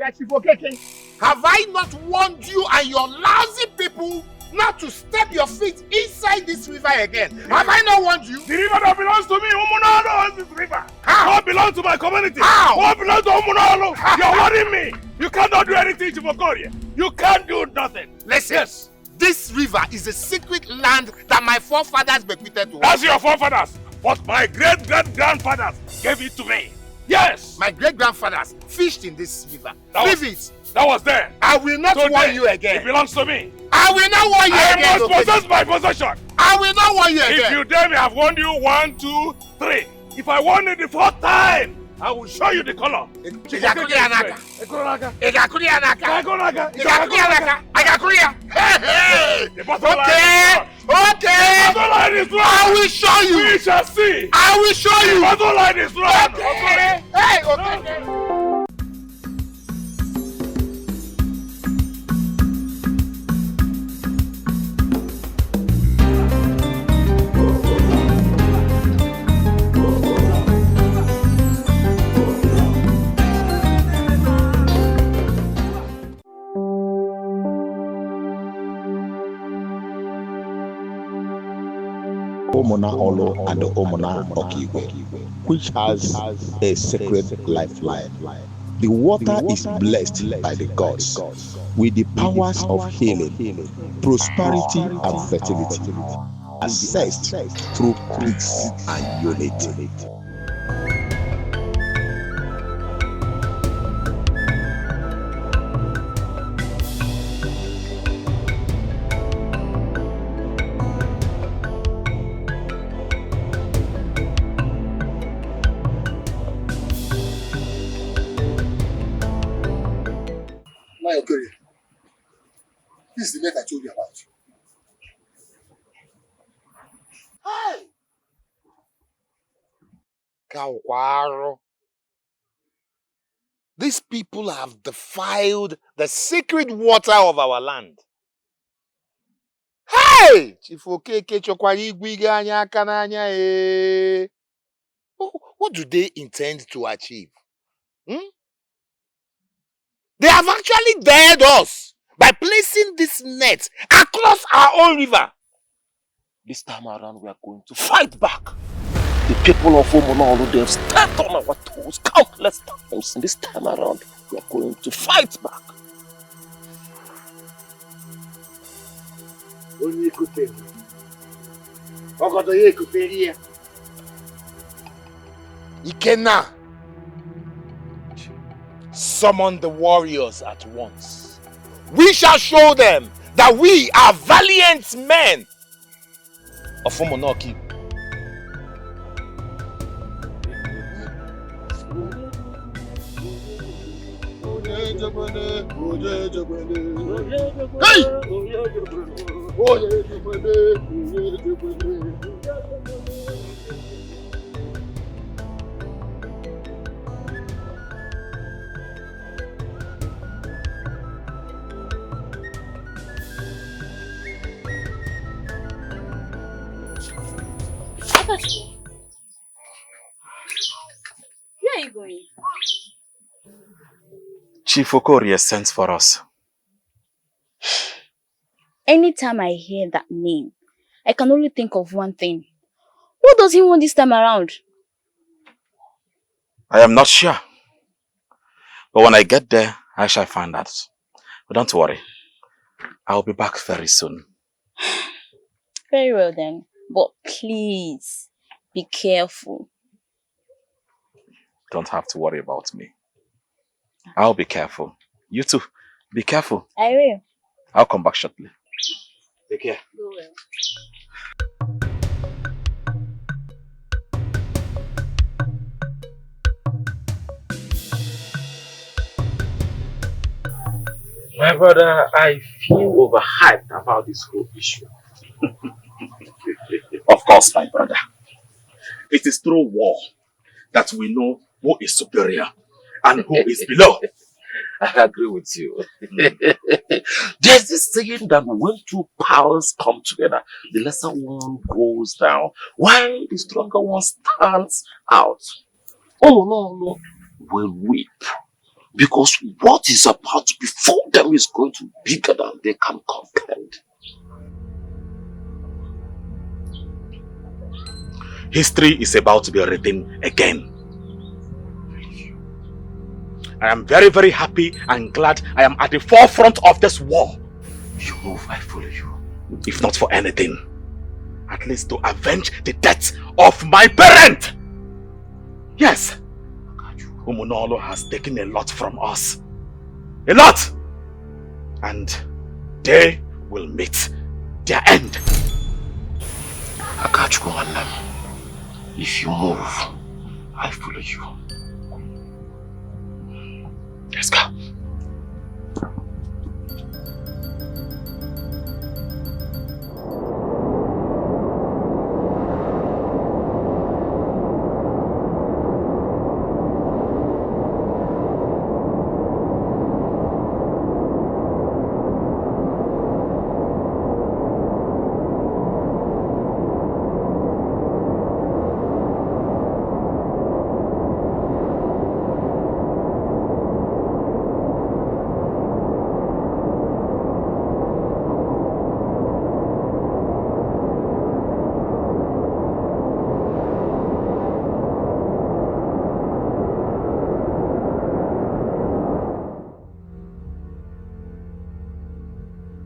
Have I not warned you and your lousy people not to step your feet inside this river again? Have I not warned you? The river that belongs to me, Umunalo owns this river. How? What belongs to my community? How? What belongs to Umunalo? You're worrying me. You cannot do anything, Chifokoria. You can't do nothing. Listen, yes. This river is a secret land that my forefathers bequeathed to us. That's your forefathers. But my great-great-grandfathers gave it to me. Yes! My great-grandfathers fished in this river. Leave it. That was there. I will not warn you again. It belongs to me. I will not warn you again. I must possess my possession. I will not warn you again. If you dare me, I've warned you 1, 2, 3. If I warn you the 4th time, I will show you the color. Okay. I will show you. We shall see. I will show you. The battle line is run. Okay. Hey, okay. Omona Olo and the Omona Okigwe, which has a sacred lifeline. The water is blessed by the gods with the powers of healing, prosperity, and fertility, accessed through peace and unity. This is the net I told you about. Hey! Kawaro. These people have defiled the sacred water of our land. Hey! What do they intend to achieve? They have actually dared us by placing this net across our own river. This time around, we are going to fight back. The people of Omonolo, they have stepped on our toes countless times. And this time around, we are going to fight back. Ikenna, summon the warriors at once. We shall show them that we are valiant men of Omonoki. Hey! Where are you going? Chief Okorie sent for us. Anytime I hear that name, I can only think of one thing. What does he want this time around? I am not sure. But when I get there, I shall find out. But don't worry. I'll be back very soon. Very well then. But please, be careful. Don't have to worry about me. I'll be careful. You too. Be careful. I will. I'll come back shortly. Take care. Go well. My brother, I feel overhyped about this whole issue. Of course, my brother. It is through war that we know who is superior and who is below. I agree with you. There's this saying that when two powers come together, the lesser one goes down, while the stronger one stands out. Oh no, will weep. Because what is about to befall them is going to be bigger than they can comprehend. History is about to be written again. I am very, very happy and glad I am at the forefront of this war. You move, I follow you. If not for anything, at least to avenge the death of my parent. Yes, Umunolo has taken a lot from us. A lot! And they will meet their end. Akachukwu Annam, if you move, I follow you. Let's go.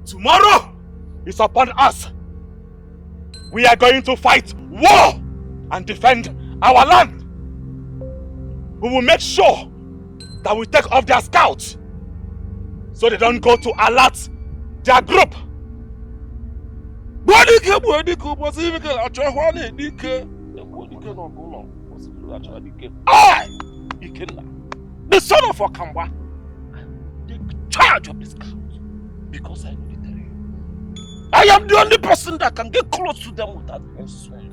Tomorrow is upon us. We are going to fight war and defend our land. We will make sure that we take off their scouts so they don't go to alert their group. I, the son of Okamba, the charge of the scout, because I know the terrain. I am the only person that can get close to them without being swayed.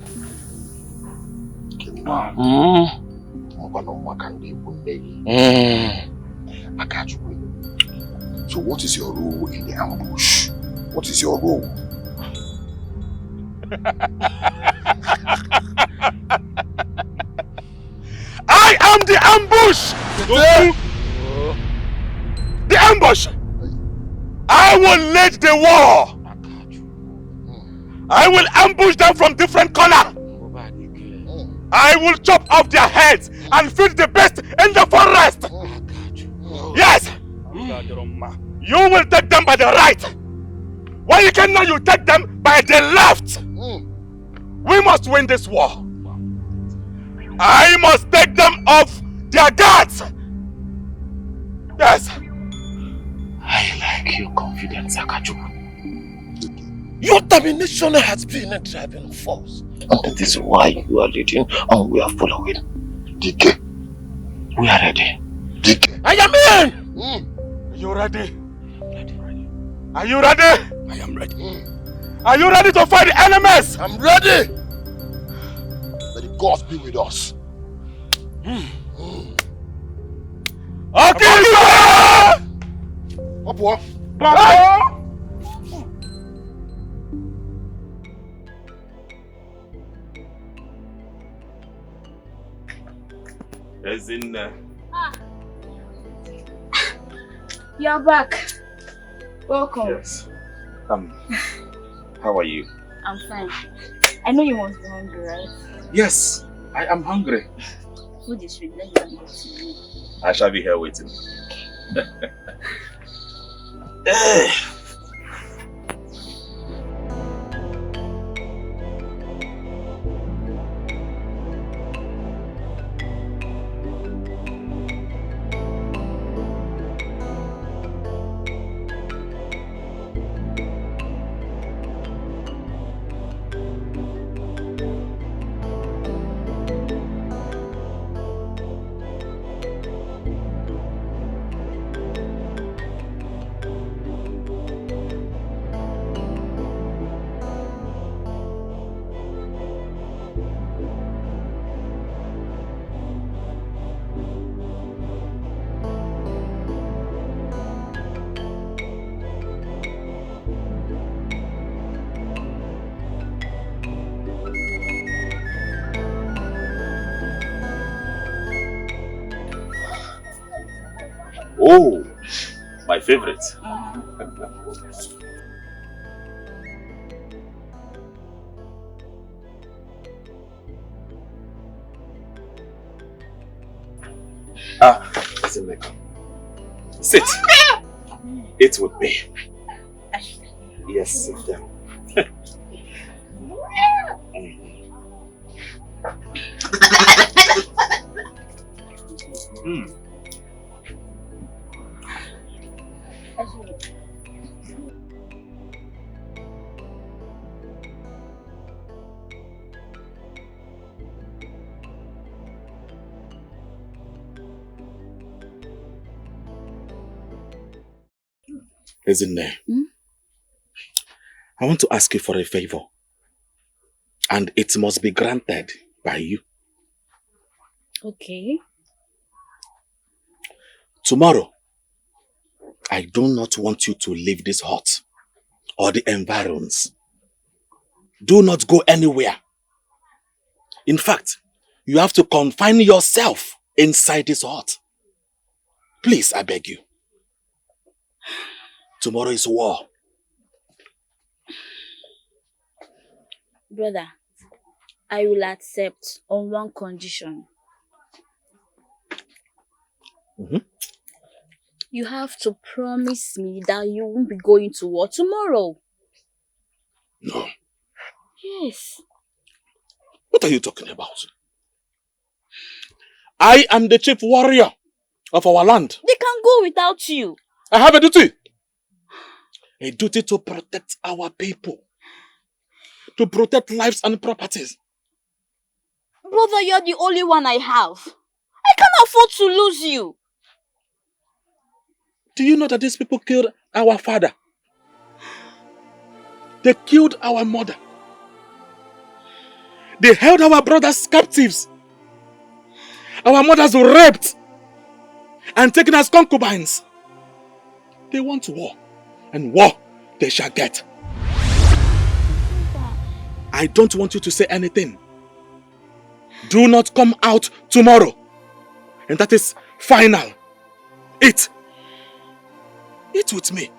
So what is your role in the ambush? What is your role? I am the ambush! The ambush! I will lead the war! I will ambush them from different corners! I will chop off their heads and feed the beast in the forest! Yes! You will take them by the right! When you cannot, you take them by the left! We must win this war! I must take them off their guards! Yes! I like your confidence, Akachukwu. Your determination has been a driving force. And that is why you are leading and we are following. DK. We are ready. DK. I am in! Are you ready? Ready. Are you ready? I am ready. Are you ready to fight the enemies? I'm ready! May the gods be with us. Okay! Papa! Papa! As in, You're back. Welcome. yes. How are you? I'm fine. I know you must be hungry, right? Yes, I am hungry. Food is ready. Let me go to you. I shall be here waiting. Oh, my favorite. Sit. It would be. Yes, sit down. Ezinne, I want to ask you for a favor, and it must be granted by you. Okay. Tomorrow, I do not want you to leave this hut or the environs. Do not go anywhere. In fact, you have to confine yourself inside this hut. Please, I beg you. Tomorrow is war. Brother, I will accept on one condition. You have to promise me that you won't be going to war tomorrow. No. Yes. What are you talking about? I am the chief warrior of our land. They can go without you. I have a duty. A duty to protect our people. To protect lives and properties. Brother, you're the only one I have. I can't afford to lose you. Do you know that these people killed our father? They killed our mother. They held our brothers captives. Our mothers were raped and taken as concubines. They want war, and war they shall get. I don't want you to say anything. Do not come out tomorrow. And that is final. Eat. Eat with me.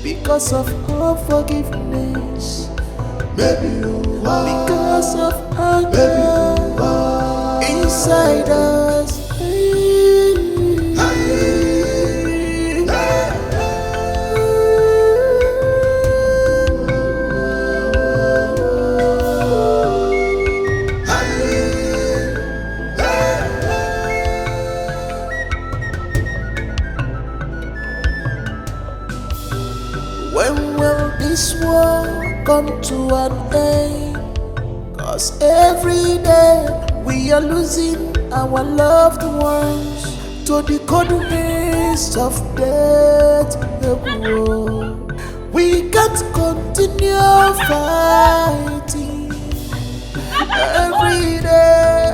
Because of unforgiveness, because of anger inside us. When will this war come to an end? 'Cause every day we are losing our loved ones to the cold winds of death. We can't continue fighting every day.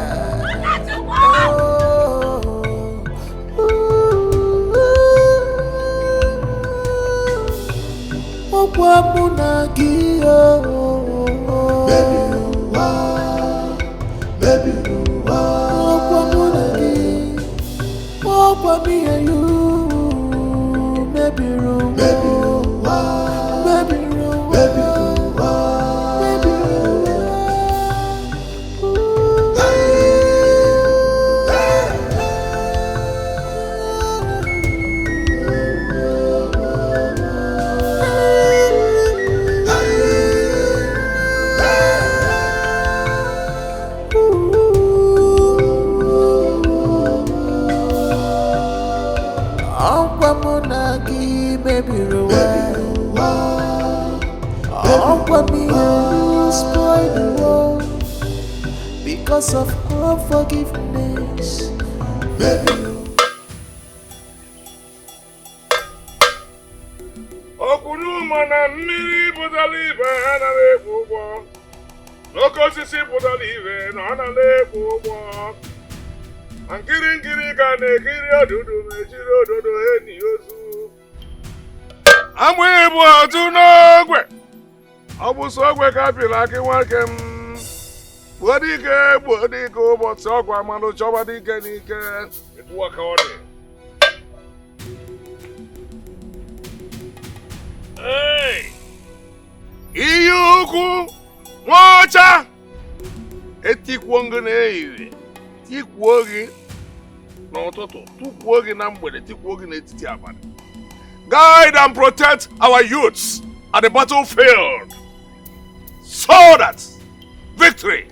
Because of unforgiveness, Okunuma na mmiri pụtara ibe ha nara ekwu ụgwọ. N'oke osisi pụtara ibe na ọ nara ekwu ụgwọ. Na nkiri ka na-ekiri ọdụdụ mejiri ododo eni ozu. Amụ ibu otu n'ogwe. Ọ bụ sọ ogwe ka apịrị akị nwoke m. Gbuo dike ụbọchị ọgwụ amalụ chọba dike n'ike. Etu aka ọ dị. Iyi ukwu nwa ọcha etikwuo gị n'ehihie, tikwuo gị n'ụtụtụ, tukwuo gị na mgbede, tikwuo gị n'etiti abalị. Guide and protect our youths at the battlefield so that victory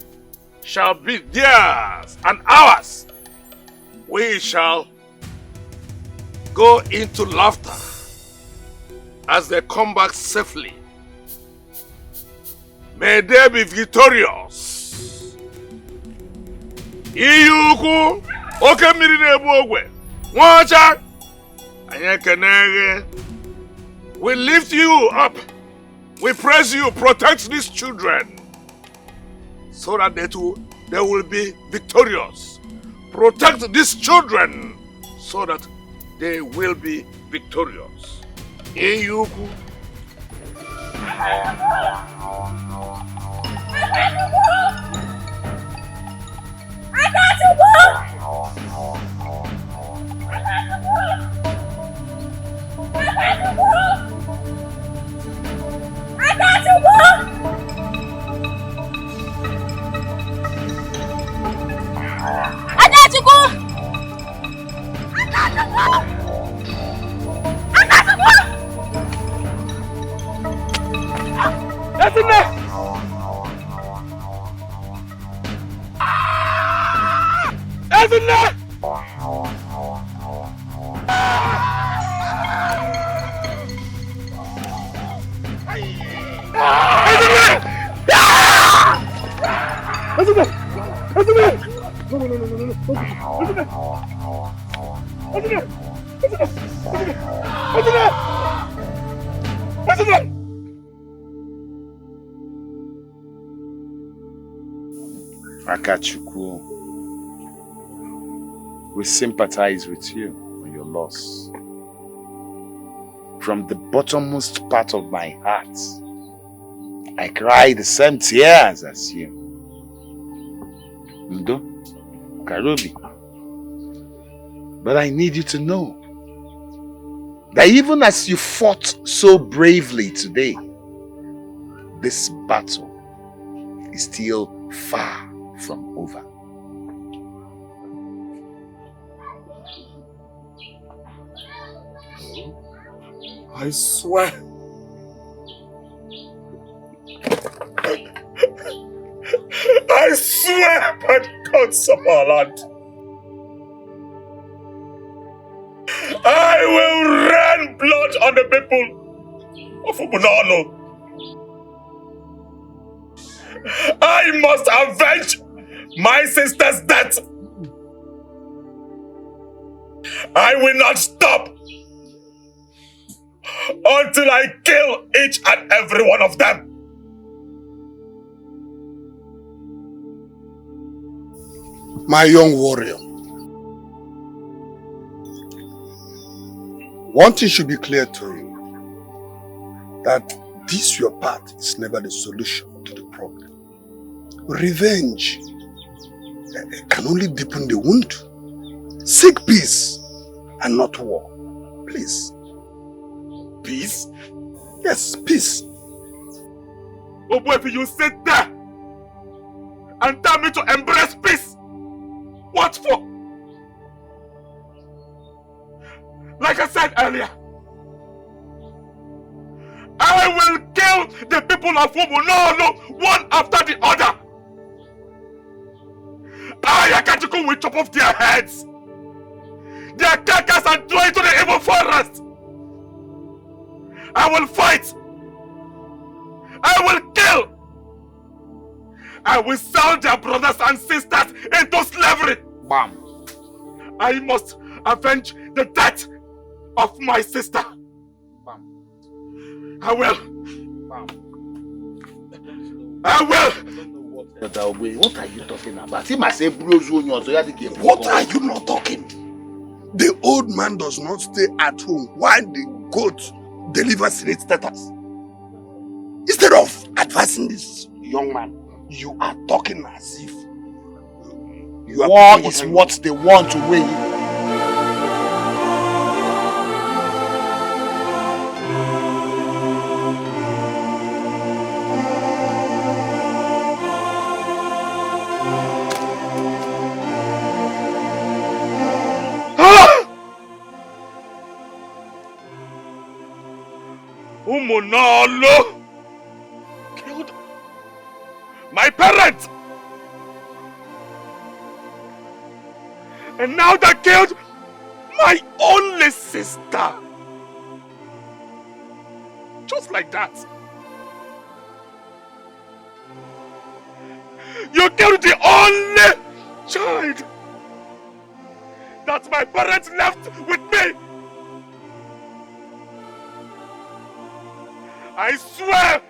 shall be theirs and ours. We shall go into laughter as they come back safely. May they be victorious. Iyuku, Oke mmiri na-egbu ogwe. Nwacha. Anyị ekene. We lift you up. We praise you. Protect these children so that they will be victorious. Protect these children so that they will be victorious. Eyuku. Akachukwu, we sympathize with you on your loss. From the bottommost part of my heart, I cry the same tears as you. Ndo, Karubi. But I need you to know that even as you fought so bravely today, this battle is still far from over. I swear. I swear by the gods of our land, I will rain blood on the people of Ubunano. I must avenge my sister's death. I will not stop until I kill each and every one of them. My young warrior, one thing should be clear to you, that this your path is never the solution to the problem. Revenge can only deepen the wound. Seek peace and not war. Please. Peace? Yes, peace. Oh boy, if you sit there and tell me to embrace peace, what for? Like I said earlier, I will kill the people of Ubunano one after the other. I can't will chop off their heads, their carcass, and throw it to the evil forest. I will fight. I will kill. I will sell their brothers and sisters into slavery. Bam. I must avenge the death of my sister. Bam. I will. Bam. I will. What are you talking about? What are you not talking? The old man does not stay at home while the goat delivers its status. Instead of advising this young man, you are talking as if war is what they want to win. Umunalo killed my parents, and now they killed my only sister. Just like that. You killed the only child that my parents left with me. I swear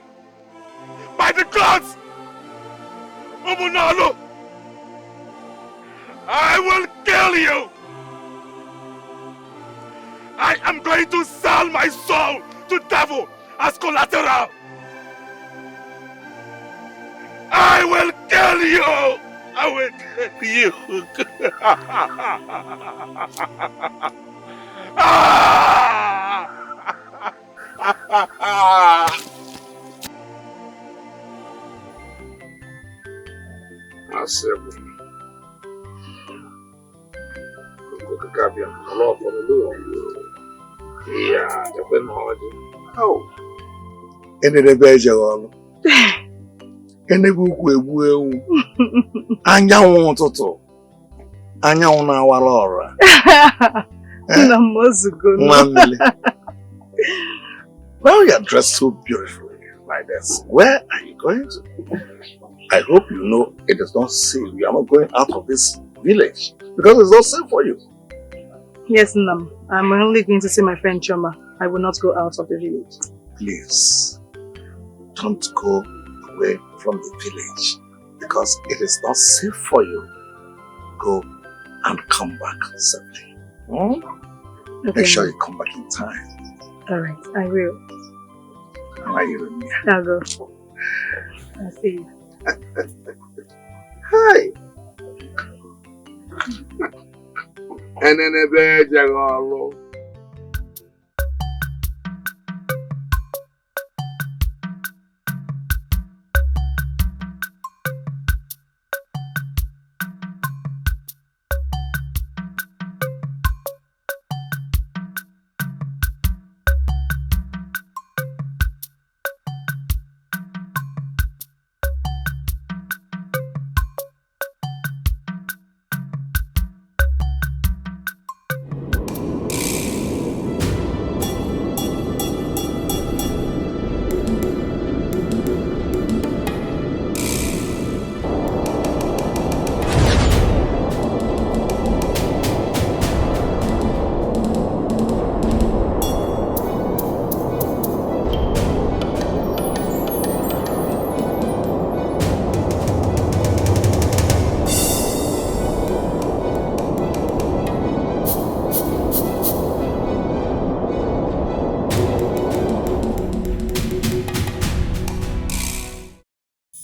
by the gods, Umunalo, I will kill you. I am going to sell my soul to devil as collateral. I will kill you. I will kill you. Now you're dressed so beautifully like this. Where are you going to? I hope you know it is not safe. You are not going out of this village because it's not safe for you. Yes, Nam. I'm only going to see my friend Choma. I will not go out of the village. Please, don't go away from the village because it is not safe for you. Go and come back safely. Hmm? Okay. Make sure you come back in time. Alright, I will. How are you? I'll go. I'll see you. Hi. And then a bed, Jagalo.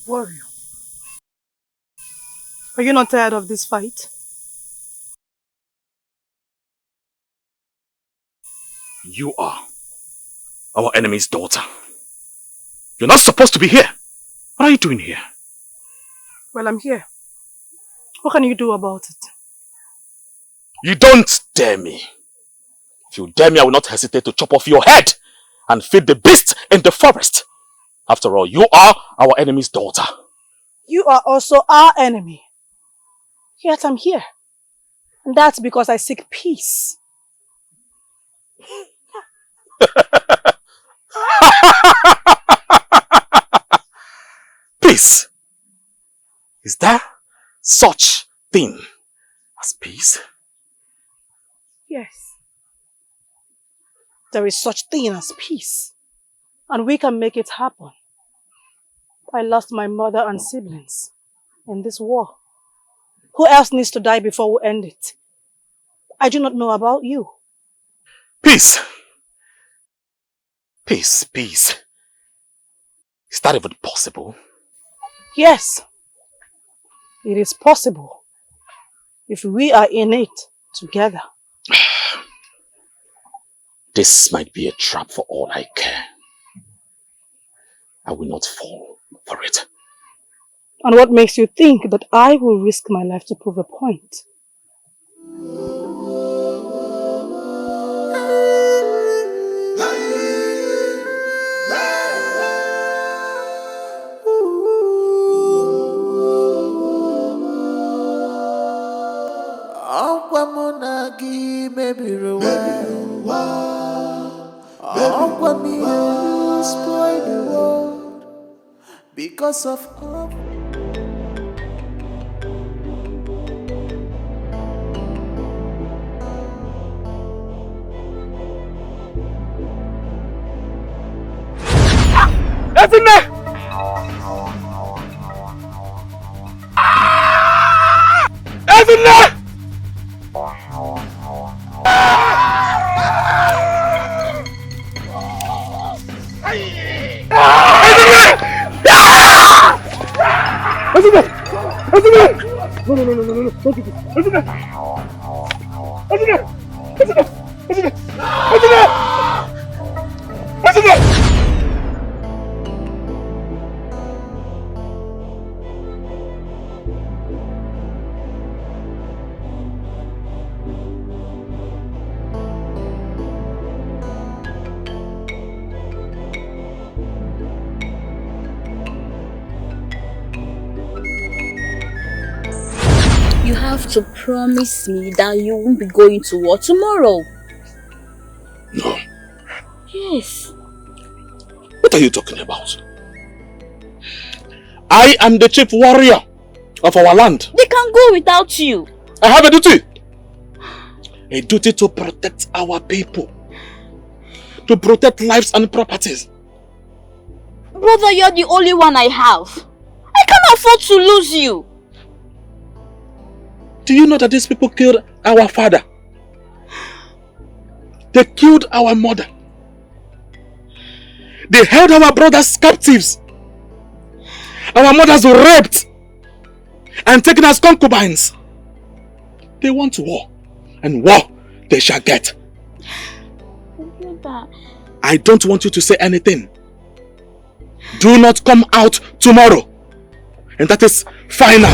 Warrior, are you not tired of this fight? You are our enemy's daughter. You're not supposed to be here. What are you doing here? Well, I'm here. What can you do about it? You don't dare me. If you dare me, I will not hesitate to chop off your head and feed the beasts in the forest. After all, you are our enemy's daughter. You are also our enemy. Yet I'm here. And that's because I seek peace. Peace? Is there such thing as peace? Yes. There is such thing as peace. And we can make it happen. I lost my mother and siblings in this war. Who else needs to die before we end it? I do not know about you. Peace. Peace, peace. Is that even possible? Yes. It is possible. If we are in it together. This might be a trap for all I care. I will not fall for it. And what makes you think that I will risk my life to prove a point? Because of Ezinne! Ezinne! Ezinne! Ezinne! No, no, no, no, no, no, don't do this. Ezinne! Ezinne! Ezinne! Ezinne! Ezinne! Ezinne! You have to promise me that you won't be going to war tomorrow. No. Yes. What are you talking about? I am the chief warrior of our land. They can go without you. I have a duty. A duty to protect our people. To protect lives and properties. Brother, you're the only one I have. I can't afford to lose you. Do you know that these people killed our father? They killed our mother. They held our brothers captives. Our mothers were raped and taken as concubines. They want war, and war they shall get. Brother. I don't want you to say anything. Do not come out tomorrow. And that is final.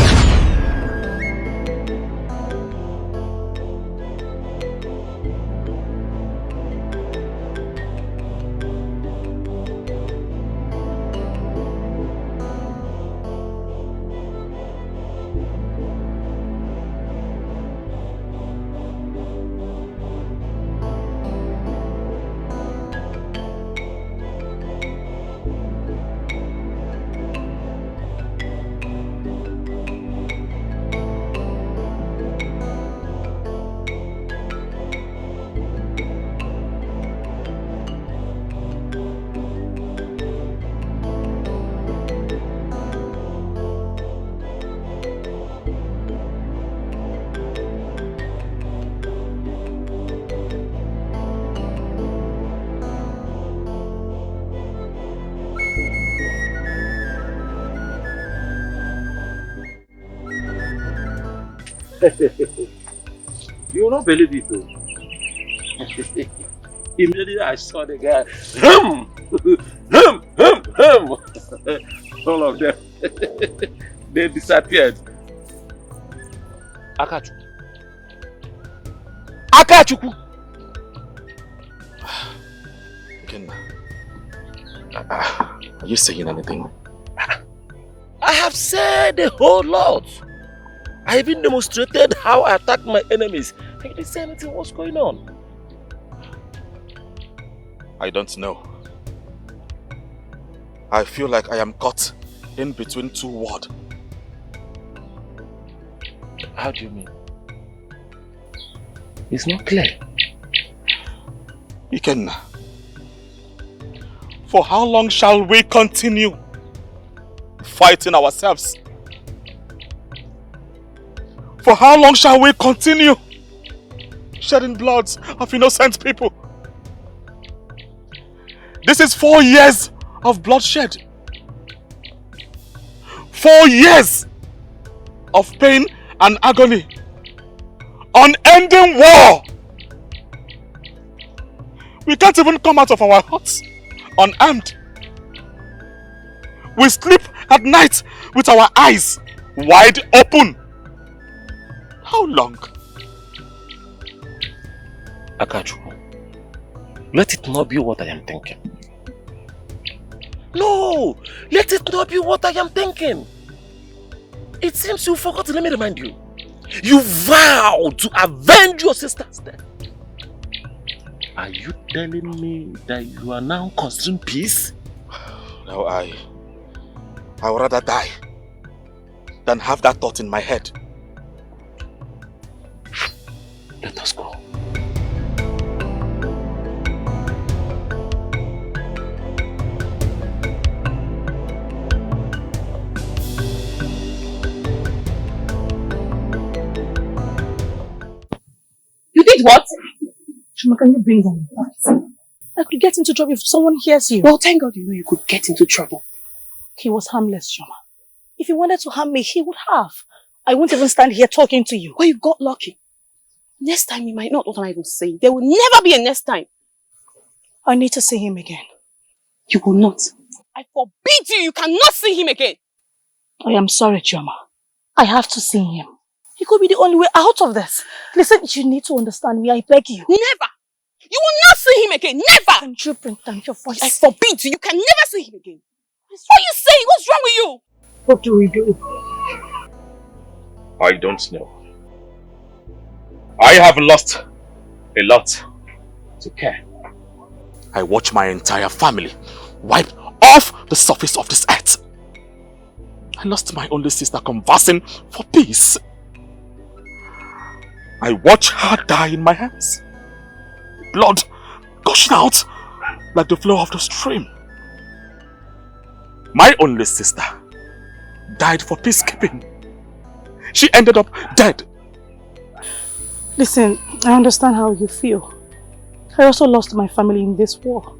You will not believe it though. Immediately I saw the guy. All of them. They disappeared. Akachukwu. Akachukwu! Kenna, are you saying anything? I have said a whole lot. I even demonstrated how I attacked my enemies. I didn't say anything. What's going on? I don't know. I feel like I am caught in between two worlds. How do you mean? It's not clear. Ikenna, for how long shall we continue fighting ourselves? For how long shall we continue shedding bloods of innocent people? This is 4 years of bloodshed. 4 years of pain and agony. Unending war. We can't even come out of our huts unarmed. We sleep at night with our eyes wide open. How long? Akachukwu, let it not be what I am thinking. No! Let it not be what I am thinking. It seems you forgot. Let me remind you. You vowed to avenge your sister's death. Are you telling me that you are now considering peace? No, I would rather die than have that thought in my head. Let us go. did what? Chuma, can you bring down your voice? I could get into trouble if someone hears you. Well, thank God you know you could get into trouble. He was harmless, Chuma. If he wanted to harm me, he would have. I won't even stand here talking to you. Well, you got lucky. Next time you might not. What am I even saying? There will never be a next time. I need to see him again. You will not. I forbid you. You cannot see him again. I am sorry, Chuma. I have to see him. He could be the only way out of this. Listen, you need to understand me. I beg you. Never. You will not see him again. Never. Can you bring down your voice? I forbid you. You can never see him again. What are you saying? What's wrong with you? What do we do? I don't know. I have lost a lot to care. I watch my entire family wipe off the surface of this earth. I lost my only sister conversing for peace. I watch her die in my hands. Blood gushing out like the flow of the stream. My only sister died for peacekeeping. She ended up dead. Listen, I understand how you feel. I also lost my family in this war.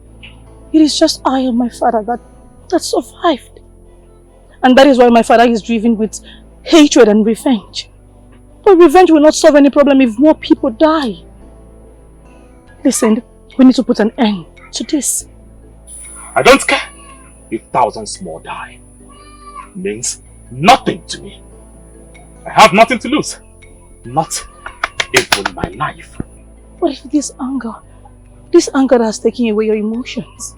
It is just I and my father that survived. And that is why my father is driven with hatred and revenge. But revenge will not solve any problem if more people die. Listen, we need to put an end to this. I don't care if thousands more die. It means nothing to me. I have nothing to lose. Not even my life. What if this anger has taken away your emotions?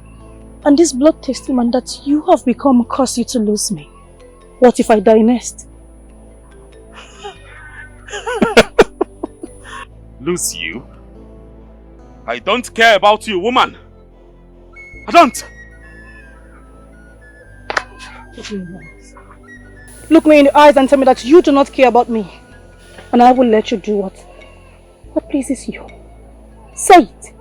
And this blood-tasting man that you have become caused you to lose me? What if I die next? Lose you? I don't care about you, woman. I don't. Look me in the eyes and tell me that you do not care about me. And I will let you do what pleases you. Say it.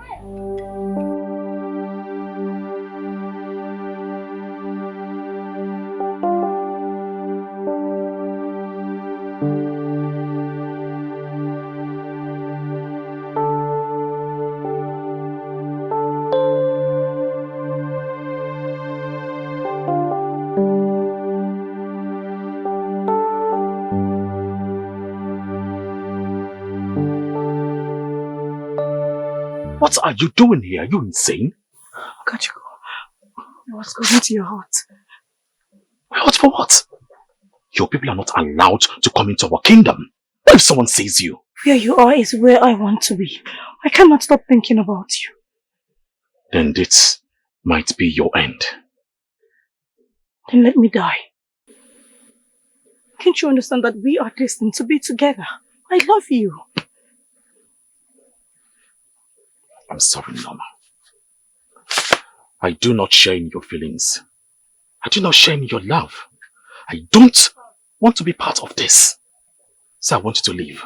What are you doing here? Are you insane? Kachiko, what's going to your heart? What for what? Your people are not allowed to come into our kingdom. What if someone sees you? Where you are is where I want to be. I cannot stop thinking about you. Then this might be your end. Then let me die. Can't you understand that we are destined to be together? I love you. I'm sorry, Norma. I do not share in your feelings. I do not share in your love. I don't want to be part of this. So I want you to leave.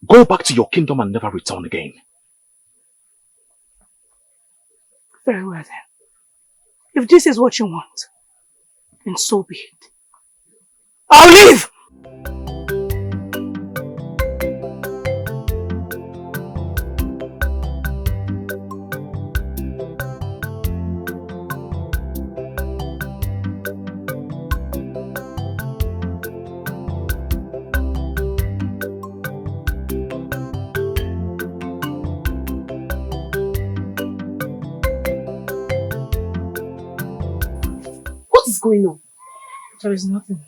Go back to your kingdom and never return again. Very well then. If this is what you want, then so be it. I'll leave! Going on? There is nothing.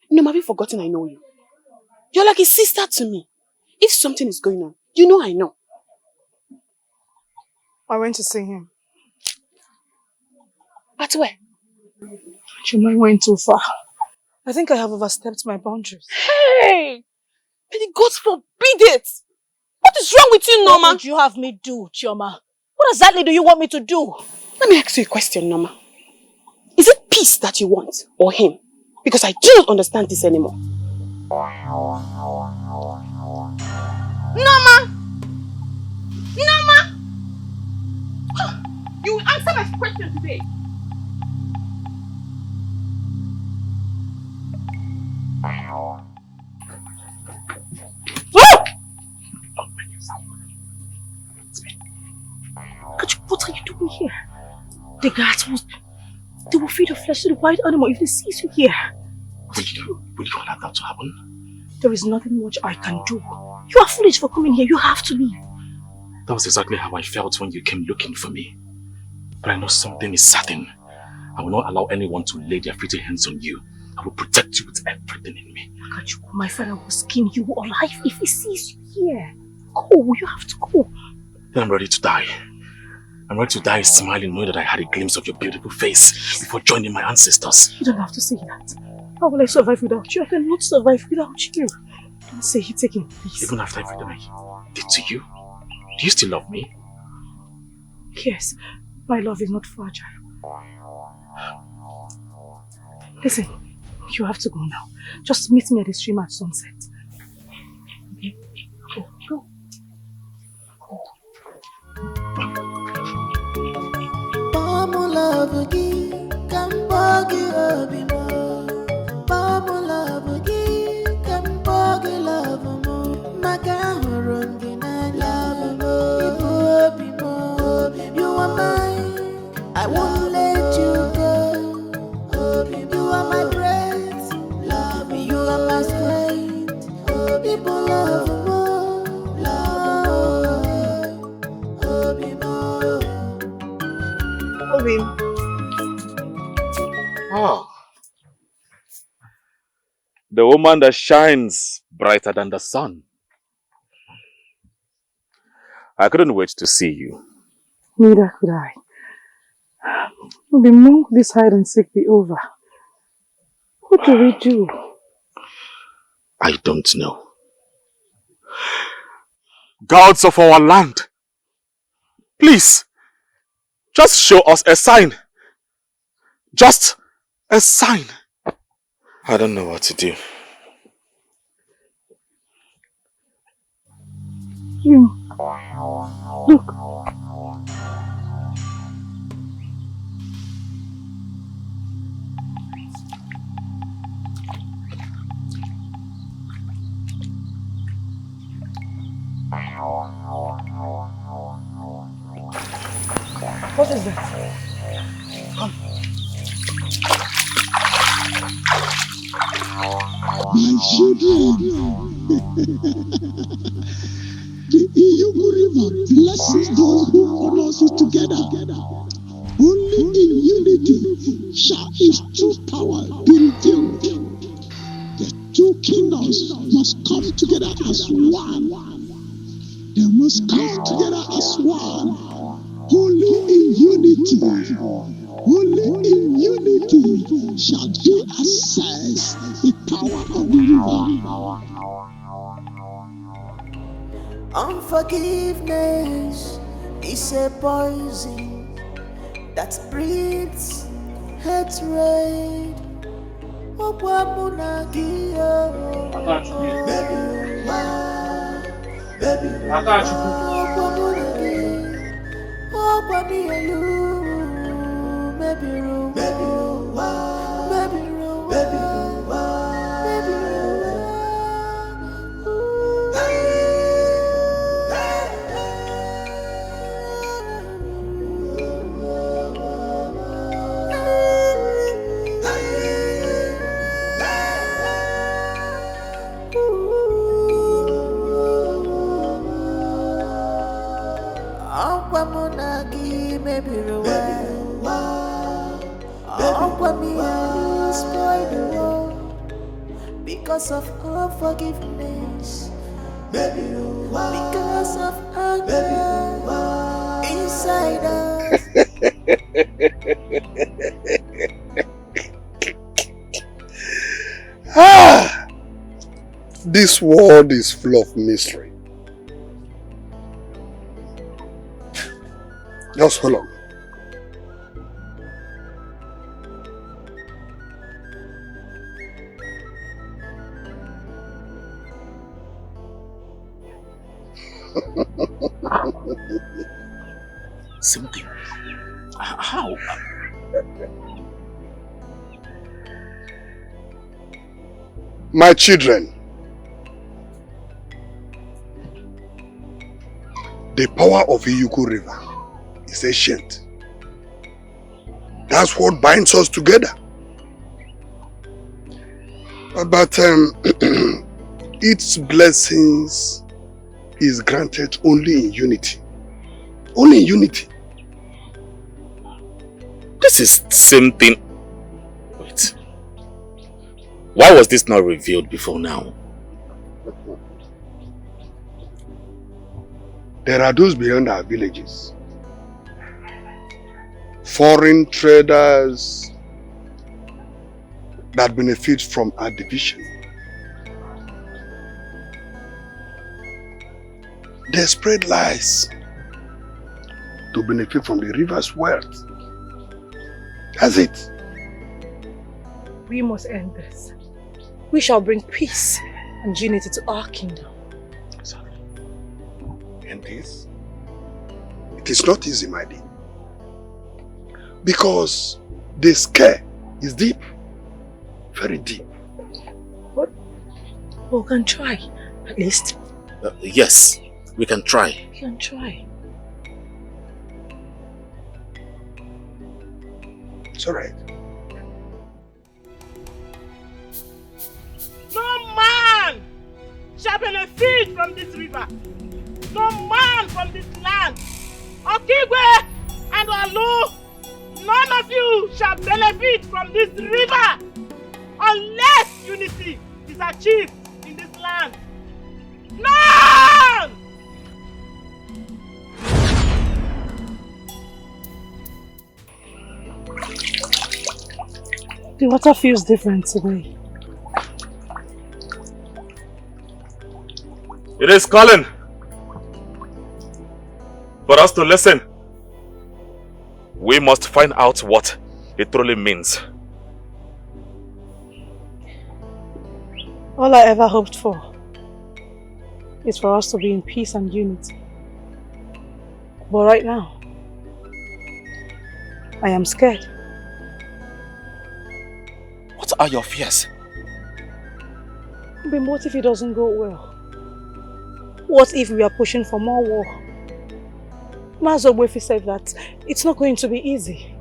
No, have you forgotten I know you? You're like a sister to me. If something is going on, you know I know. I went to see him. But where? Chuma went too far. I think I have overstepped my boundaries. Hey! May the gods forbid it! What is wrong with you, Norma? What would you have me do, Chioma? What exactly do you want me to do? Let me ask you a question, Norma. Is it peace that you want, or him? Because I do not understand this anymore. Norma! Norma! You will answer my question today. What are you doing here? The guards they will feed your flesh to the wild animal if they see you here. Will you allow that to happen? There is nothing much I can do. You are foolish for coming here. You have to leave. That was exactly how I felt when you came looking for me. But I know something is certain. I will not allow anyone to lay their filthy hands on you. I will protect you with everything in me. Akachuku, my father will skin you alive if he sees you here. Go, you have to go. Then I'm ready to die. I'm ready to die smiling knowing that I had a glimpse of your beautiful face before joining my ancestors. You don't have to say that. How will I survive without you? I cannot survive without you. Don't say it again, please. Even after everything I did to you, do you still love me? Yes, my love is not fragile. Listen, you have to go now. Just meet me at the stream at sunset. Okay? Go. Mama love again, come back here, Mama love again, come back here, love more. Macaron, love more. You are mine, I won't let you go. You are my breath, love me. You are my strength. People love more, love more. Obi. Oh. The woman that shines brighter than the sun. I couldn't wait to see you. Neither could I. The moment this hide and seek be over, what do we do? I don't know. Gods of our land, please, just show us a sign. Just a sign. I don't know what to do. Look. What is that? Come. My children, the Iyugu River blesses those who honors it together. Only in unity shall its true power be revealed. The two kingdoms must come together as one. They must come together as one. Only in unity, only in unity shall they access the power of the river. Unforgiveness is a poison that breeds hatred. Because of unforgiveness, because of anger inside us. This world is full of mystery. Just hold on. Something. How? My children, the power of Iyugu River is is ancient. That's what binds us together. But its blessings is granted only in unity. Only in unity. This is the same thing. Wait. Why was this not revealed before now? There are those beyond our villages. Foreign traders that benefit from our division. They spread lies to benefit from the river's wealth. That's it. We must end this. We shall bring peace and unity to our kingdom. Sorry. And this? It is not easy, my dear. Because the scare is deep. Very deep. But we can try, at least. Yes, we can try. We can try. It's alright. No man shall benefit from this river. No man from this land. Okigwe and Alu, none of you shall benefit from this river unless unity is achieved in this land. None! The water feels different today. It is calling for us to listen. We must find out what it truly means. All I ever hoped for is for us to be in peace and unity. But right now, I am scared. What are your fears? But what if it doesn't go well? What if we are pushing for more war? Mazi Ogbuefi said that it's not going to be easy.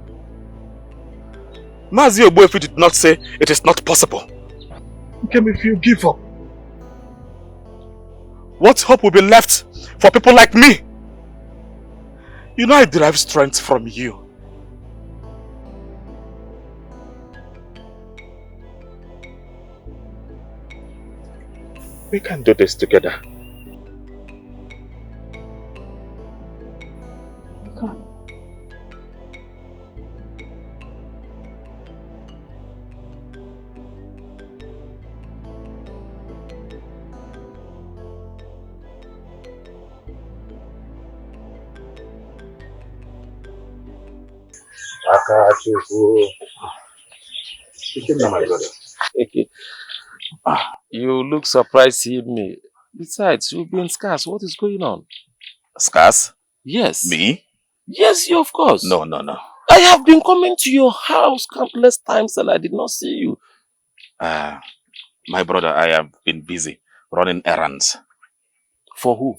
Mazi Ogbuefi did not say it is not possible. Okay, if you give up, what hope will be left for people like me? You know I derive strength from you. We can do this together. We can't. My brother. You look surprised seeing me. Besides, you've been scarce. What is going on? Scarce? Yes. Me? Yes, you of course. No. I have been coming to your house countless times and I did not see you. My brother, I have been busy running errands. For who?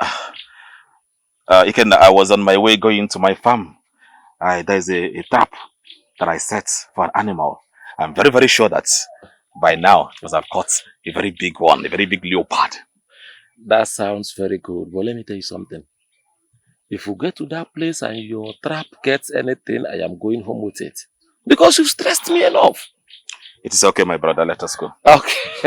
I was on my way going to my farm. There's a trap that I set for an animal. I'm very, very sure that by now it must have caught a very big one, a very big leopard. That sounds very good. But let me tell you something. If you get to that place and your trap gets anything, I am going home with it. Because you've stressed me enough. It is okay, my brother. Let us go. Okay.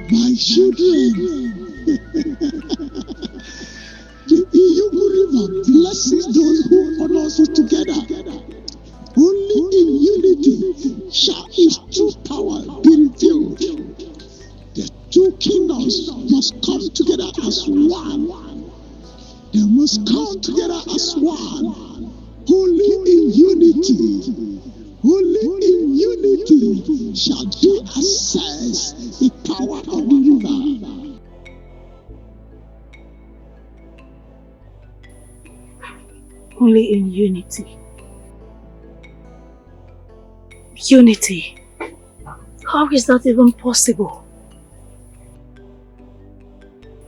My children, the Iyogu River blesses those who honor us together. Only in unity shall its true power be revealed. The two kingdoms must come together as one. They must come together as one. Only in unity. Only in unity shall they access the power of the river. Only in unity. Unity. How is that even possible?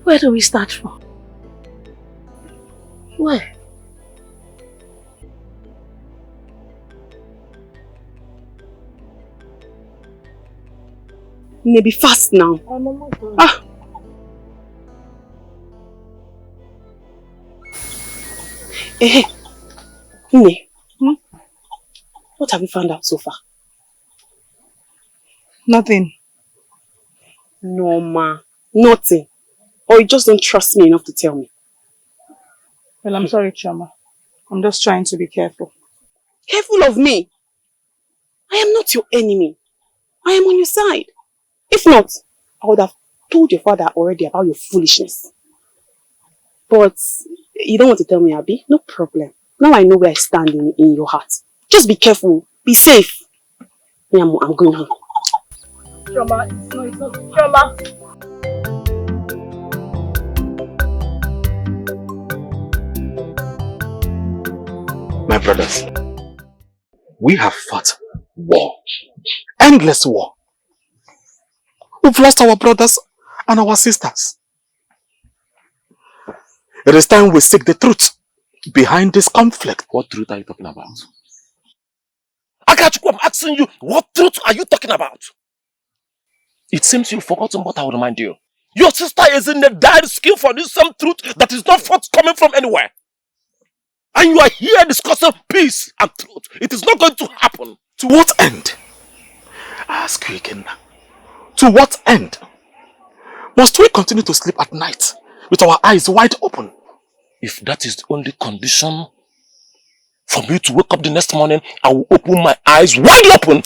Where do we start from? Where? Maybe fast now. Ah. Eh, what have you found out so far? Nothing. No, ma. Nothing. Or you just don't trust me enough to tell me. Well, I'm sorry, Chama. I'm just trying to be careful. Careful of me. I am not your enemy. I am on your side. If not, I would have told your father already about your foolishness. But you don't want to tell me, Abby? No problem. Now I know where I stand in your heart. Just be careful. Be safe. Yeah, I'm going home. Chama, it's not. Chama. My brothers, we have fought war. Endless war. We've lost our brothers and our sisters. It is time we seek the truth behind this conflict. What truth are you talking about? Akachuku, I'm asking you, what truth are you talking about? It seems you've forgotten what I will remind you. Your sister is in the dire scheme for this same truth that is not forthcoming from anywhere. And you are here discussing peace and truth. It is not going to happen. To what end? I ask you again. To what end? Must we continue to sleep at night with our eyes wide open? If that is the only condition for me to wake up the next morning, I will open my eyes wide open.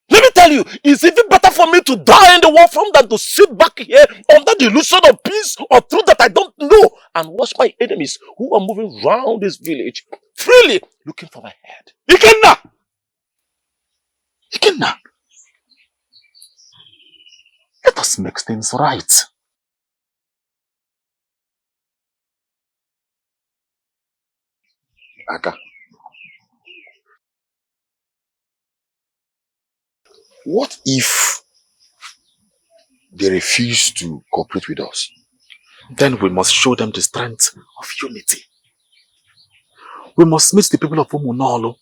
Let me tell you, it's even better for me to die in the war front than to sit back here under the illusion of peace or truth that I don't know and watch my enemies who are moving around this village freely looking for my head. Ikenna! Ikenna! Let us make things right. Aka. What if they refuse to cooperate with us? Then we must show them the strength of unity. We must meet the people of Umunolo.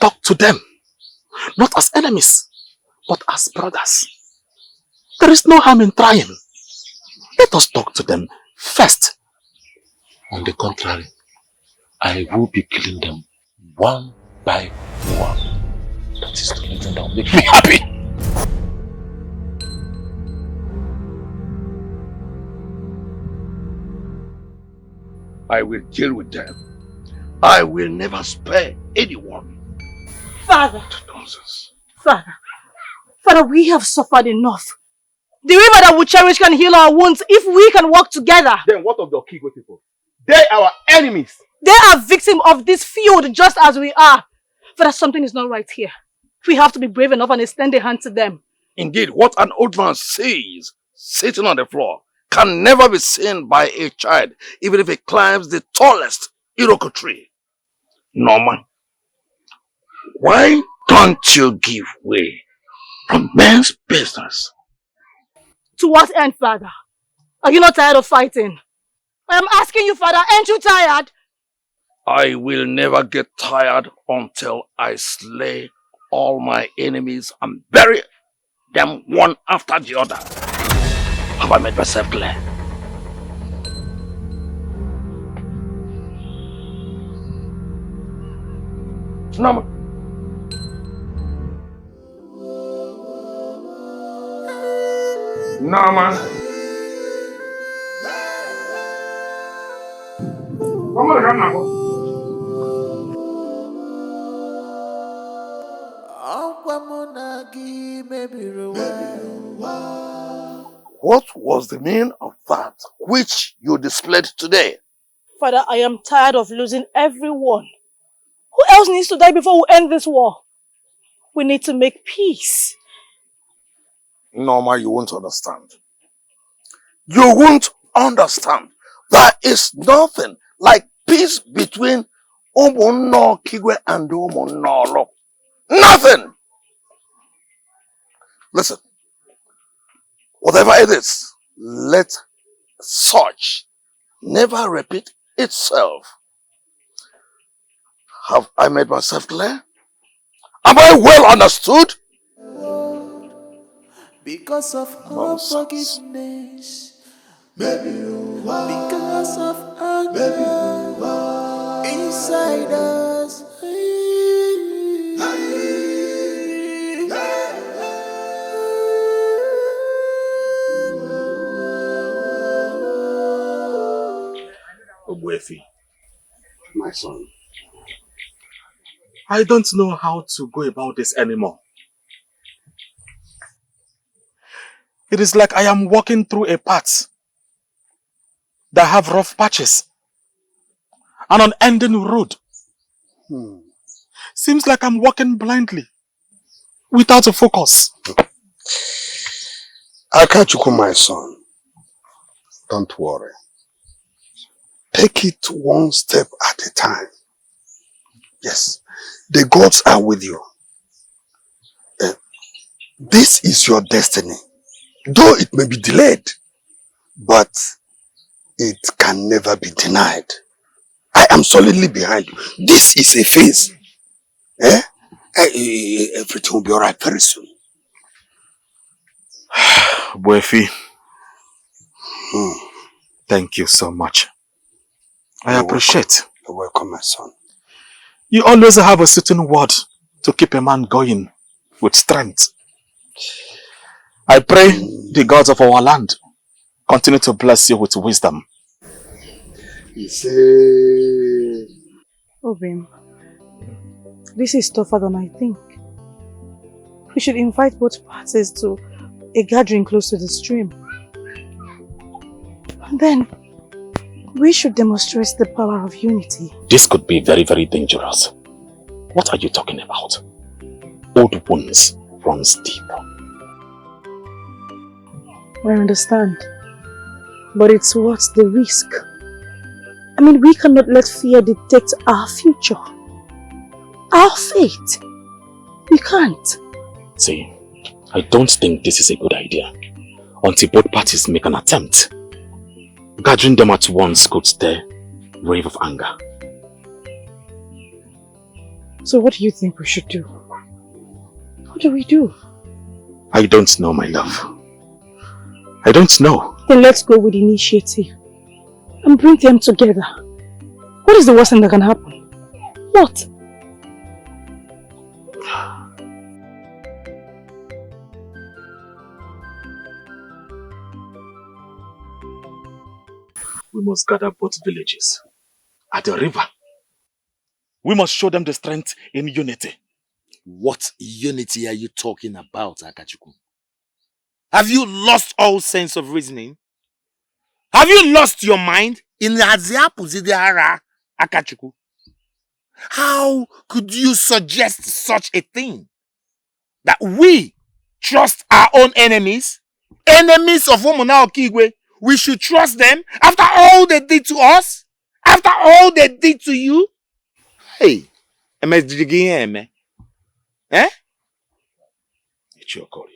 Talk to them, not as enemies, but as brothers. There is no harm in trying. Let us talk to them first. On the contrary, I will be killing them one by one. That is the only thing that will make me happy. I will deal with them. I will never spare anyone. Father. Nonsense. Father, we have suffered enough. The river that we cherish can heal our wounds if we can work together. Then what of the Okigwe people? They are our enemies. They are victims of this feud just as we are. Father, something is not right here. We have to be brave enough and extend a hand to them. Indeed, what an old man says, sitting on the floor, can never be seen by a child, even if it climbs the tallest Iroko tree. Norman, why don't you give way from men's business? To what end, Father? Are you not tired of fighting? I am asking you, Father, aren't you tired? I will never get tired until I slay all my enemies and bury them one after the other. Have I made myself clear? Norman. Norman. Come on, come now. What was the meaning of that which you displayed today? Father, I am tired of losing everyone. Who else needs to die before we end this war? We need to make peace. Norma, you won't understand. You won't understand. There is nothing like peace between Umunno Kigwe and Umunno. Nothing! Listen, whatever it is, let such never repeat itself. Have I made myself clear? Am I well understood? Because of unforgiveness, because of anger inside us. Ogbuefi, My son. I don't know how to go about this anymore. It is like I am walking through a path that have rough patches. An unending road. Seems like I'm walking blindly, without a focus. Akachuku, my son. Don't worry. Take it one step at a time. Yes, the gods are with you. This is your destiny. Though it may be delayed, but it can never be denied. I am solidly behind you. This is a phase. Everything will be alright very soon. Buefi, thank you so much. I appreciate. You're welcome, my son. You always have a certain word to keep a man going with strength. I pray the gods of our land continue to bless you with wisdom. Obim, this is tougher than I think. We should invite both parties to a gathering close to the stream. And then, we should demonstrate the power of unity. This could be very, very dangerous. What are you talking about? Old wounds runs deep. I understand. But it's worth the risk. I mean, we cannot let fear dictate our future. Our fate. We can't. See, I don't think this is a good idea. Until both parties make an attempt. Gathering them at once could stir a wave of anger. So what do you think we should do? What do we do? I don't know, my love. I don't know. Then let's go with initiative and bring them together. What is the worst thing that can happen? What? We must gather both villages at the river. We must show them the strength in unity. What unity are you talking about, Akachuku? Have you lost all sense of reasoning? Have you lost your mind? In Akachuku? How could you suggest such a thing? That we trust our own enemies? Enemies of Omona Okigwe? We should trust them after all they did to us? After all they did to you? Hey, eh? It's your call.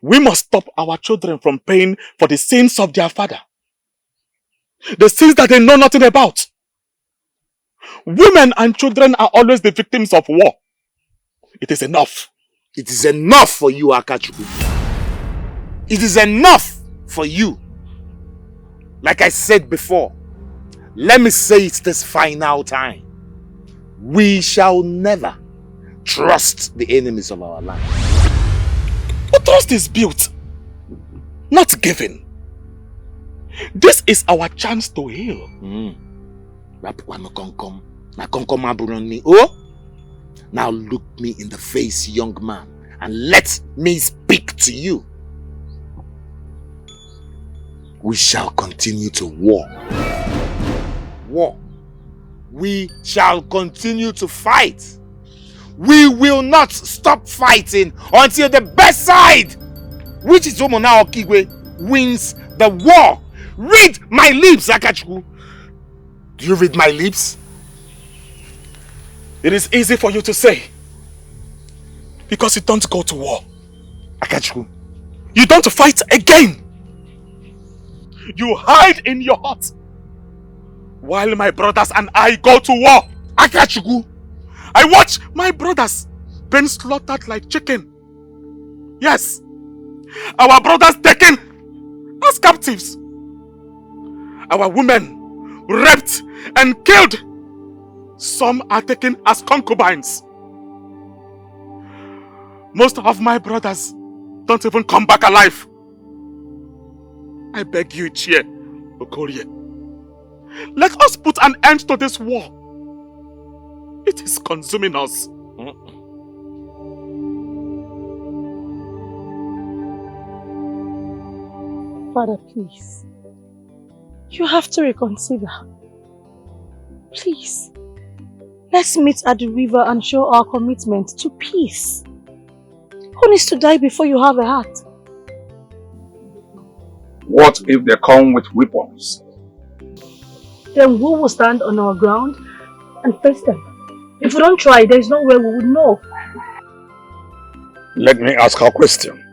We must stop our children from paying for the sins of their father. The sins that they know nothing about. Women and children are always the victims of war. It is enough. It is enough for you, Akachuku. It is enough for you. Like I said before, let me say it this final time. We shall never trust the enemies of our land. But trust is built, not given. This is our chance to heal. Now look me in the face, young man, and let me speak to you. We shall continue to war. We shall continue to fight. We will not stop fighting until the best side, which is Omona Okigwe, wins the war. Read my lips, Akachuku. Do you read my lips? It is easy for you to say. Because you don't go to war. Akachuku. You don't fight again. You hide in your hut. While my brothers and I go to war. Akachuku. I watch my brothers being slaughtered like chicken. Yes. Our brothers taken as captives. Our women raped and killed. Some are taken as concubines. Most of my brothers don't even come back alive. I beg you, Chie Okorie. Let us put an end to this war. It is consuming us. Father, please. You have to reconsider. Please. Let's meet at the river and show our commitment to peace. Who needs to die before you have a heart? What if they come with weapons? Then we will stand on our ground and face them. If we don't try, there is no way we would know. Let me ask a question.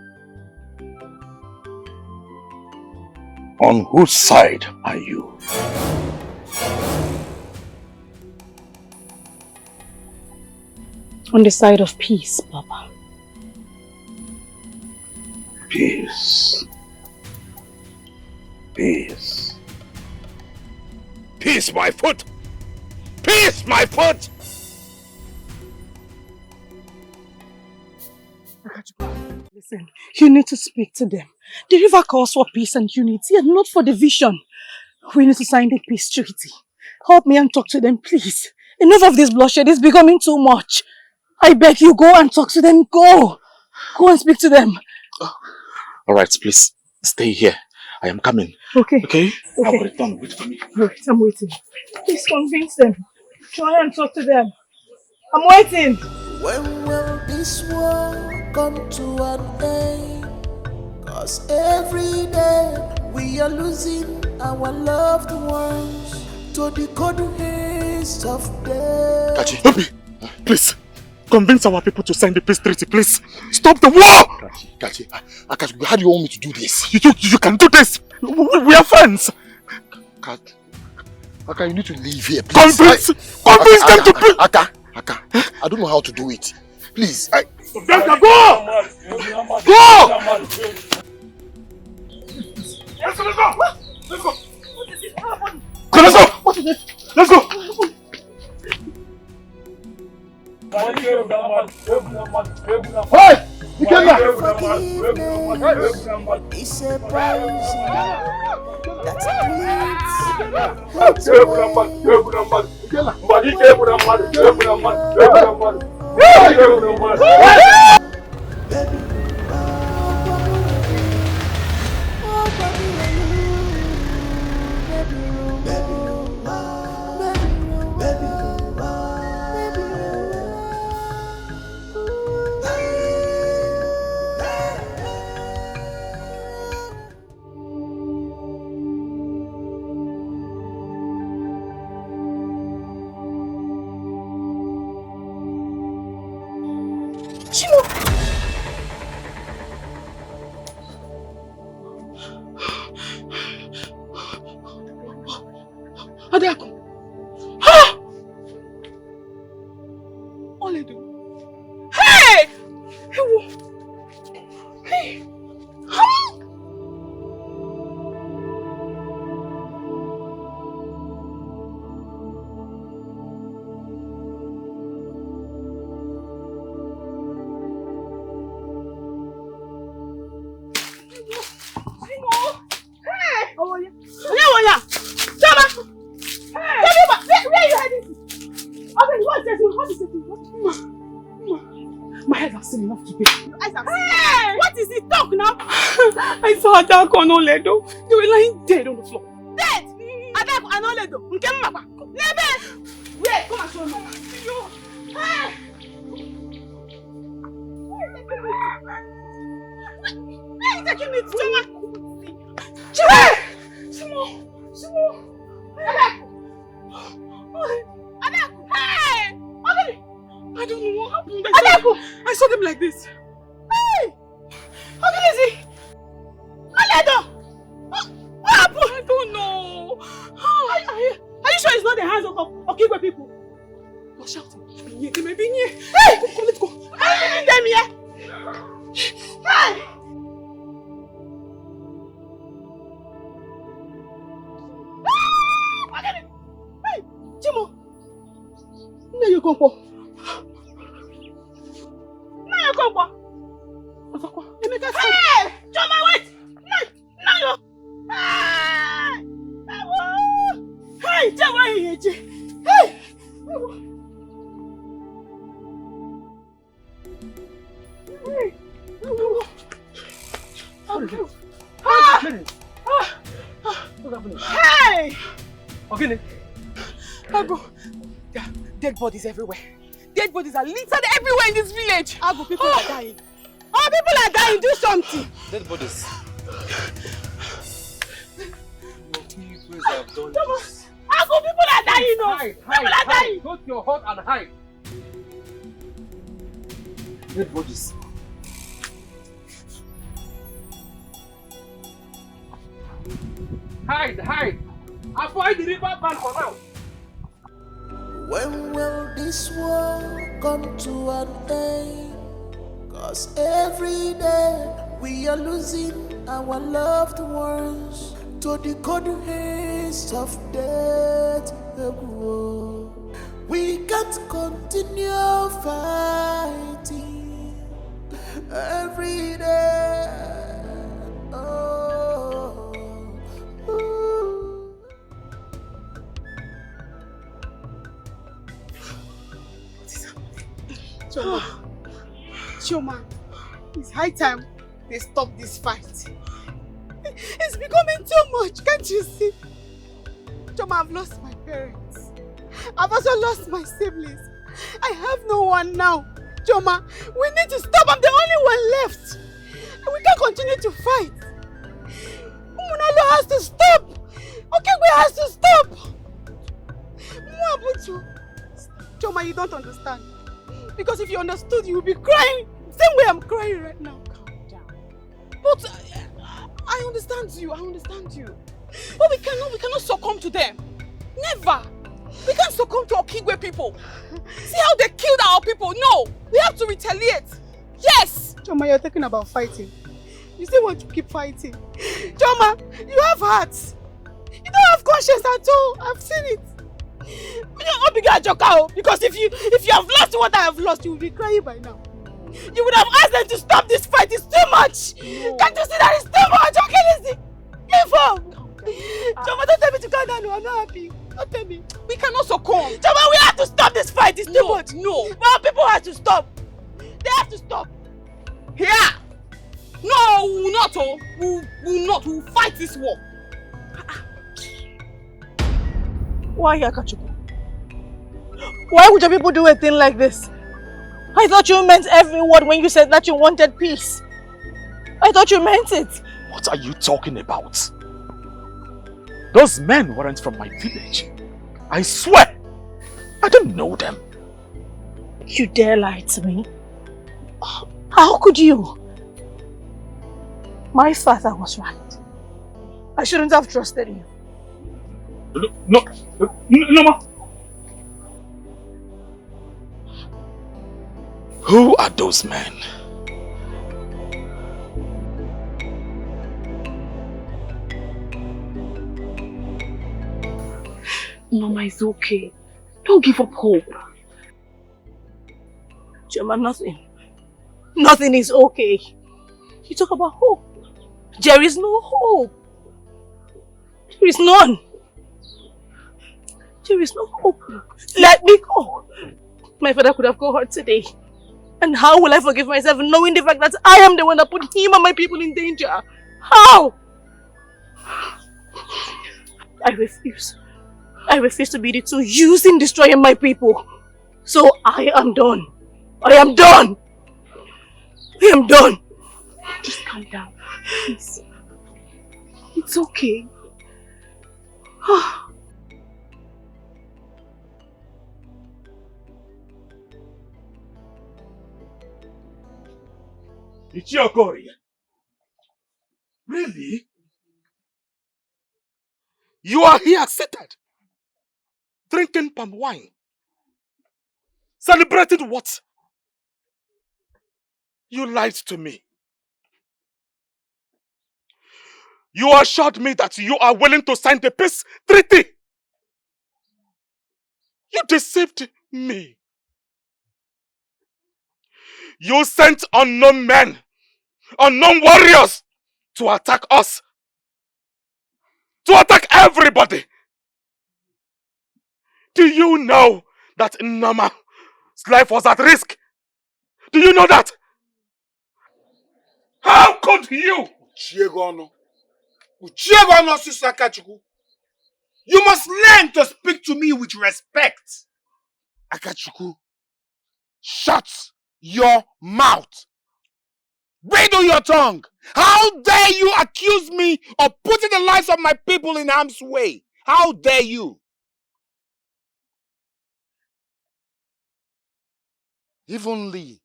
On whose side are you? On the side of peace, Papa. Peace. Peace. Peace, my foot! Peace, my foot! Listen, you need to speak to them. The river calls for peace and unity and not for division. We need to sign the peace treaty. Help me and talk to them, please. Enough of this bloodshed is becoming too much. I beg you, go and talk to them. Go! Go and speak to them. Alright, please stay here. I am coming. Okay. Okay? Okay. I will return. Wait for me. Wait, I'm waiting. Please convince them. Try and talk to them. I'm waiting. When will this war come to an end? 'Cause every day we are losing our loved ones to the cold hands of death. Kachi, help me. Please. Convince our people to sign the peace treaty, please. Stop the war! Kachi, how do you want me to do this? You can do this. We are friends. Aka, you need to leave here, please. Convince them to please. Aka, I don't know how to do it. Please, Go! Let's go! Let's go! What is it? Let's go! Hey! You came here! It's a prize that's Adaku. Ha! Oledo. Hey! Hey! My head has seen enough today. Hey! What is it? Talk now! I saw Adaku and Oledo. They were lying dead on the floor. Dead? Adaku and Oledo. Nebe! Wait, come and show me. Hey! Where are you taking me to? Hey! Simon! Adaku! Adaku! Hey! I don't know what happened. I saw them like this. Hey! Okelezi! Aledo! What happened? I don't know. Are you sure it's not the hands of Okigwe people? You're shouting. Hey! Go, let's go. Hey! Them here. Hey! Hey! Chimo! Now you come for. Hey! Choma, wait! Now you. Hey! Hey! Hey! Okay. Ago, there are dead bodies everywhere. Dead bodies are littered everywhere in this village. Ago, people are dying. Oh, people are dying. Do something. Dead bodies. Ago, people are dying. People are dying. Go to your hut and hide. Dead bodies. Hide. Avoid the river bank for now. When will this war come to an end? 'Cause every day we are losing our loved ones to the cold hands of death. We can't continue fighting every day. Oh. Choma, it's high time they stop this fight. It's becoming too much, can't you see? Choma, I've lost my parents. I've also lost my siblings. I have no one now. Choma, we need to stop. I'm the only one left. We can't continue to fight. Umunalo has to stop. Okigwe has to stop. Mwabutu. Choma, you don't understand. Because if you understood, you would be crying. Same way I'm crying right now. Calm down. But I understand you. But we cannot succumb to them. Never. We can't succumb to Okigwe people. See how they killed our people? No. We have to retaliate. Yes. Choma, you're talking about fighting. You still want to keep fighting. Choma, you have heart. You don't have conscience at all. I've seen it. Because if you have lost what I have lost, you will be crying by now. You would have asked them to stop this fight. It's too much. No. Can't you see that it's too much? Okay, listen. Give up. Choma, don't tell me to calm down. I'm not happy. Don't tell me. We cannot succumb. Choma, we have to stop this fight. It's too much. No. Well, people have to stop. They have to stop. Here. No, we will not. We will not. We will fight this war. Why, Akachuku? Why would your people do a thing like this? I thought you meant every word when you said that you wanted peace. I thought you meant it. What are you talking about? Those men weren't from my village. I swear! I don't know them. You dare lie to me? How could you? My father was right. I shouldn't have trusted you. No, ma. Who are those men? Mama, it's okay. Don't give up hope. Choma, nothing is okay. You talk about hope. There is no hope. There is none. There is no hope. Let me go. My father could have gone hurt today. And how will I forgive myself knowing the fact that I am the one that put him and my people in danger? How? I refuse. I refuse to be the two using destroying my people. So I am done. I am done. I am done. Just calm down, please. It's okay. Ichiokori. Really? You are here seated, drinking palm wine, celebrating what? You lied to me. You assured me that you are willing to sign the peace treaty. You deceived me. You sent unknown men, unknown warriors to attack us, to attack everybody. Do you know that Nama's life was at risk? Do you know that? How could you? You must learn to speak to me with respect. Akachuku, shut your mouth. Bridle your tongue. How dare you accuse me of putting the lives of my people in harm's way? How dare you? Even Lee,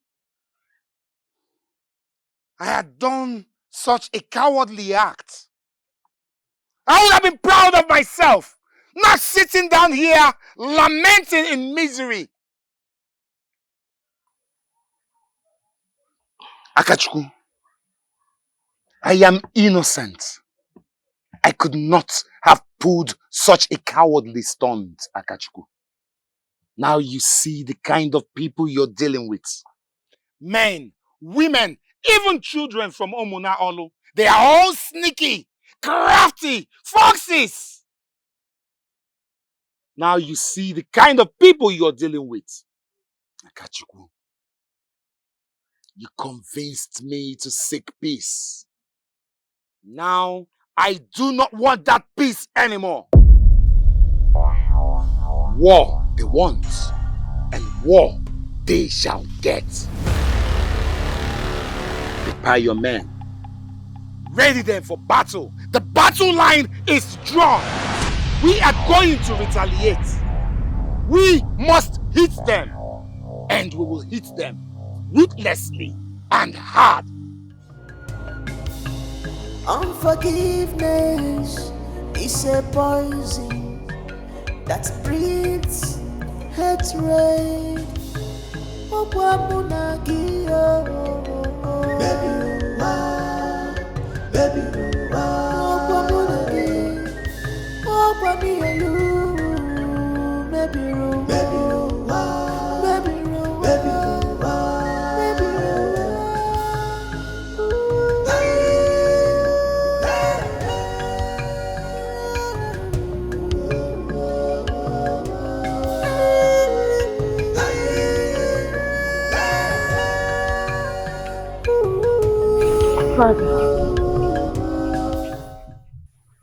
I had done such a cowardly act. I would have been proud of myself, not sitting down here lamenting in misery. Akachuku, I am innocent. I could not have pulled such a cowardly stunt, Akachuku. Now you see the kind of people you're dealing with. Men, women, even children from Omuna Olu. They are all sneaky, crafty, foxes. Now you see the kind of people you're dealing with. Akachuku, you convinced me to seek peace. Now I do not want that peace anymore. War they want, and war they shall get. Prepare your men. Ready them for battle. The battle line is drawn. We are going to retaliate. We must hit them. And we will hit them ruthlessly and hard. Unforgiveness is a poison that breeds hatred.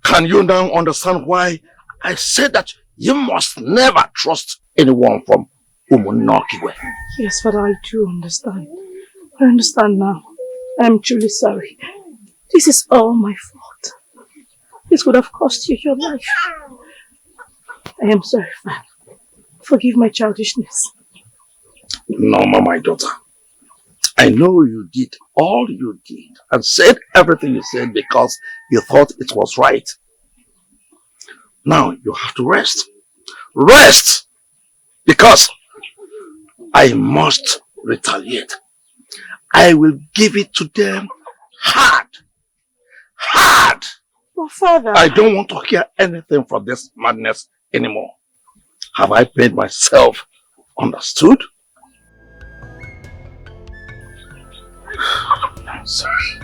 Can you now understand why I said that you must never trust anyone from Umunokiwe? Yes, Father, I do understand. I understand now. I am truly sorry. This is all my fault. This would have cost you your life. I am sorry, Father. Forgive my childishness. No, my daughter. I know you did all you did and said everything you said because you thought it was right. Now you have to rest. Rest! Because I must retaliate. I will give it to them hard. Hard! Oh, Father. I don't want to hear anything from this madness anymore. Have I made myself understood? I'm sorry.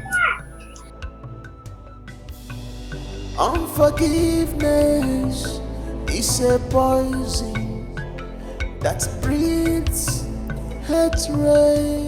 Unforgiveness is a poison that breeds hatred.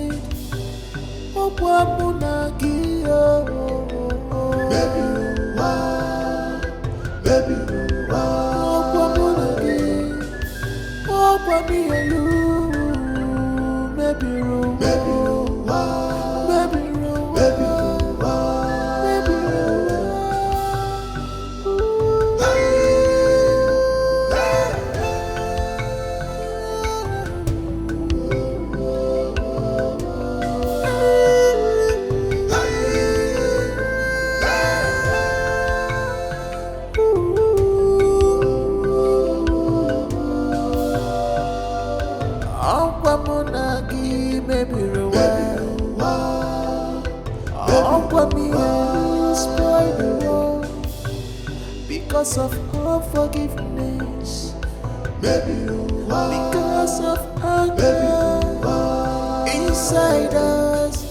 because of unforgiveness, because of anger inside us.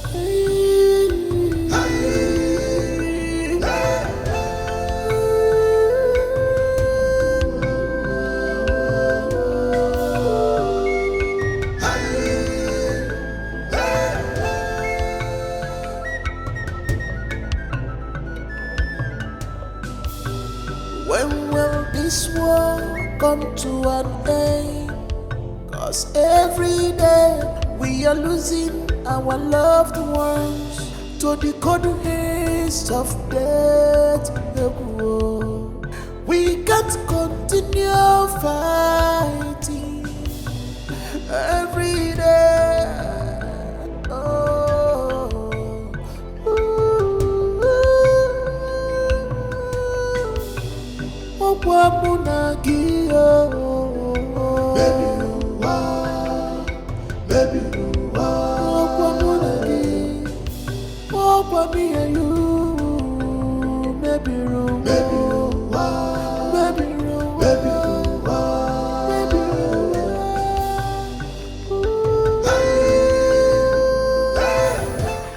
When will this war come to an end? 'Cause every day we are losing our loved ones to the cold hands of death. We can't continue fighting every day. Oh,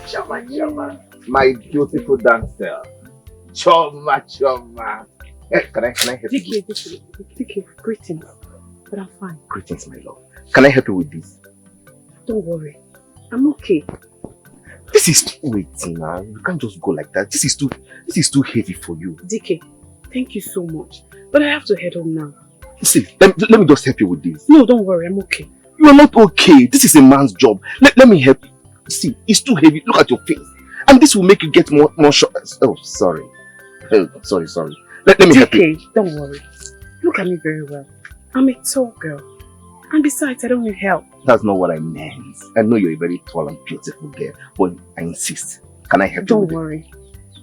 Chama, chama. My beautiful dancer. Choma, choma. Can I help you? Vicky, greetings. But I'm fine. Greetings, my love. Can I help you with this? Don't worry. I'm okay. This is too waiting now. You can't just go like that. This is too heavy for you. DK, thank you so much. But I have to head home now. See, let me just help you with this. No, don't worry. I'm okay. You are not okay. This is a man's job. Let me help you. See, it's too heavy. Look at your face. And this will make you get more short. Oh, sorry. Oh, sorry. Let me help you. DK, don't worry. Look at me very well. I'm a tall girl. And besides, I don't need help. That's not what I meant. I know you're a very tall and beautiful girl, but I insist. Can I help you? Don't worry.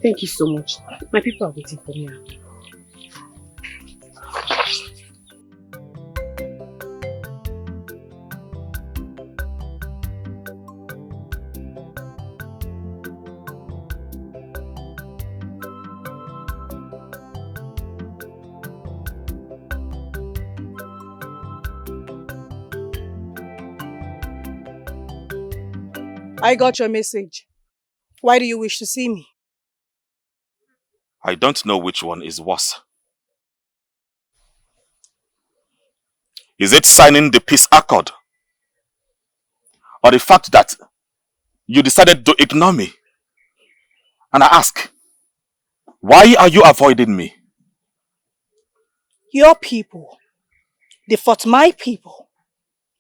Thank you so much. My people are waiting for me. I got your message. Why do you wish to see me? I don't know which one is worse. Is it signing the peace accord? Or the fact that you decided to ignore me? And I ask, why are you avoiding me? Your people, they fought my people.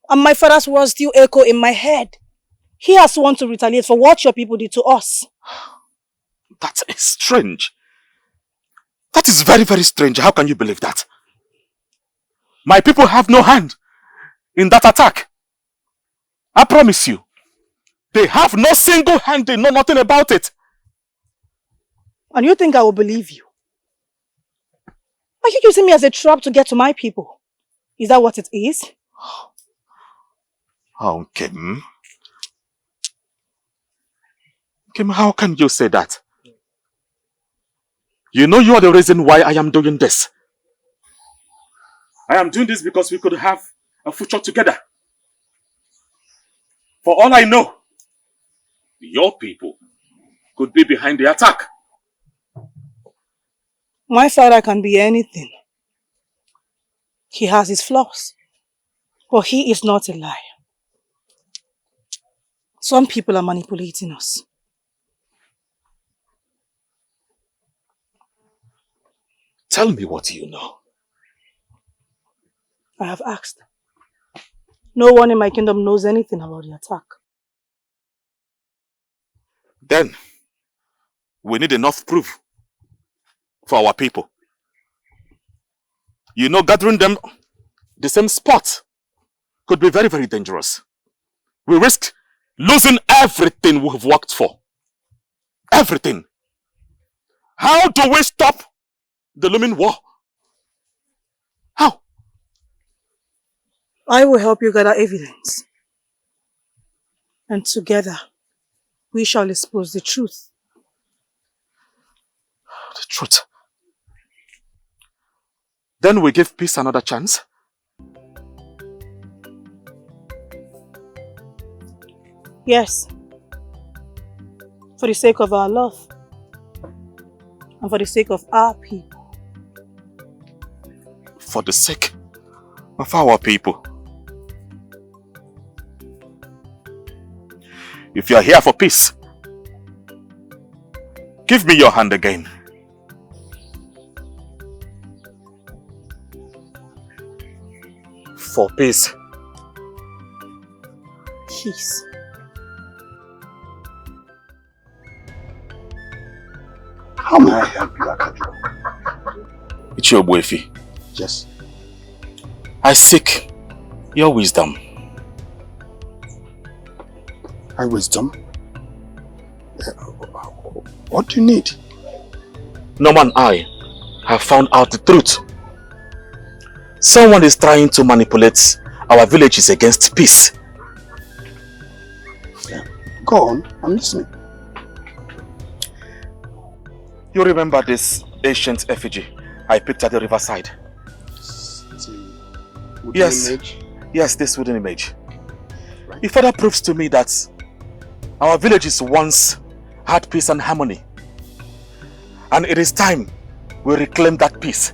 And my father's words still echo in my head. He has sworn to retaliate for what your people did to us. That is strange. That is very, very strange. How can you believe that? My people have no hand in that attack. I promise you. They have no single hand. They know nothing about it. And you think I will believe you? Are you using me as a trap to get to my people? Is that what it is? Oh, Kim. Kim, how can you say that? You know you are the reason why I am doing this. I am doing this because we could have a future together. For all I know, your people could be behind the attack. My father can be anything. He has his flaws. But he is not a liar. Some people are manipulating us. Tell me what you know. I have asked. No one in my kingdom knows anything about the attack. Then, we need enough proof for our people. You know, gathering them the same spot could be very, very dangerous. We risk losing everything we have worked for. Everything. How do we stop the looming war? How? I will help you gather evidence. And together, we shall expose the truth. The truth? Then we give peace another chance. Yes. For the sake of our love. And for the sake of our people. For the sake of our people. If you are here for peace, give me your hand again. For peace. Peace. How may I help you, Akaju? It's your boyfie. Yes. I seek your wisdom. My wisdom? What do you need? Norma and I have found out the truth. Someone is trying to manipulate our villages against peace. Go on, I'm listening. You remember this ancient effigy I picked at the riverside? Yes. Image? Yes, this wooden image. Right. It further proves to me that our villages once had peace and harmony. And it is time we reclaim that peace.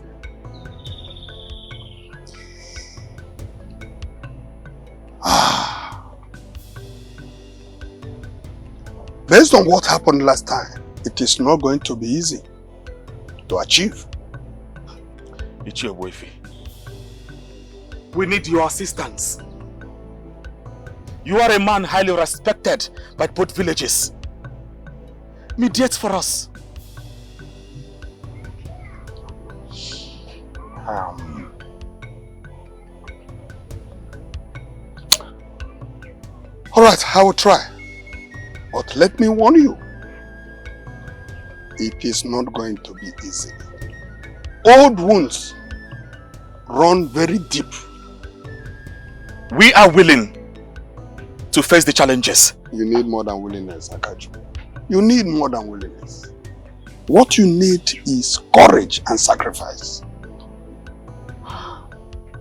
Based on what happened last time, it is not going to be easy to achieve. It's your boyfie. We need your assistance. You are a man highly respected by both villages. Mediate for us. Alright, I will try. But let me warn you, it is not going to be easy. Old wounds run very deep. We are willing to face the challenges. You need more than willingness, Akaju. You need more than willingness. What you need is courage and sacrifice.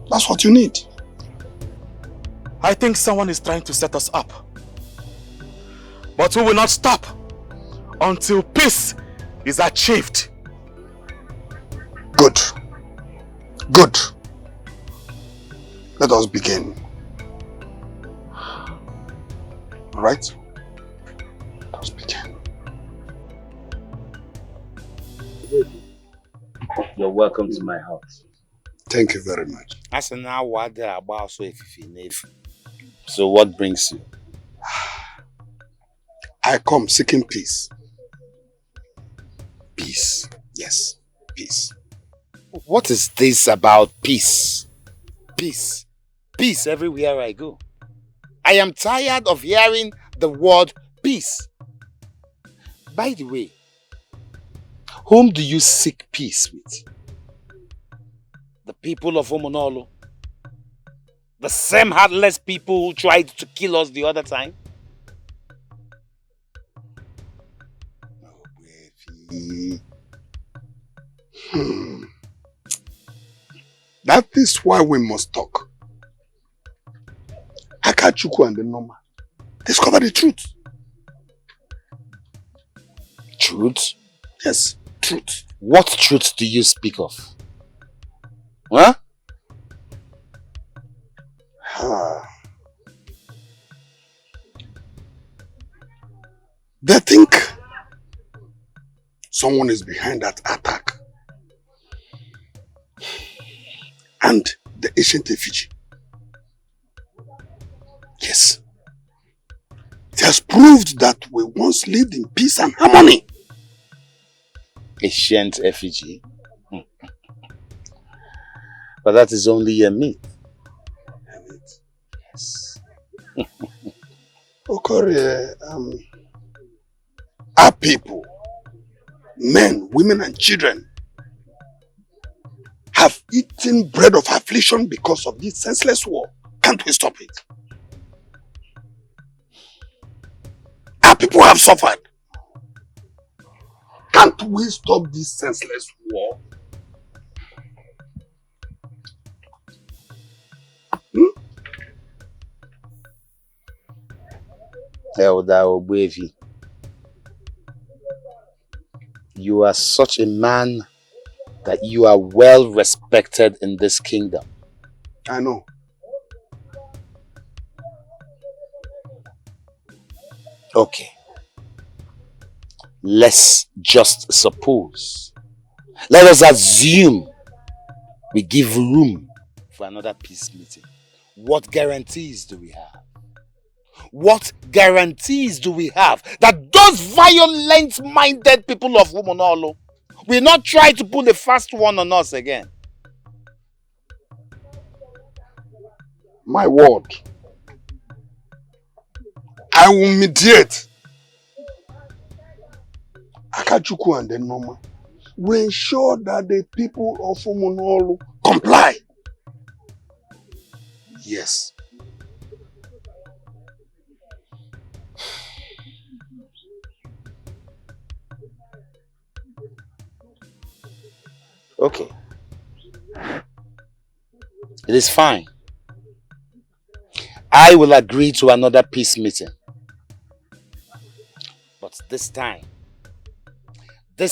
That's what you need. I think someone is trying to set us up. But we will not stop until peace is achieved. Good. Good. Let us begin. All right? Let us begin. You're welcome to my house. Thank you very much. So what brings you? I come seeking peace. Peace. Yes, peace. What is this about peace? Peace. Peace everywhere I go. I am tired of hearing the word peace. By the way, whom do you seek peace with? The people of Omonolo? The same heartless people who tried to kill us the other time? That is why we must talk. Akachuku and the Noma discover the truth. Truth? Yes, truth. What truth do you speak of? Huh? They think someone is behind that attack. And the ancient effigy. Yes. It has proved that we once lived in peace and harmony. Ancient effigy? But that is only a myth. A myth? Yes. Okorie, our people, men, women and children, have eaten bread of affliction because of this senseless war. Can't we stop it? Our people have suffered. Can't we stop this senseless war? Elder Ogbevi, you are such a man that you are well respected in this kingdom. I know. Okay. Let's just suppose. Let us assume we give room for another peace meeting. What guarantees do we have? What guarantees do we have that those violent-minded people of Umonolo will not try to pull a fast one on us again? My word. I will mediate. Akachuku and the Noma will ensure that the people of Umonolo comply. Yes. Okay. It is fine. I will agree to another peace meeting. But this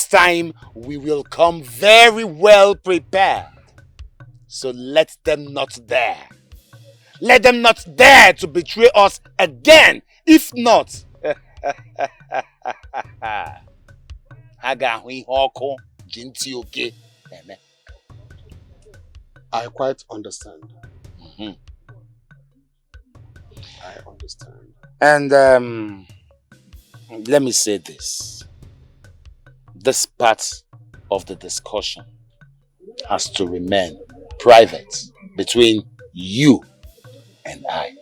time we will come very well prepared. So let them not dare. Let them not dare to betray us again. If not, I quite understand. Mm-hmm. I understand. And let me say this. This part of the discussion has to remain private between you and I.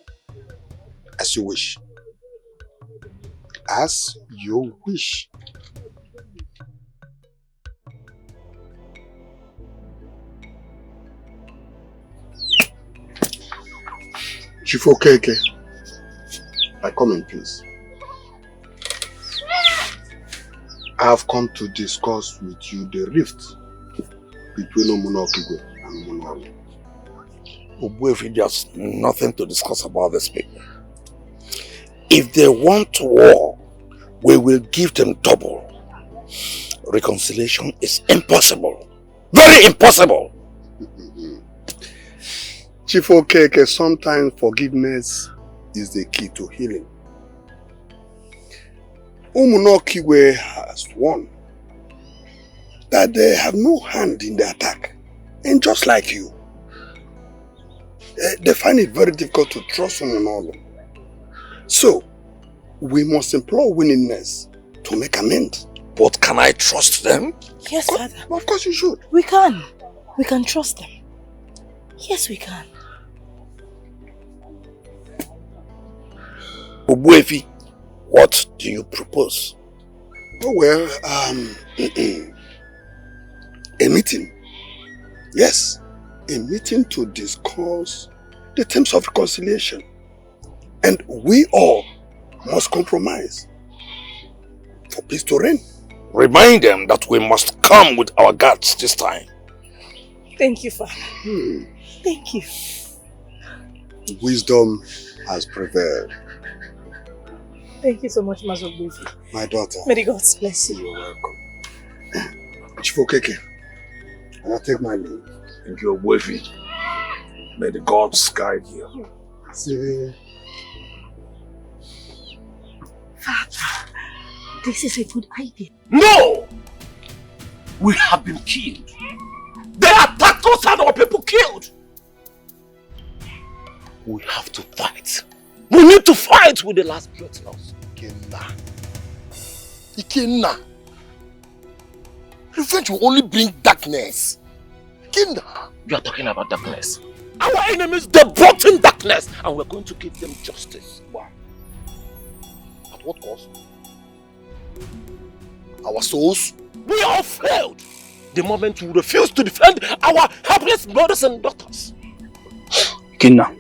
As you wish. As you wish. Chief Okeke, I come in peace. I have come to discuss with you the rift between Omunokigwe and Omunolo. Ogbuefi, there's nothing to discuss about this people. If they want war, we will give them double. Reconciliation is impossible. Very impossible. Chief Okeke, sometimes forgiveness is the key to healing. Omunokigwe has won that they have no hand in the attack. And just like you, they find it very difficult to trust Omunolo. So, we must employ willingness to make amends. But can I trust them? Yes, Father. Of course you should. We can. We can trust them. Yes, we can. Ogbuefi, what do you propose? Oh well, a meeting. Yes, a meeting to discuss the terms of reconciliation. And we all must compromise for peace to reign. Remind them that we must come with our guards this time. Thank you, Father. Thank you. Wisdom has prevailed. Thank you so much, Master Ogbuefi. My daughter. May the gods bless you. You're welcome. Chief Okeke, and I take my leave. Thank you, Ogbuefi. May the gods guide you. See. Father, this is a good idea. No! We have been killed. They attacked us and our people killed. We have to fight. We need to fight with the last breath in us. Ikenna. Revenge will only bring darkness. Ikenna. You are talking about darkness. Our enemies, they brought in darkness, and we're going to give them justice. Why? At what cost? Our souls? We all failed the moment we refuse to defend our helpless mothers and daughters. Ikenna.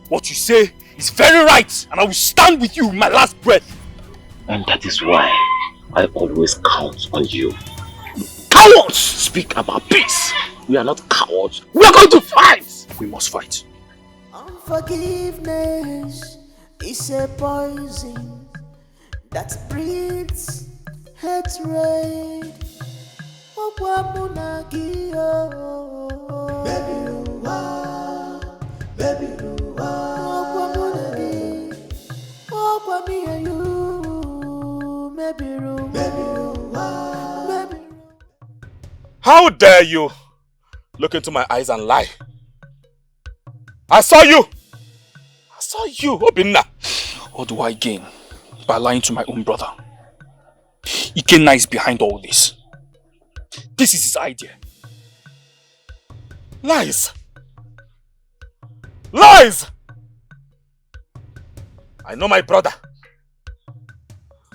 What you say is very right, and I will stand with you with my last breath. And that is why I always count on you. Cowards speak about peace. We are not cowards. We are going to fight. We must fight. Unforgiveness is a poison that breeds hatred. How dare you look into my eyes and lie? I saw you! I saw you, Obinna! What do I gain by lying to my own brother? Ikenna is behind all this. This is his idea. Lies! Lies! I know my brother.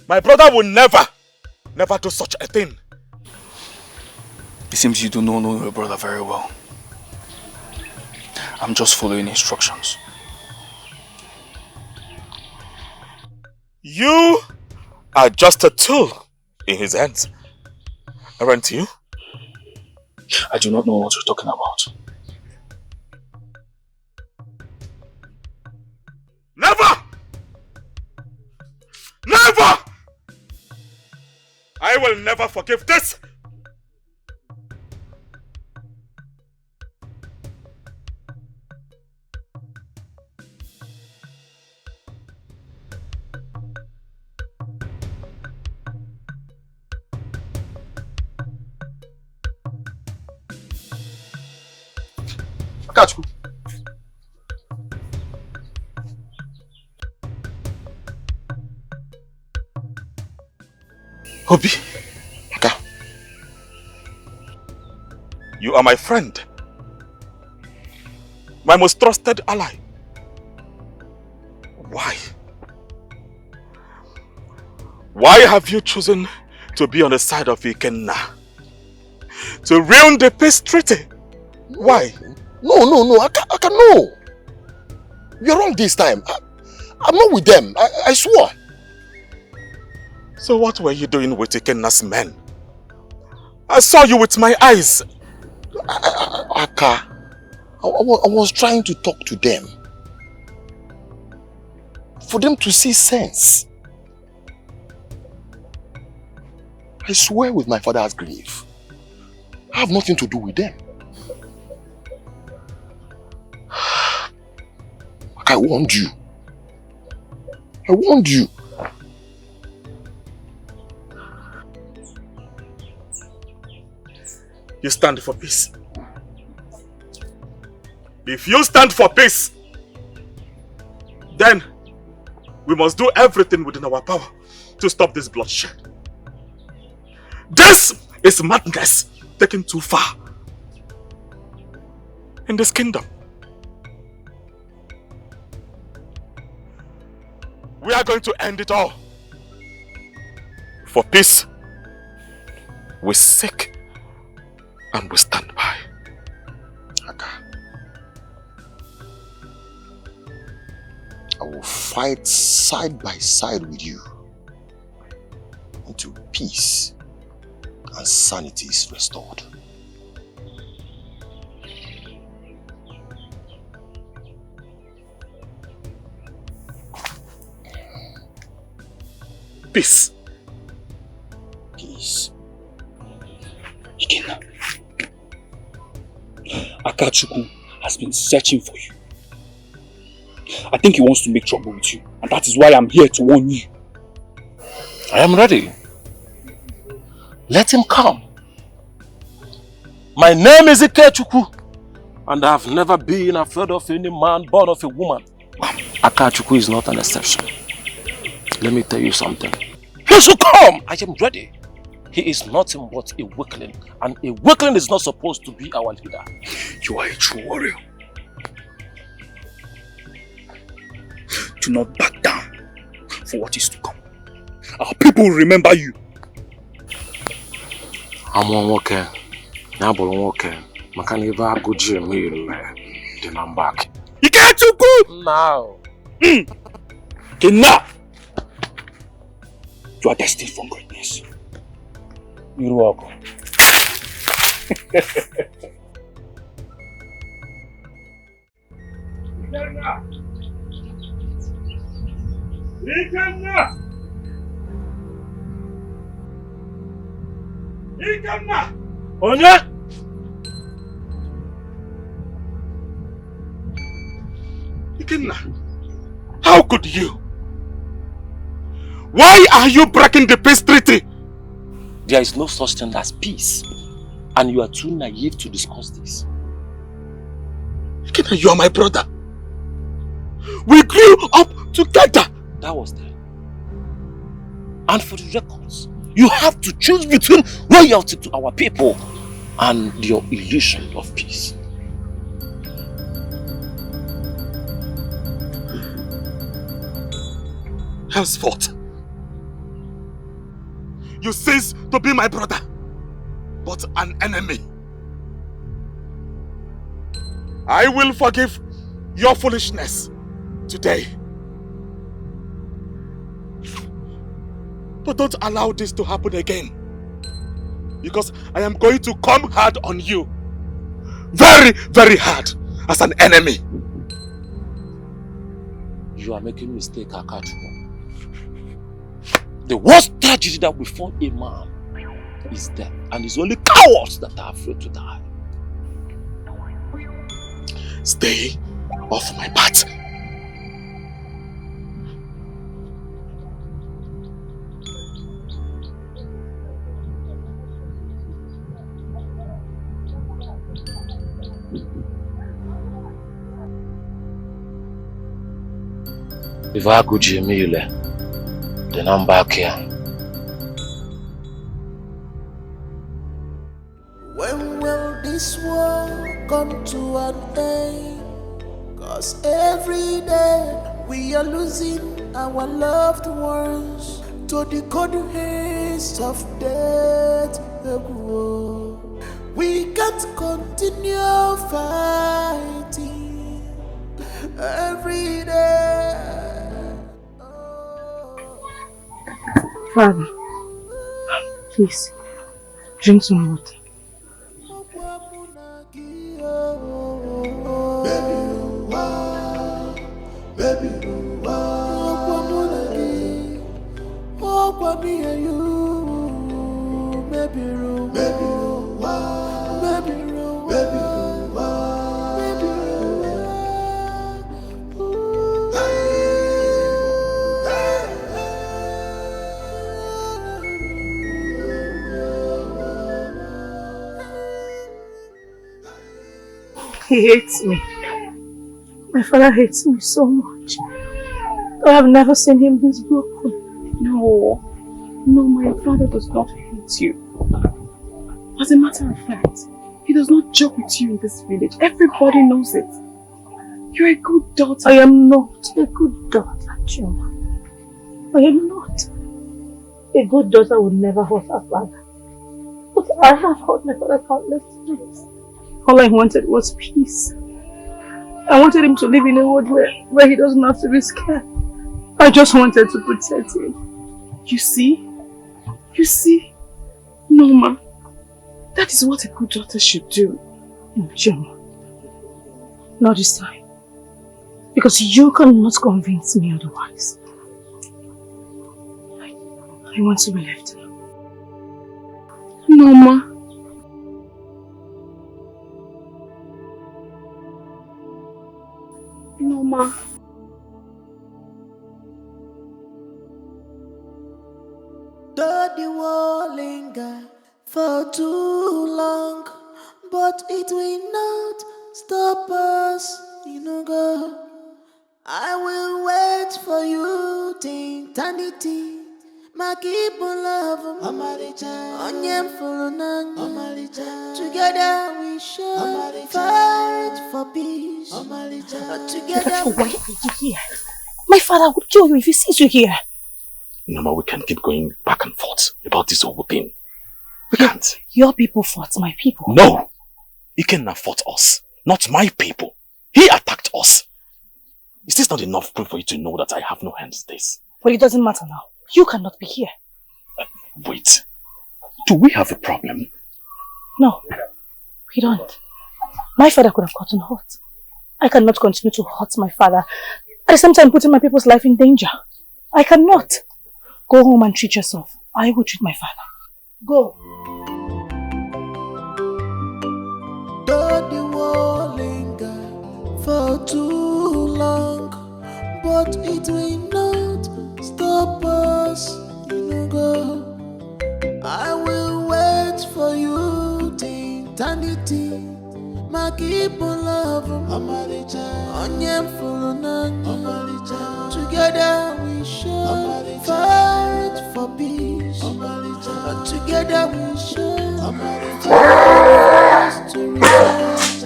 My brother will never do such a thing. It seems you do not know your brother very well. I'm just following instructions. You are just a tool in his hands, aren't you? I do not know what you're talking about. Never! Never! I will never forgive this! Catch me. Obi. Okay. You are my friend. My most trusted ally. Why? Why have you chosen to be on the side of Ikenna? To ruin the peace treaty? Why? No. I can no. You're wrong this time. I'm not with them. I swore. So what were you doing with Ikenna's men? I saw you with my eyes. Aka, I was trying to talk to them. For them to see sense. I swear with my father's grave. I have nothing to do with them. I warned you. I warned you. You stand for peace. If you stand for peace, then we must do everything within our power to stop this bloodshed. This is madness taken too far in this kingdom. We are going to end it all. For peace, we seek and we stand by. Aka, I will fight side by side with you until peace and sanity is restored. Peace. Peace. Ikenna, Akachukwu has been searching for you. I think he wants to make trouble with you, and that is why I'm here to warn you. I am ready. Let him come. My name is Ikechukwu, and I have never been afraid of any man born of a woman. Akachukwu is not an exception. Let me tell you something. He should come! I am ready. He is nothing but a weakling, and a weakling is not supposed to be our leader. You are a true warrior. Do not back down for what is to come. Our people will remember you. I'm one walker. Now, walker. Makaniva good Jim here. Then I'm back. You can't too good now. Enough! You are destined for greatness. You're welcome. Ikenna! Ikenna! Onya! Ikenna, how could you? Why are you breaking the peace treaty? There is no such thing as peace. And you are too naive to discuss this. Ikenna, you are my brother. We grew up together. That was then. And for the records, you have to choose between loyalty to our people and your illusion of peace. Henceforth, you cease to be my brother, but an enemy. I will forgive your foolishness today. But don't allow this to happen again, because I am going to come hard on you. Very, very hard as an enemy. You are making a mistake, Akachuko. The worst tragedy that befall a man is death, and it's only cowards that are afraid to die. Stay off my path. If I could Jimile, then I'm back here. When will this war come to an end? 'Cause every day we are losing our loved ones to the cold hands of death. We can't continue fighting every day. Father, please, drink some water. He hates me. My father hates me so much. I have never seen him this broken. No, my father does not hate you. As a matter of fact, he does not joke with you in this village. Everybody knows it. You're a good daughter. I am not a good daughter, Chima. I am not. A good daughter would never hurt her father. But I have hurt my father countless times. All I wanted was peace. I wanted him to live in a world where he doesn't have to be scared. I just wanted to protect him. You see? You see? No, ma. That is what a good daughter should do. No, Chima. Not this time. Because you cannot convince me otherwise. I want to be left alone. No, ma. No, ma. Though the war linger for too long, but it will not stop us, God. I will wait for you till eternity. My keep on love, onyem fulunang, together we shall fight for peace. Together. Why are you here? My father would kill you if he sees you here. Nama, we can't keep going back and forth about this whole thing. We can't. Your people fought my people. No! Ikenna fought us, not my people. He attacked us. Is this not enough proof for you to know that I have no hand in this? Well, it doesn't matter now. You cannot be here. Wait. Do we have a problem? No, we don't. My father could have gotten hurt. I cannot continue to hurt my father, at the same time putting my people's life in danger. I cannot. Go home and treat yourself. I will treat my father. Go. Though the war linger for too long, but it will not stop us, go. I will wait for you till eternity. My people love onyem fulunanya. Together we shall fight for peace. Together we shall fight to revenge.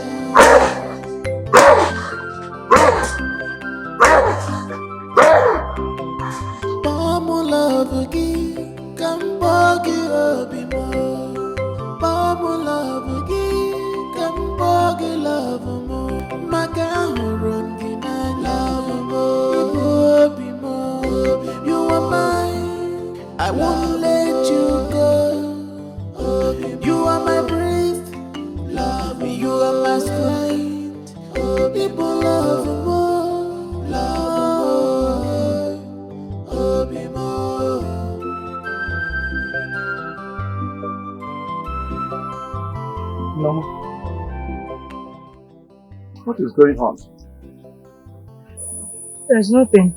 Mama love again, come buggy obimo. Mama love again, come buggy love mo. Maka run gina love mo. Obimo, you are mine. I won't let you go. You are my breath, love me. You are my strength. People love more, love more. Mama, what is going on? There's nothing.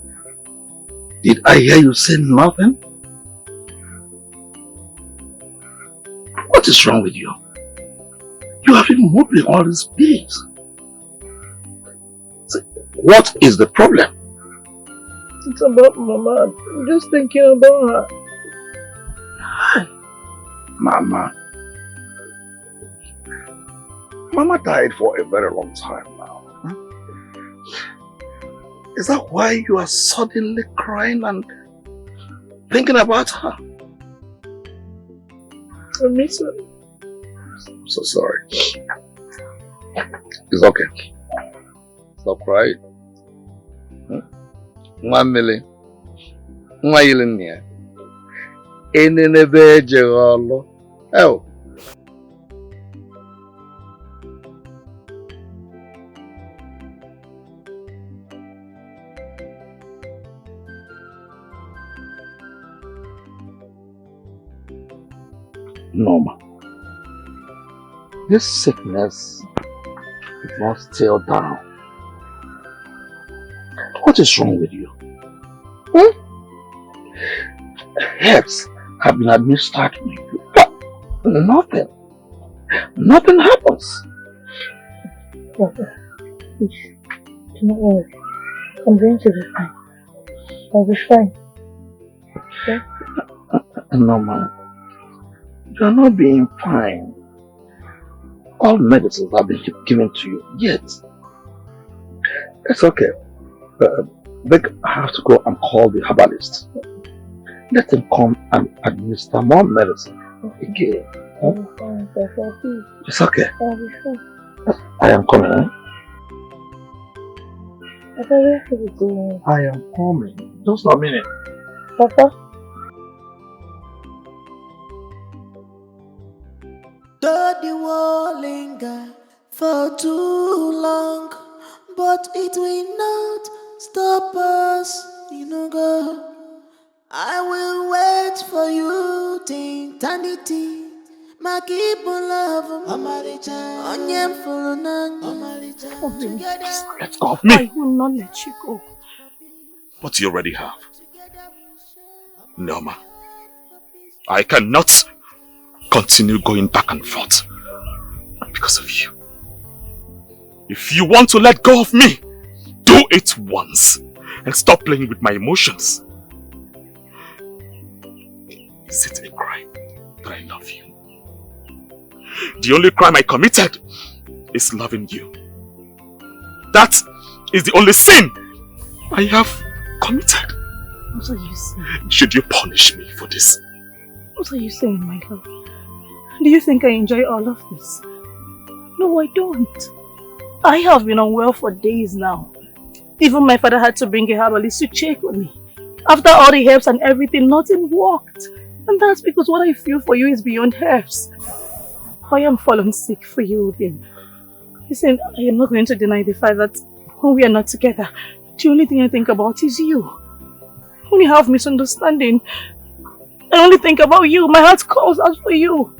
Did I hear you say nothing? What is wrong with you? You have been moving all these days. What is the problem? It's about Mama. I'm just thinking about her. Mama. Mama died for a very long time now. Is that why you are suddenly crying and thinking about her? I miss her. I'm so sorry. It's okay. Stop crying. Mamili. Mwayilinia. Enene beje galo. Oh. Norma, this sickness is not still down. What is wrong with you? Herbs have been administered to you, but nothing happens. Papa, please, do not worry. I'm going to be fine. I'll be fine. Okay? Norma, you are not being fine. All medicines have been given to you, yet it's okay. I have to go and call the herbalist. Let him come and administer more medicine again. I'll be fine, Papa, please. It's okay. I'll be fine. I am coming, eh? Papa, where should we go? I am coming. Just a minute. Papa? Though the war linger for too long, but it will not stop us, go. I will wait for you till eternity. My people love onyem fulunanya. Let go of me. I will not let you go. But you already have. Norma, I cannot continue going back and forth because of you. If you want to let go of me, do it once and stop playing with my emotions. Is it a crime that I love you? The only crime I committed is loving you. That is the only sin I have committed. What are you saying? Should you punish me for this? What are you saying, my love? Do you think I enjoy all of this? No, I don't. I have been unwell for days now. Even my father had to bring a herbalist to check on me. After all the herbs and everything, nothing worked. And that's because what I feel for you is beyond herbs. I am fallen sick for you again. Listen, I am not going to deny the fact that When we are not together, the only thing I think about is you. When you have misunderstanding, I only think about you. My heart calls out for you.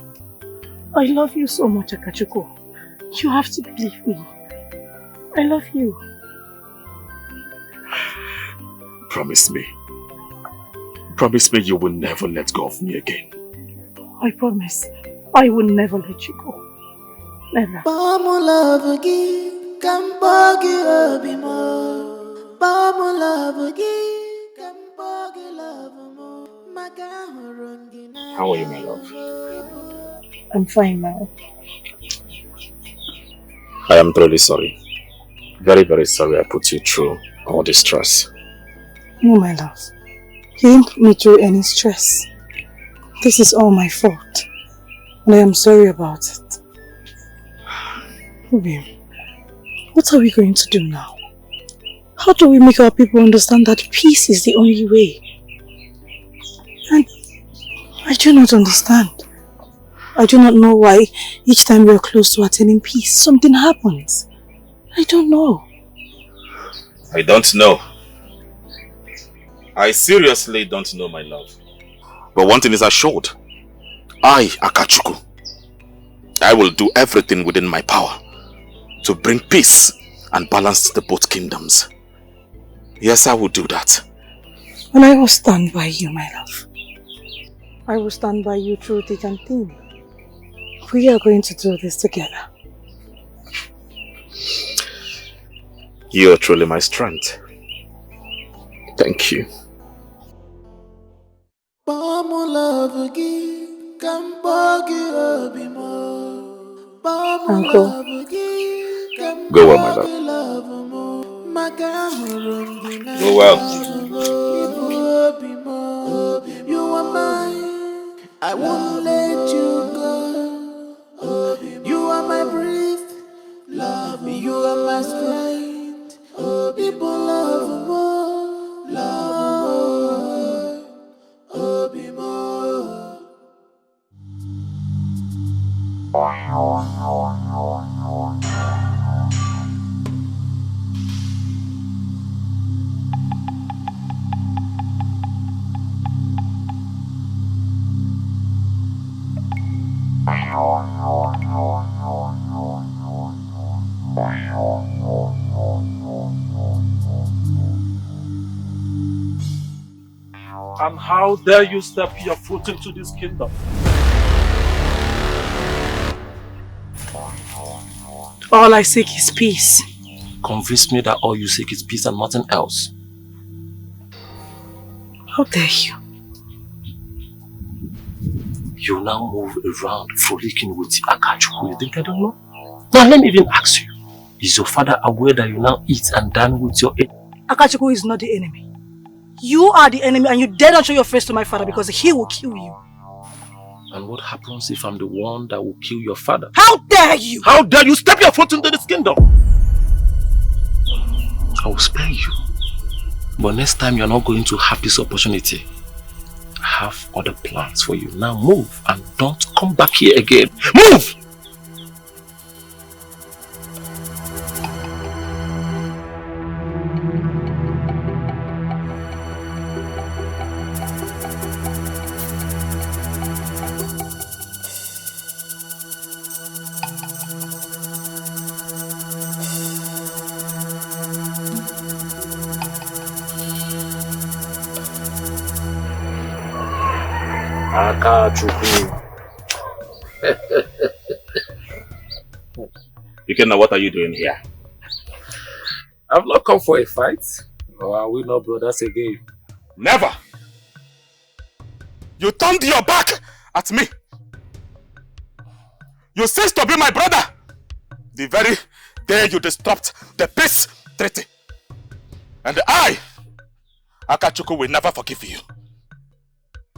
I love you so much, Akachuku. You have to believe me. I love you. Promise me. Promise me you will never let go of me again. I promise. I will never let you go. Never. How are you, my love? I'm fine now. I am truly sorry. Very, very sorry I put you through all this stress. No, my love. You didn't put me through any stress. This is all my fault. And I am sorry about it. Ruby, what are we going to do now? How do we make our people understand that peace is the only way? And I do not understand. I do not know why each time we are close to attaining peace, something happens. I don't know. I don't know. I seriously don't know, my love. But one thing is assured. I, Akachuku, I will do everything within my power to bring peace and balance to both kingdoms. Yes, I will do that. And I will stand by you, my love. I will stand by you through thick and thin. We are going to do this together. You are truly my strength. Thank you. Uncle. Go well, my love. Go well. You are mine, I won't let you go. You are my breath, love. You are my strength. People love more, love more. And how dare you step your foot into this kingdom? All I seek is peace. Convince me that all you seek is peace and nothing else. How dare you? You now move around frolicking with Akachuku. You think I don't know? Now let me even ask you. Is your father aware that you now eat and dine with your enemy? Akachuku is not the enemy. You are the enemy and you dare not show your face to my father because he will kill you. And what happens if I'm the one that will kill your father? How dare you? How dare you step your foot into this kingdom? I will spare you. But next time you're not going to have this opportunity. I have other plans for you. Now move and don't come back here again. Move! Ikenna, what are you doing here? I've not come for a fight. Or are we not brothers again? Never! You turned your back at me. You ceased to be my brother. The very day you disrupt the peace treaty. And I, Akachuku, will never forgive you.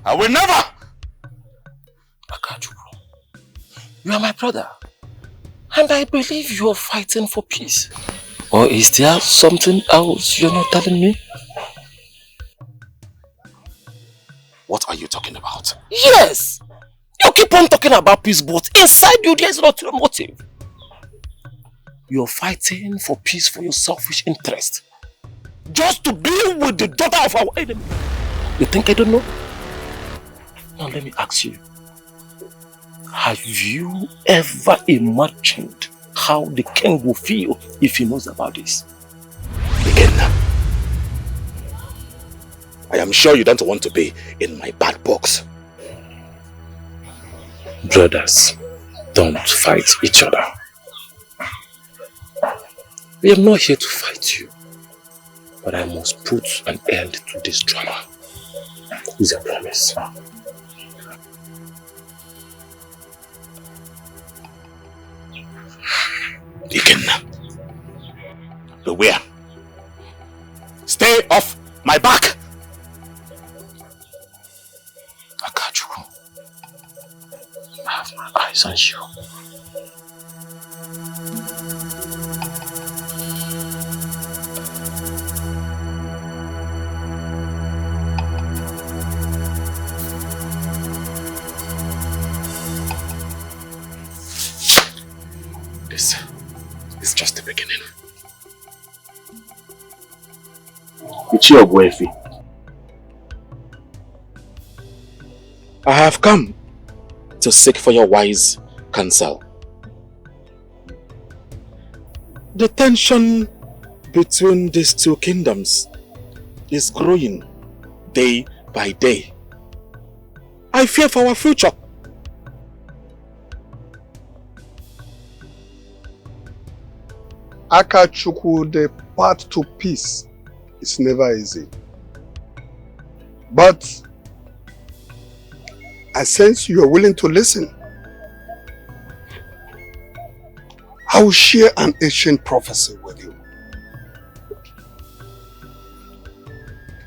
I will never! Akachuku, you are my brother. And I believe you are fighting for peace. Or is there something else you're not telling me? What are you talking about? Yes! You keep on talking about peace, but inside you there is not a motive. you're fighting for peace for your selfish interest. Just to be with the daughter of our enemy. You think I don't know? Now let me ask you. Have you ever imagined how the king will feel if he knows about this? Again, I am sure you don't want to be in my bad books. Brothers, don't fight each other. I am not here to fight you, but I must put an end to this drama. Is a promise. Ikenna, beware. Stay off my back. Akachuku, I have my eyes on you. This is just the beginning. I have come to seek for your wise counsel. The tension between these two kingdoms is growing day by day. I fear for our future. Akachuku, the path to peace is never easy. But I sense you are willing to listen. I will share an ancient prophecy with you.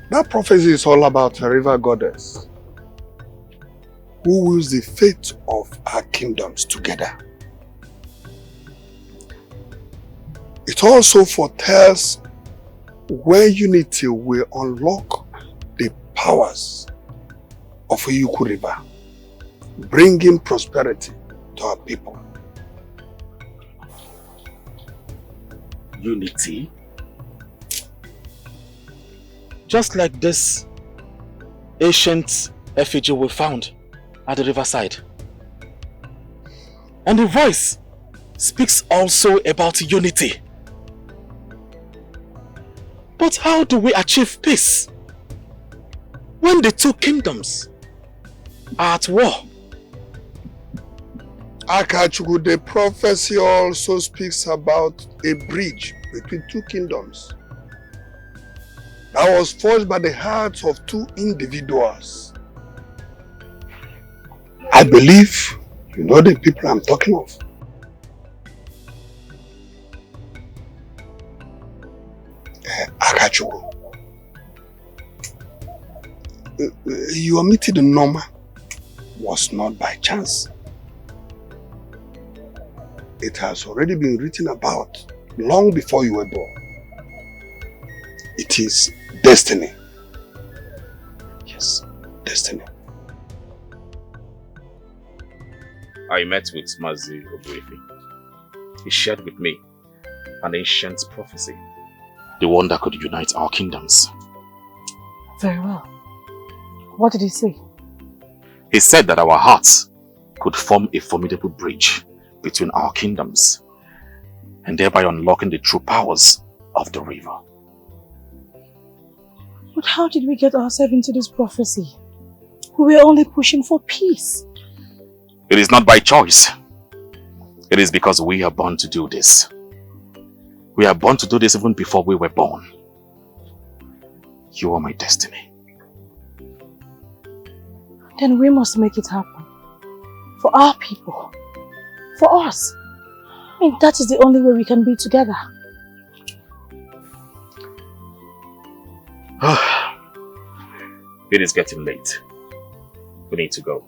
That prophecy is all about a river goddess who wills the fate of our kingdoms together. It also foretells where unity will unlock the powers of a Yuku River, bringing prosperity to our people. Unity? Just like this ancient effigy we found at the riverside. And the voice speaks also about unity. But how do we achieve peace when the two kingdoms are at war? Akachuku, the prophecy also speaks about a bridge between two kingdoms that was forged by the hearts of two individuals. I believe you know the people I'm talking of. Akachuku, your meeting in Noma was not by chance. It has already been written about long before you were born. It is destiny. Yes, destiny. I met with Mazi Obuefi. He shared with me an ancient prophecy, the one that could unite our kingdoms. Very well. What did he say? He said that our hearts could form a formidable bridge between our kingdoms and thereby unlocking the true powers of the river. But how did we get ourselves into this prophecy? We were only pushing for peace. It is not by choice. It is because we are born to do this. We are born to do this even before we were born. You are my destiny. Then we must make it happen. For our people. For us. I mean, that is the only way we can be together. It is getting late. We need to go.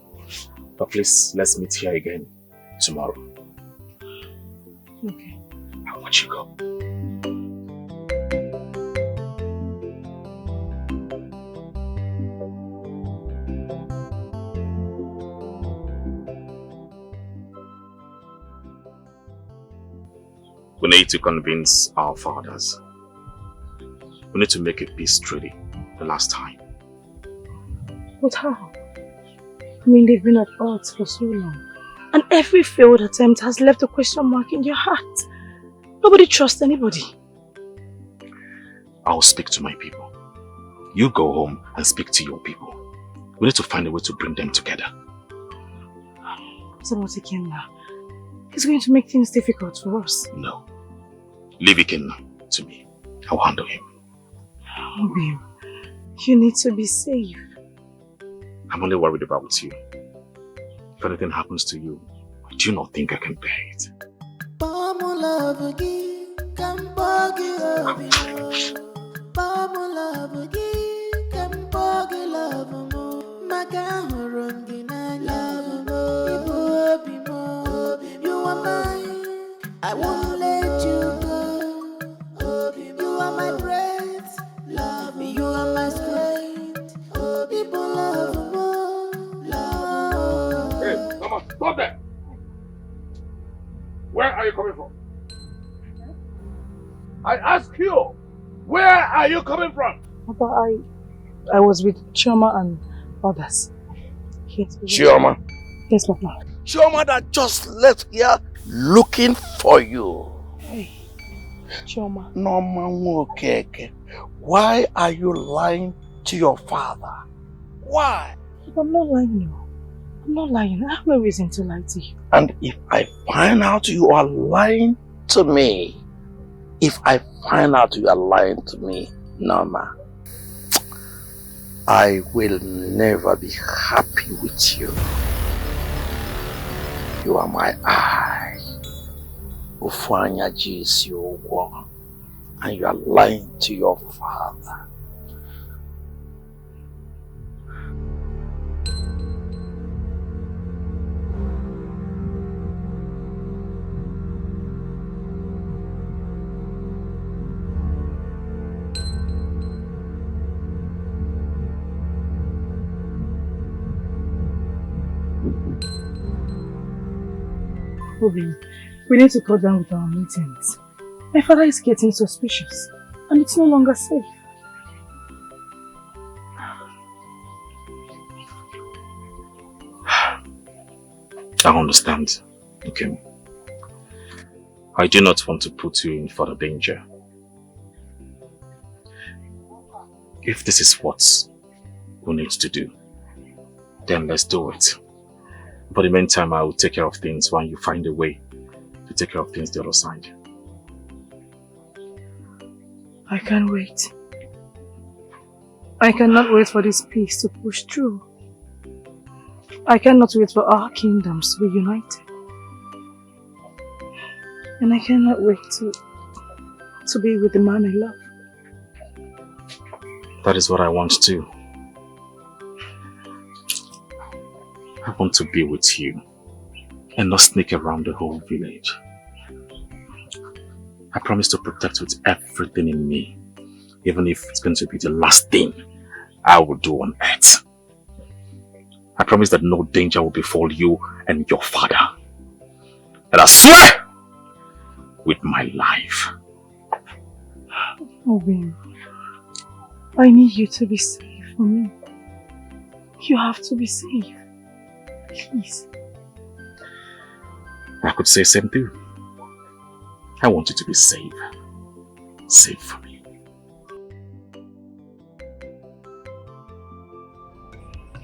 But please, let's meet here again tomorrow. Okay. I want you to go. We We need to convince our fathers. We need to make a peace treaty the last time. But how? I mean, they've been at odds for so long. And every failed attempt has left a question mark in your heart. Nobody trusts anybody. I'll speak to my people. You go home and speak to your people. We need to find a way to bring them together. Ikenna, he's going to make things difficult for us. No. Leave Ikenna to me. I'll handle him. Oh, babe. You need to be safe. I'm only worried about you. If anything happens to you, do you not think I can bear it? You are mine, I won't let you go. You are my breath, love me. You are my strength. People love more, love. Hey, Mama, stop there! Where are you coming from? I ask you, where are you coming from? Papa, I was with Chioma and others. Yes, Chioma? Yes, Papa. Chioma that just left here looking for you. Hey, Chioma. Norma Keke, why are you lying to your father? Why? I'm not lying, no. I'm not lying. I have no reason to lie to you. And if I find out you are lying to me, Norma, I will never be happy with you. You are my eye. Ufanya jisi uwo. And you are lying to your father. Ruben, we need to cut down with our meetings. My father is getting suspicious and it's no longer safe. I understand, okay. I do not want to put you in further danger. If this is what we need to do, then let's do it. For the meantime, I will take care of things when you find a way to take care of things the other side. I can't wait. I cannot wait for this peace to push through. I cannot wait for our kingdoms to be united. And I cannot wait to be with the man I love. That is what I want too. I want to be with you and not sneak around the whole village. I promise to protect you with everything in me, even if it's going to be the last thing I will do on earth. I promise that no danger will befall you and your father. And I swear with my life. Oh, babe. I need you to be safe for me. You have to be safe. Please. I could say the same thing. I want you to be safe. Safe for me.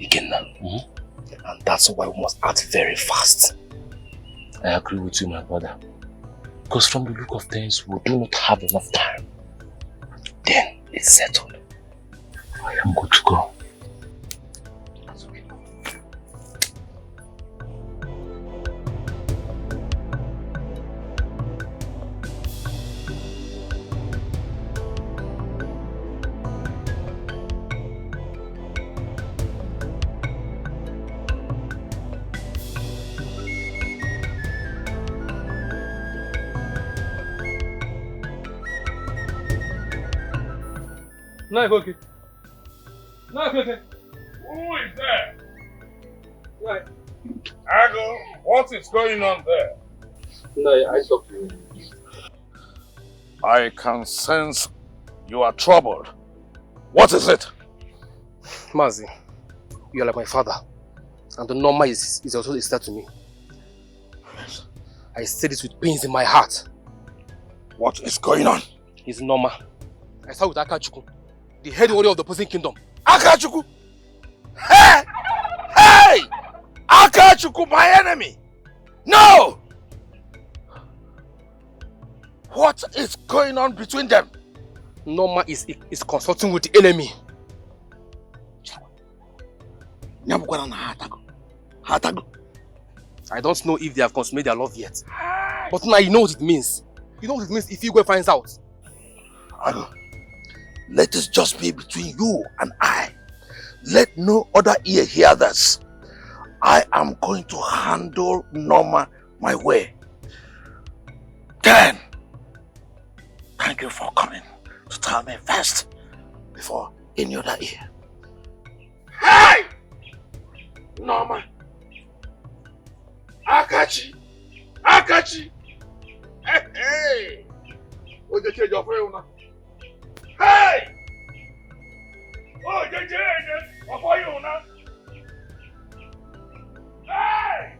Ikenna. And that's why we must act very fast. I agree with you, my brother. Because from the look of things, we do not have enough time. Then it's settled. I am good to go. Okay. Who is there? Right. Ago, what is going on there? No, I talk to you. I can sense you are troubled. What is it? Mazi, you are like my father. And the Norma is also a sister to me. I say this with pains in my heart. What is going on? It's Norma. I start with Akachuku, the head warrior of the opposing kingdom. Akachuku? Hey! Hey! Akachuku, my enemy! No! What is going on between them? Norma is consulting with the enemy. I don't know if they have consummated their love yet. But now you know what it means. You know what it means if Igwe finds out. Let this just be between you and I. Let no other ear hear this. I am going to handle Norma my way. Then, thank you for coming to tell me first before any other ear. Hey! Norma! Akachi! Akachi! Hey! Hey! What's the change of now? Hey! Oh, the change of you now? Hey!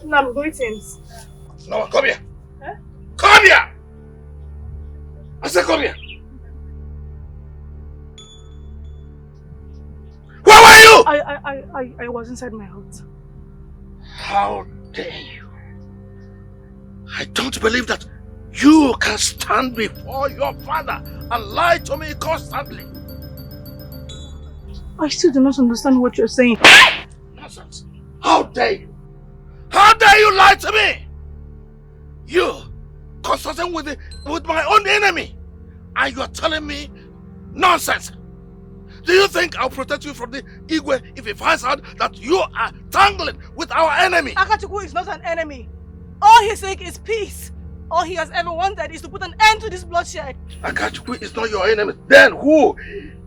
Nam, greetings. No, come here. Huh? Come here! I said come here. Where were you? I was inside my house. How dare you? I don't believe that you can stand before your father and lie to me constantly. I still do not understand what you're saying. Nonsense. How dare you? How dare you lie to me? You consulting with my own enemy, and you're telling me nonsense. Do you think I'll protect you from the Igwe if he finds out that you are tangling with our enemy? Akachuku is not an enemy. All he seeks is peace. All he has ever wanted is to put an end to this bloodshed. Akachuku is not your enemy. Then who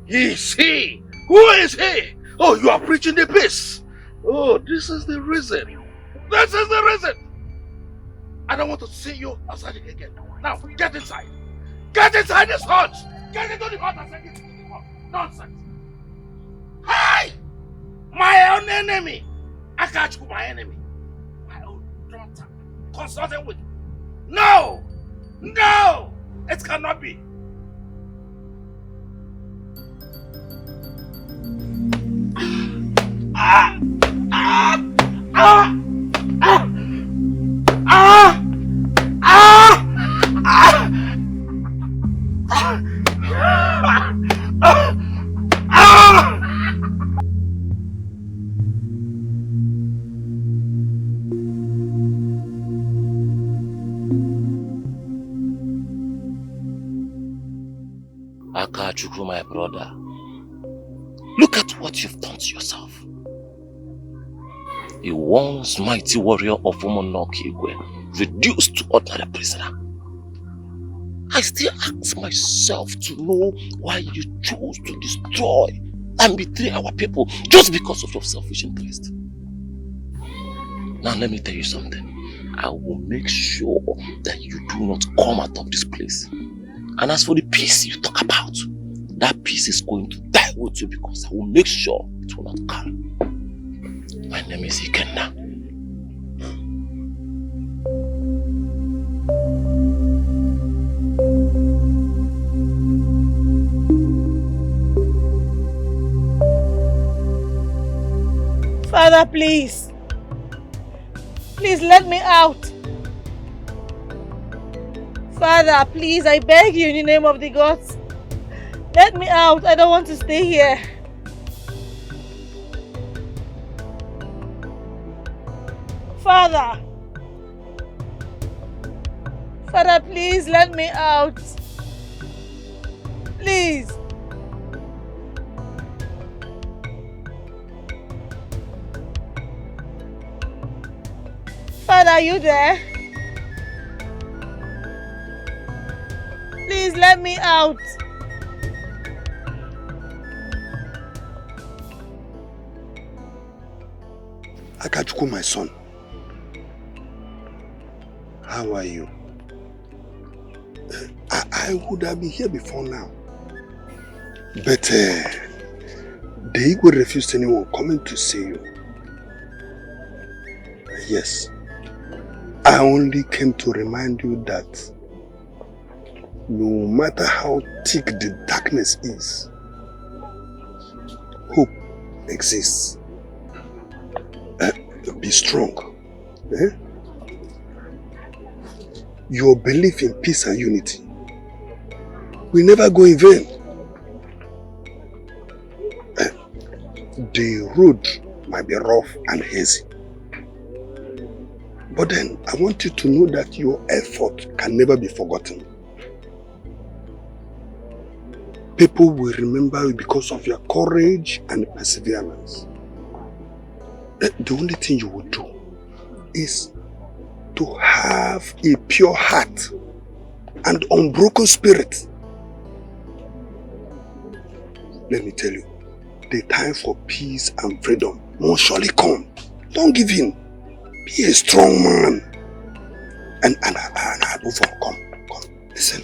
is he? Who is he? Oh, you are preaching the peace. Oh, this is the reason. This is the reason. I don't want to see you outside again. Now, get inside. Get inside this hut. Get into the hut and say it. Nonsense. Hey! My own enemy. Akachuku, my enemy. My own daughter. Consulting with. No! No! It cannot be. Ah! Ah! Ah! Ah! Ah! Ah! Akachuku, my brother, look at what you've done to yourself. A once mighty warrior of Umonoki Igwe, reduced to ordinary prisoner. I still ask myself to know why you chose to destroy and betray our people just because of your selfish interest. Now let me tell you something. I will make sure that you do not come out of this place. And as for the peace you talk about, that peace is going to die with you because I will make sure it will not come. My name is Ikenna. Father, please. Please let me out. Father, please, I beg you in the name of the gods. Let me out. I don't want to stay here. Father. Father, please let me out. Please. man, are you there? Please let me out. Akachuku, my son. How are you? I would have been here before now. But the Igwe refused anyone coming to see you. Yes. I only came to remind you that no matter how thick the darkness is, hope exists. Be strong. Your belief in peace and unity will never go in vain. The road might be rough and hazy. But then, I want you to know that your effort can never be forgotten. People will remember you because of your courage and perseverance. The only thing you will do is to have a pure heart and unbroken spirit. Let me tell you, the time for peace and freedom will surely come. Don't give in. Be a strong man. And move on. Come. Listen.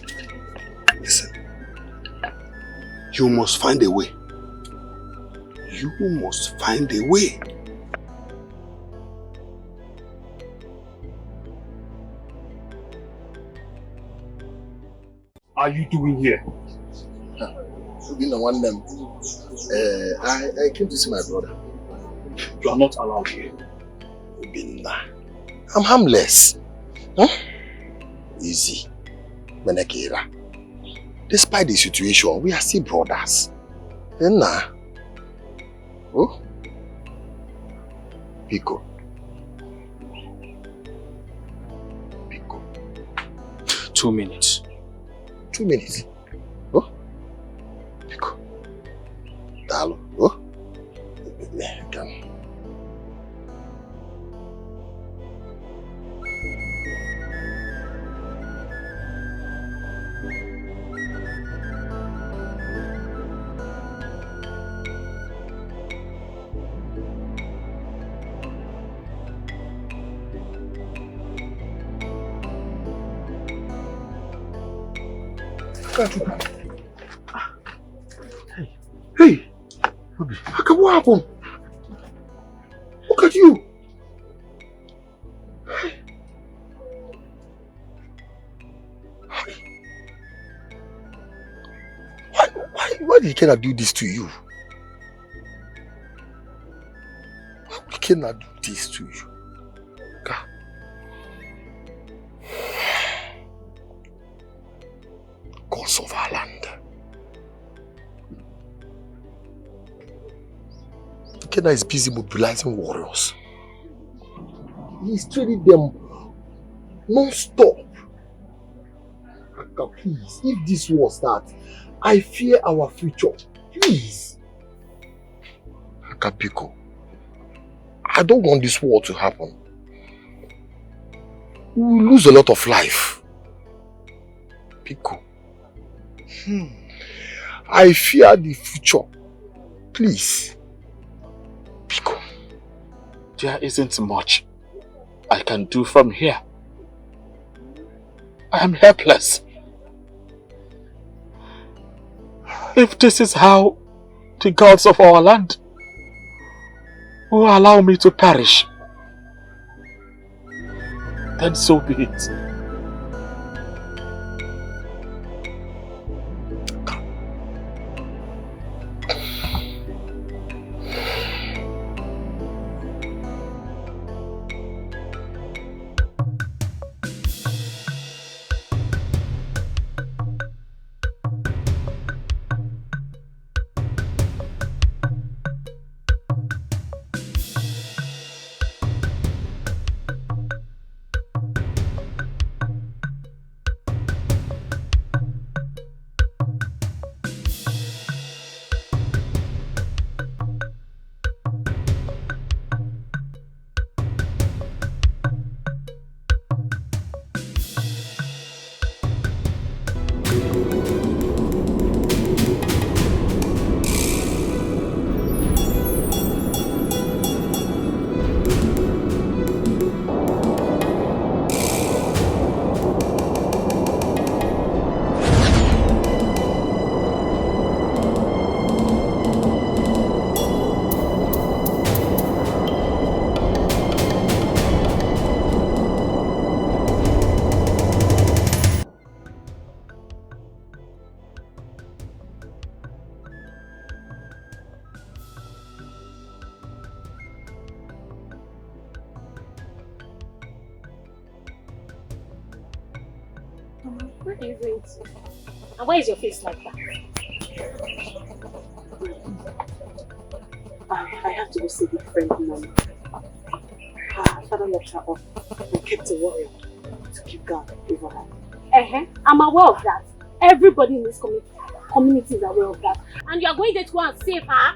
You must find a way. You must find a way. Are you doing here? I came to see my brother. You are not allowed here. I'm harmless. Huh? Easy. Menekera. Despite the situation, we are still brothers. Nah. Oh? Pico. 2 minutes. 2 minutes. Oh? Pico. Dalo. Oh? Come. Hey, what happened? Look at you. Why did Kenna do this to you? Why would Kenna do this to you? God. Gods of our land. Kenna is busy mobilizing warriors. He's training them non-stop. Please, if this war starts, I fear our future. Please. Akapiko, I don't want this war to happen. We will lose a lot of life. Pico. I fear the future. Please. Pico, there isn't much I can do from here. I am helpless. If this is how the gods of our land will allow me to perish, then so be it. Where are you going to? And why is your face like that? I have to go see my friend Mama. Her father locked her up and kept a warrior to keep guard over her. I'm aware of that. Everybody in this community is aware of that. And you are going there to go and save her?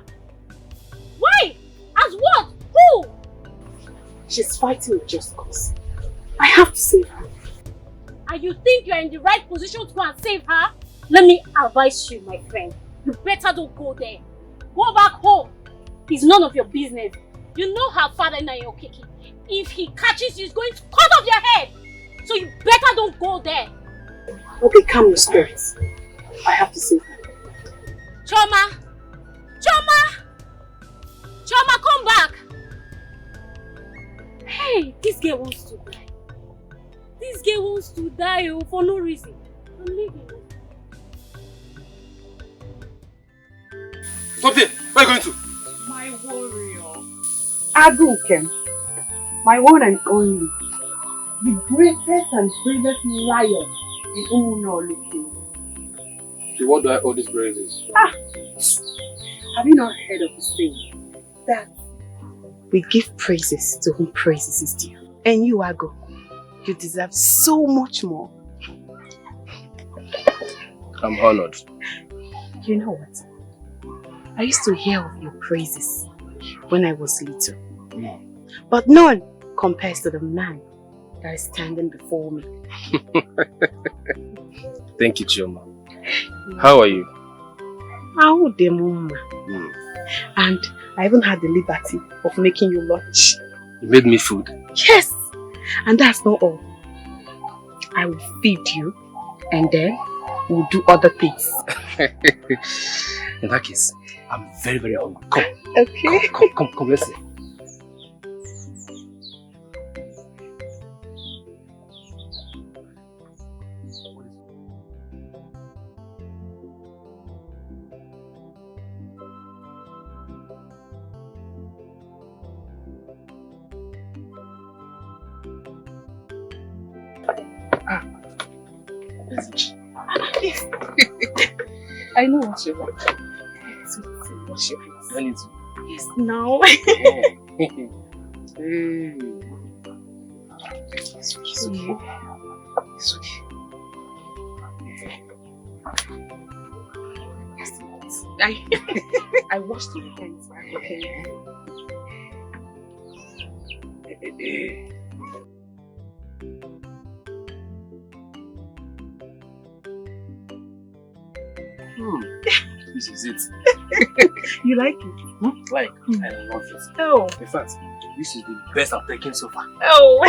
Why? As what? Who? She's fighting with just cause. I have to save her. And you think you're in the right position to go and save her? Let me advise you, my friend. You better don't go there. Go back home. It's none of your business. You know her father in Okiki. If he catches you, he's going to cut off your head. So you better don't go there. Okay, calm your spirits. I have to save her. Choma! Choma! Choma, come back! Hey, this girl wants to die. This girl wants to die for no reason. I'm leaving. Stop there! Where are you going to? My warrior. Agunkem, my one and only, the greatest and bravest lion in Nollywood. So what do I owe these praises? Have you not heard of the saying that we give praises to whom praises is due? And you, Ago, you deserve so much more. I'm honored. You know what? I used to hear of your praises when I was little. But none compares to the man that is standing before me. Thank you, Chioma. How are you? How the mama. And I even had the liberty of making you lunch. You made me food? Yes! And that's not all. I will feed you and then we'll do other things. In that case, I'm very, very hungry. Come. Okay. Come, let's see. I know what you want. Wash your hands. I need to. Yes, now. It's okay. It's okay. I washed your hands back, okay? This is it. You like it? Like, I love it. Oh. In fact, this is the best I've taken so far. Oh.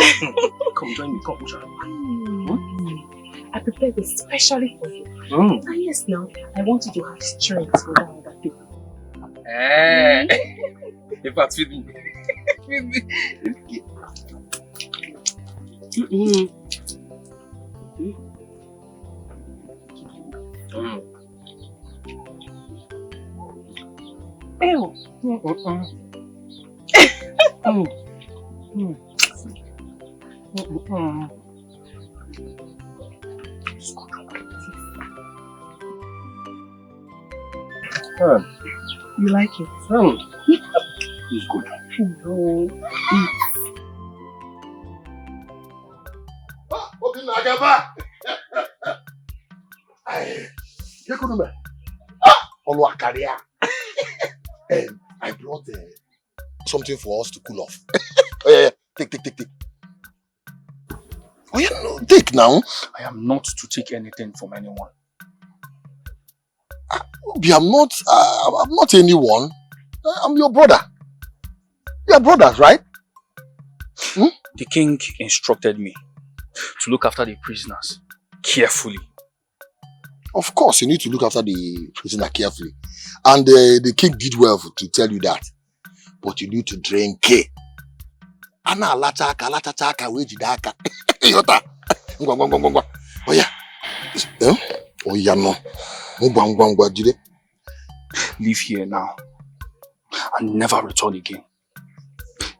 Come join me, come, I prepared this especially for you. And yes, now, I want you to have strength with other people. In fact, feed me. Feed me. Ew. You like it? It's good. No. I brought something for us to cool off. Oh yeah, take. Oh yeah, no, take now. I am not to take anything from anyone. I'm not anyone. I'm your brother. We are brothers, right? The king instructed me to look after the prisoners carefully. Of course, you need to look after the prisoner carefully. And the king did well to tell you that. But you need to drink care. Ana alachaka wejidaka. Yota. Oh yeah. Oh yeah, no. Leave here now and never return again.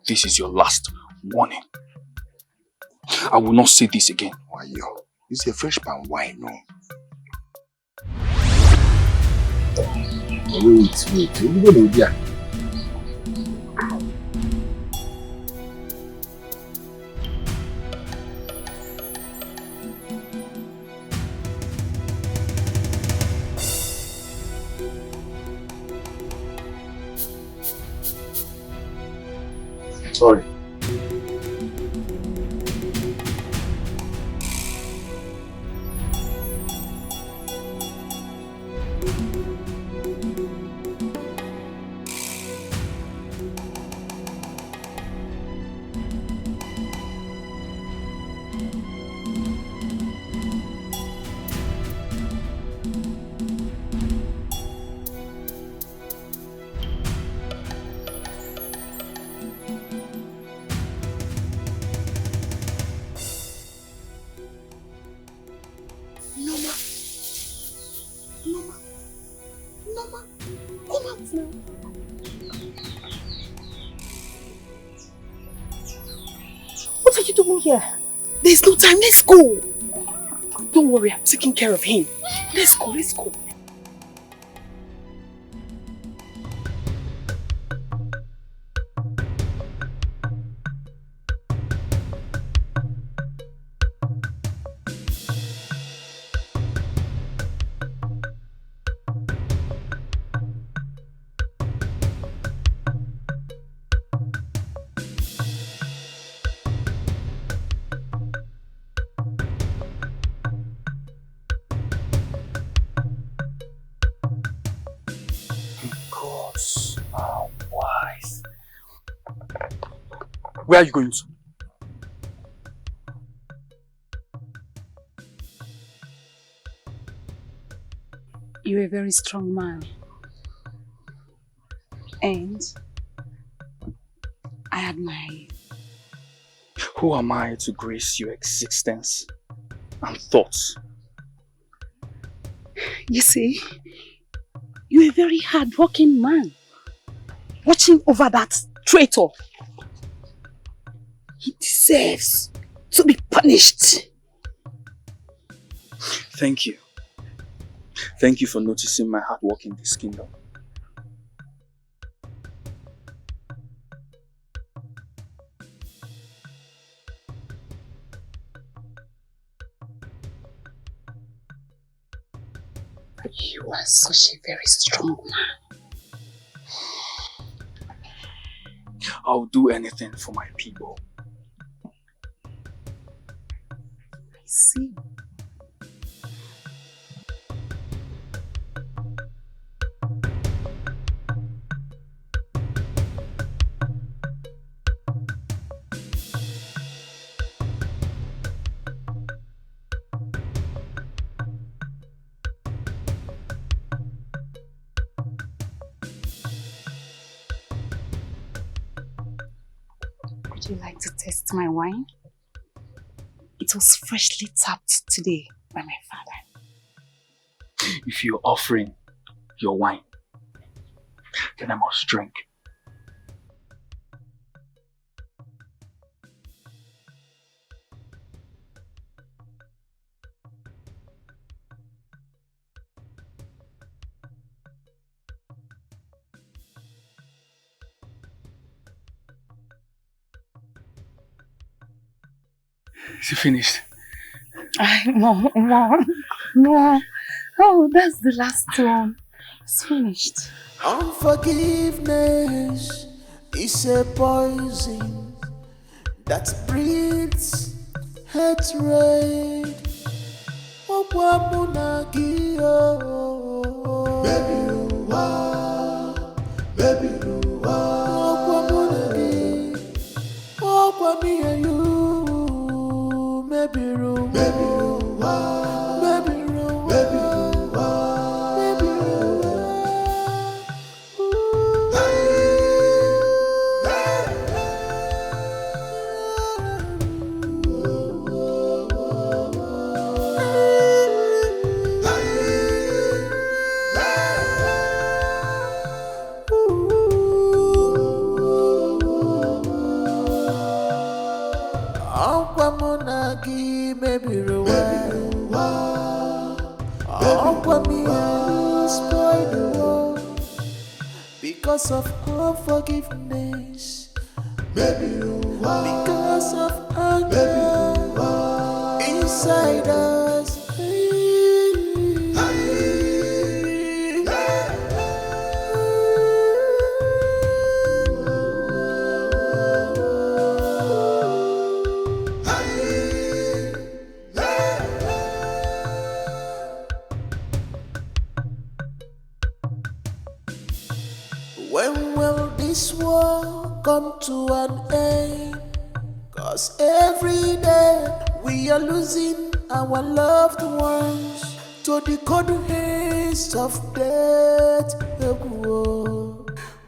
This is your last warning. I will not say this again. It's a fresh palm wine, no? Wait. You go there. Sorry. What are you doing here? There's no time. Let's go. Don't worry, I'm taking care of him. Let's go. Gods are wise. Where are you going to? You're a very strong man. And I admire you. Who am I to grace your existence and thoughts? You see, you're a very hard-working man. Watching over that traitor. He deserves to be punished. Thank you. Thank you for noticing my hard work in this kingdom. You are such a very strong man. I'll do anything for my people. I see. Would you like to taste my wine? It was freshly tapped today by my father. If you're offering your wine, then I must drink. Is it finished? No. Oh, that's the last one. It's finished. Unforgiveness is a poison that breeds hatred. Baby, me and you, maybe room, baby, Nagi maybe Ruwa. What me spoil the world because of unforgiveness. Because of anger inside us. When will this war come to an end? 'Cause every day we are losing our loved ones to the cold hands of death.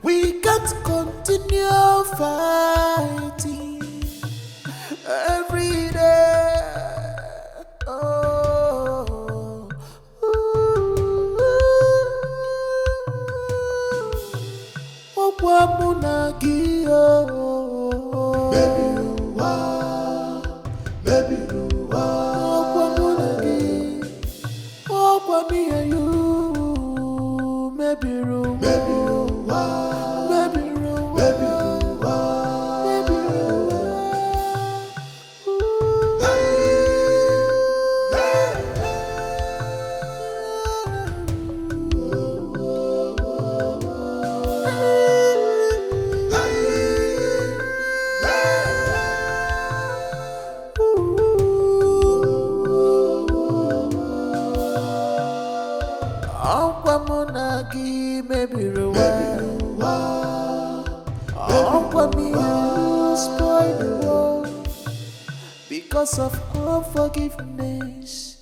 We can't continue fighting every day. Oh, Munagi, oh, baby, Munagi, oh, me and you, maybe spoil the world because of unforgiveness.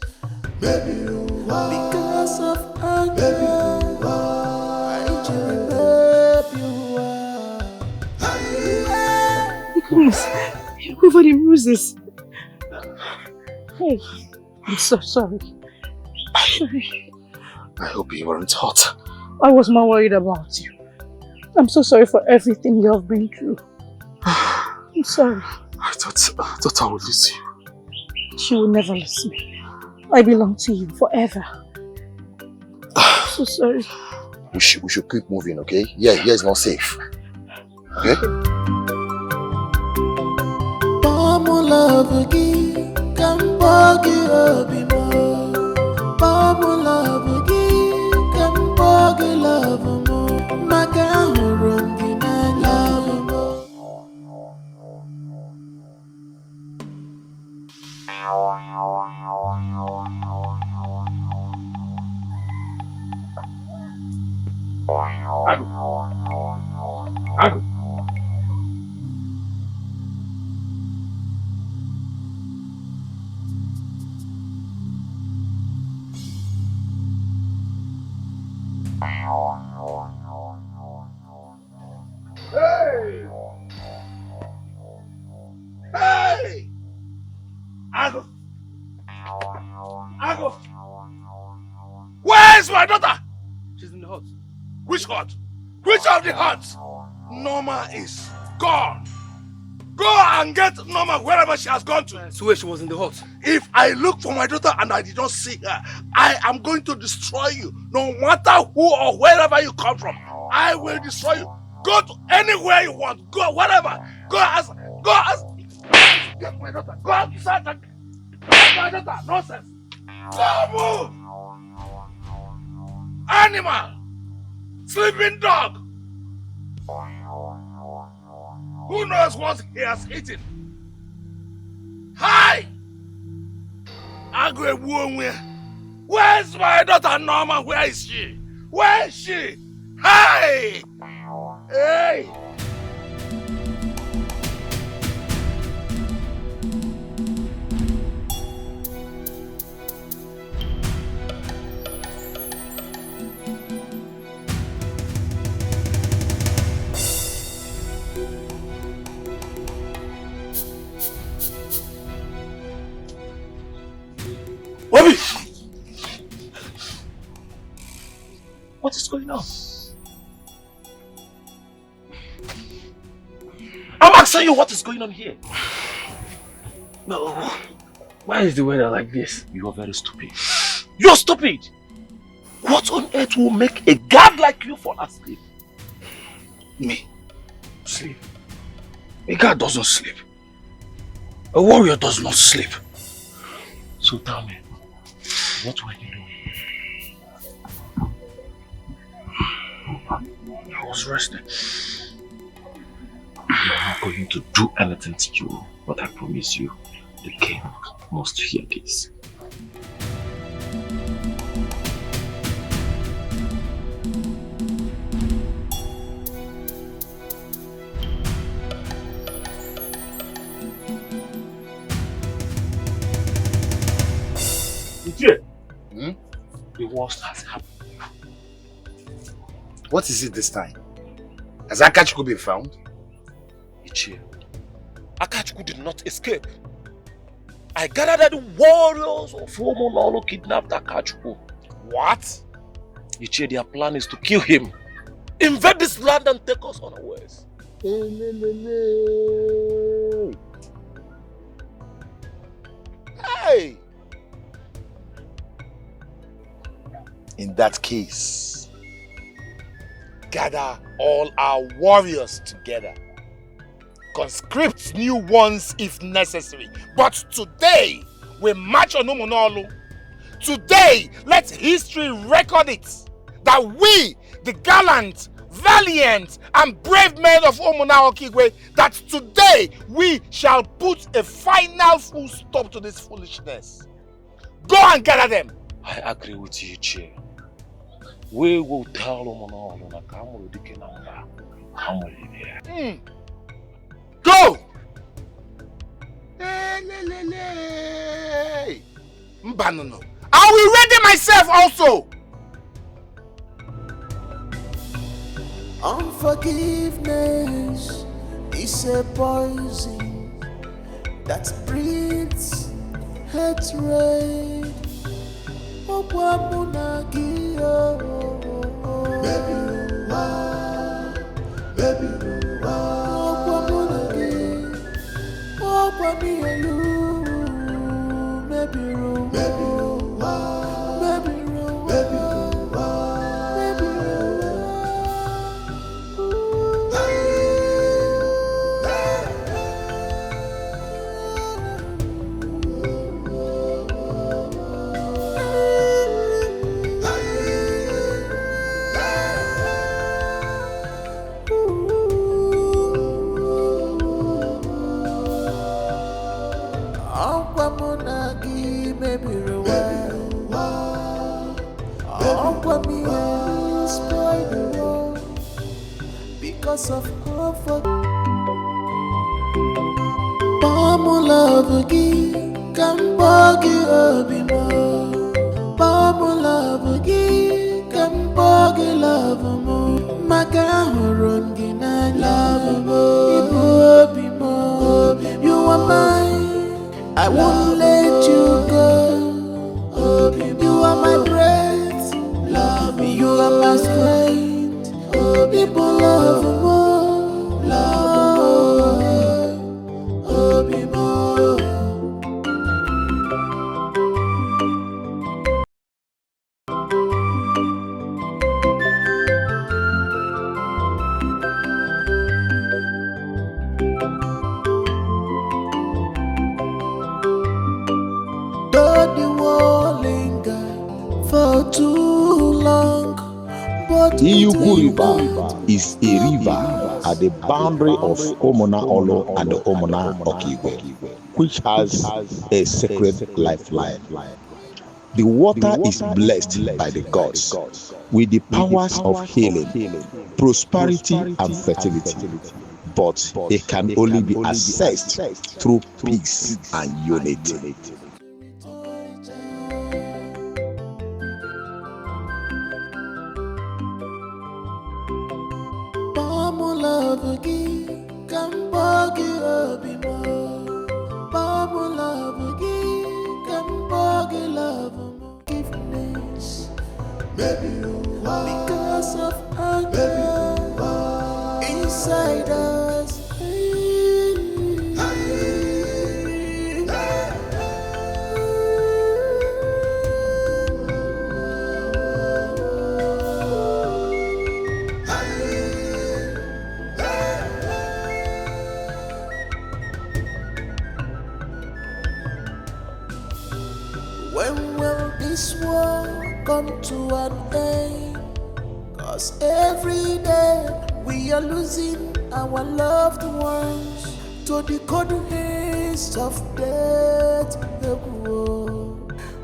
Because of anger, Please, cover the bruises. Hey, I'm so sorry. I hope you weren't hurt. I was more worried about you. I'm so sorry for everything you have been through. I'm sorry. I thought I would lose you. She will never lose me. I belong to you forever. I'm so sorry. We should keep moving, okay? Yeah, here is not safe. Okay? Hey! Ago! Where's my daughter? She's in the hut. Which hut? Which of the huts? Norma is gone. Go and get Norma wherever she has gone to. I swear she was in the hut. If I look for my daughter and I did not see her, I am going to destroy you. No matter who or wherever you come from, I will destroy you. Go to anywhere you want. Go whatever. Go as. Get my daughter. Go outside and get my daughter. Nonsense. Go move. Animal. Sleeping dog. Who knows what he has eaten? Hi! Where's my daughter Norma? Where is she? Where is she? Hi! Hey! Bobby! What is going on? I'm asking you what is going on here. No. Why is the weather like this? You are very stupid. You're stupid! What on earth will make a guard like you fall asleep? Me? Sleep? A guard doesn't sleep. A warrior does not sleep. So tell me, what were you doing? I was resting. I'm not going to do anything to you, but I promise you, the king must hear this. The worst has happened. What is it this time? Has Akachuku been found? Ichie, Akachuku did not escape. I gathered that the warriors of Omonolo kidnapped Akachuku. What? Ichie, their plan is to kill him, invade this land and take us unawares. Hey! In that case, gather all our warriors together. Conscript new ones if necessary. But today, we march on Umunolu. Today, let history record it. That we, the gallant, valiant, and brave men of Umunao Kigwe, that today we shall put a final full stop to this foolishness. Go and gather them. I agree with you, Che. We will tell Umunao na kamuru dike namba. Kamuru there. Go! Hey! Mbanono. I will ready myself also. Unforgiveness is a poison that breeds hatred. Because of comfort, Pamu love again, come boggy obimo. Pamu love again, come boggy love mo. Macaron gina love mo. Ibu obimo, you are mine. I won't let you go. You are my breath, love me. You are my strength. People love more, love more. Though the war linger for too long, Iyuku River is a river at the boundary of Omona Olo and the Omona Okigwe, which has a sacred lifeline. The water is blessed by the gods with the powers of healing, prosperity, and fertility, but it can only be accessed through peace and unity. Love again, come boggy obimo. Pamu love again, come boggy love mo. Forgiveness, baby, because of anger inside us. When will this war come to an end? 'Cause every day we are losing our loved ones to the cold hands of death.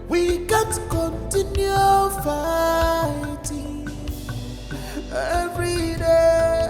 We can't continue fighting every day.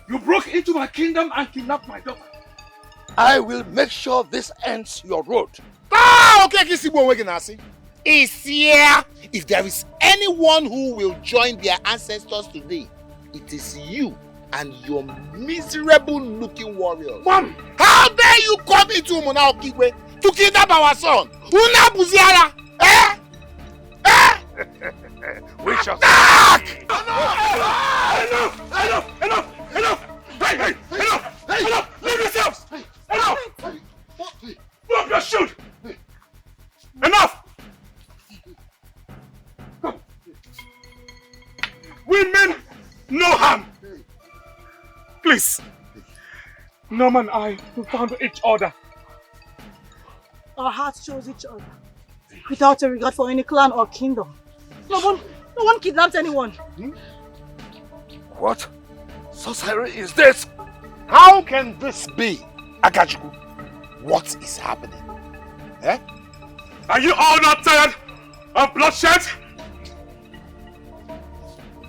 You broke into my kingdom and kidnapped my daughter. I will make sure this ends your road. Ah, okay, is here. If there is anyone who will join their ancestors today, it is you and your miserable looking warriors. Mom! How dare you come into Munaokigwe to kidnap our son? Una Buziara! Eh? Eh? We shall attack! Enough! Hey! Enough! Leave yourselves! Enough! Drop your shield! Enough! We mean no harm. Please. Norman and I, we found each other. Our hearts chose each other, without a regard for any clan or kingdom. No one kidnapped anyone. What sorcery is this? How can this be, Akachuku? What is happening? Eh? Are you all not tired of bloodshed?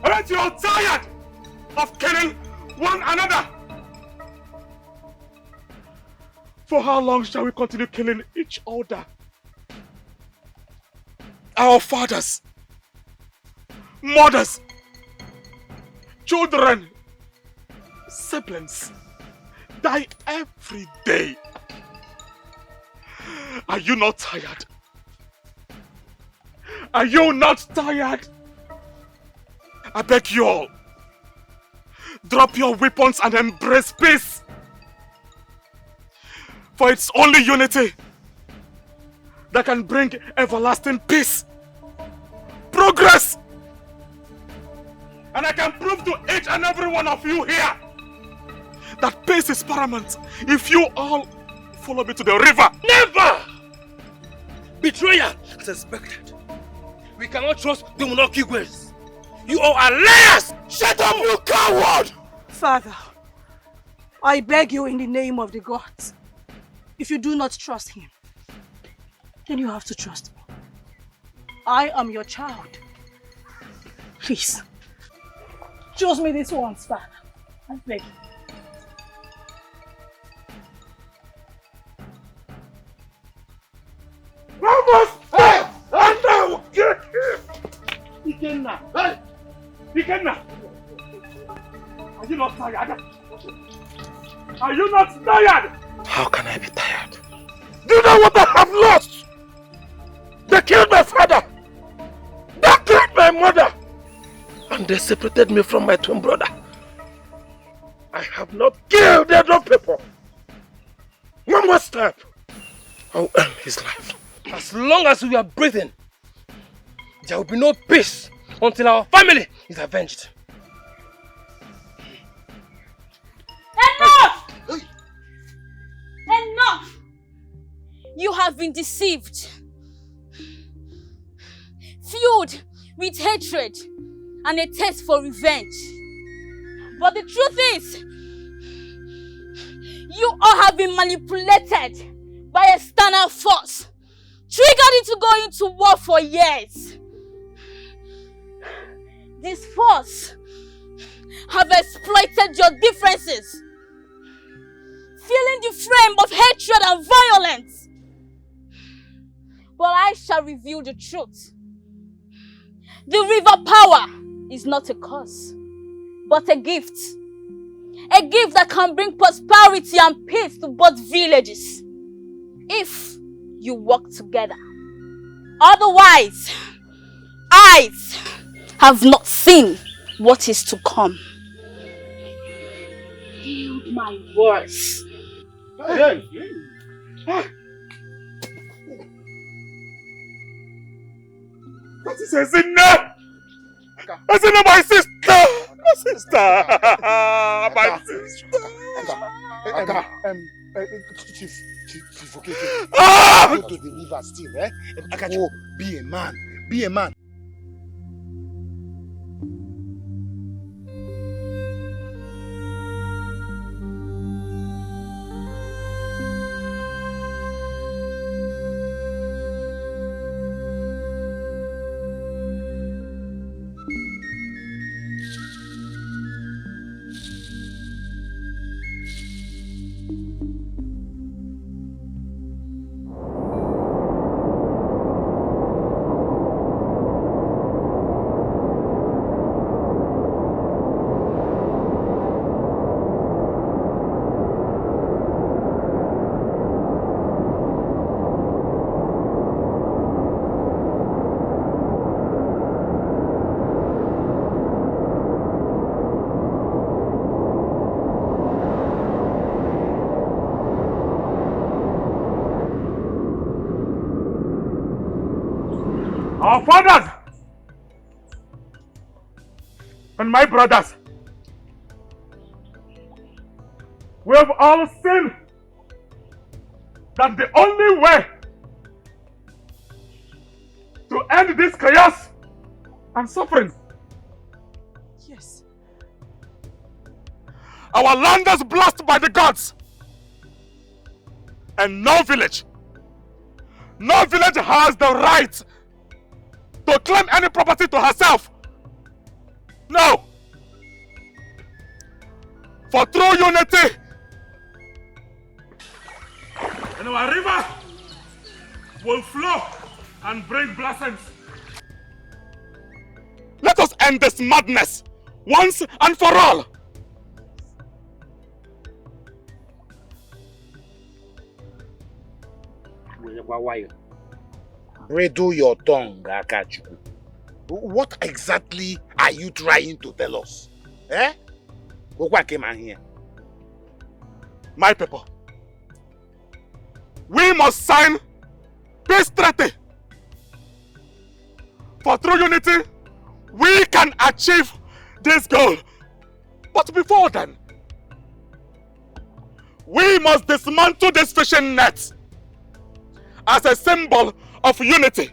Aren't you all tired of killing one another? For how long shall we continue killing each other? Our fathers, mothers, children, siblings die every day. Are you not tired? Are you not tired? I beg you all, drop your weapons and embrace peace. For it's only unity that can bring everlasting peace, progress. And I can prove to each and every one of you here that peace is paramount if you all follow me to the river. Never! Betrayal as expected. We cannot trust the Munokigwes. You all are liars! Shut up, you coward! Father, I beg you in the name of the gods, if you do not trust him, then you have to trust me. I am your child. Please, choose me this once, Father. I beg you. Vamos! Hey! And now get him! Ikenna! Hey! Ikenna! Are you not tired? Are you not tired? How can I be tired? Do you know what I have lost? They killed my father! They killed my mother! And they separated me from my twin brother. I have not killed enough people. One more step, I'll end his life. As long as we are breathing, there will be no peace until our family is avenged. Enough! Enough! You have been deceived, fueled with hatred and a taste for revenge. But the truth is, you all have been manipulated by external force, triggered into going to war for years. This force have exploited your differences, filling the frame of hatred and violence. But I shall reveal the truth. The river power is not a curse, but a gift. A gift that can bring prosperity and peace to both villages, if you work together. Otherwise, eyes have not seen what is to come. Heed my words. Hey. That is Ezinne! Ezinne, my sister! My sister! My sister! Chief, okay. Ah! Go to the river still, eh? Oh, be a man. Be a man. Our fathers and my brothers, we have all seen that the only way to end this chaos and suffering, Yes. our land is blessed by the gods, and no village has the right to claim any property to herself. No. For true unity and our river will flow and bring blessings. Let us end this madness once and for all. Redo your tongue, Akachukwu. What exactly are you trying to tell us? Eh? What came on here? My people, we must sign peace treaty. For true unity, we can achieve this goal. But before then, we must dismantle this fishing net as a symbol of unity.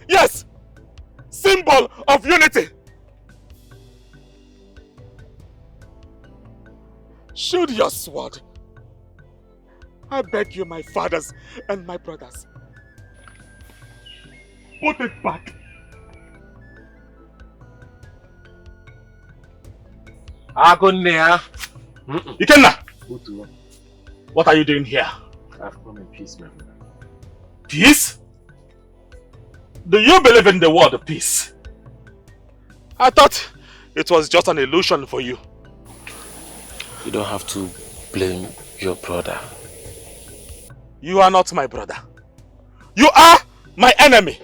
Yes, symbol of unity. Shield your sword. I beg you, my fathers and my brothers. Put it back. Agonia. Ikenna! What are you doing here? I've come in peace, my brother. Peace? Do you believe in the word peace? I thought it was just an illusion for you. You don't have to blame your brother. You are not my brother. You are my enemy.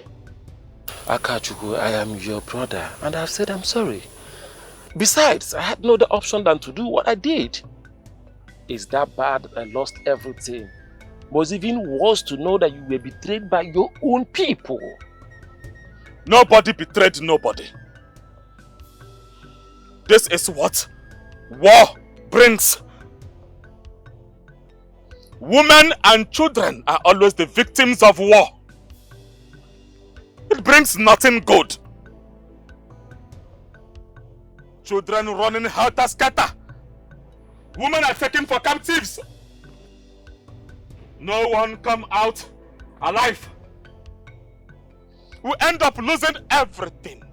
Akachukwu, I am your brother and I've said I'm sorry. Besides, I had no other option than to do what I did. Is that bad that I lost everything? It was even worse to know that you were betrayed by your own people. Nobody betrayed nobody. This is what war brings. Women and children are always the victims of war. It brings nothing good. Children running helter-skelter. Women are taken for captives. No one come out alive. We end up losing everything.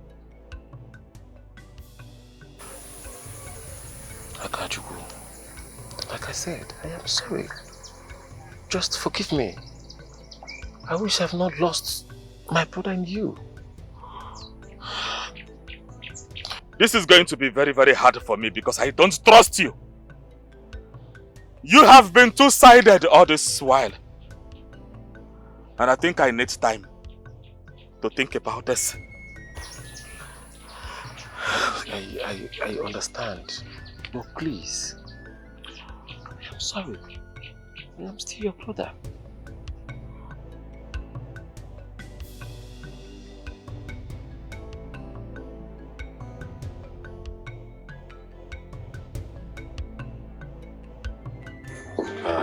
Akachukwu, like I said, I am sorry. Just forgive me. I wish I've not lost my brother and you. This is going to be very, very hard for me because I don't trust you. You have been two-sided all this while. And I think I need time to think about this. I understand. But please, I'm sorry. I'm still your brother.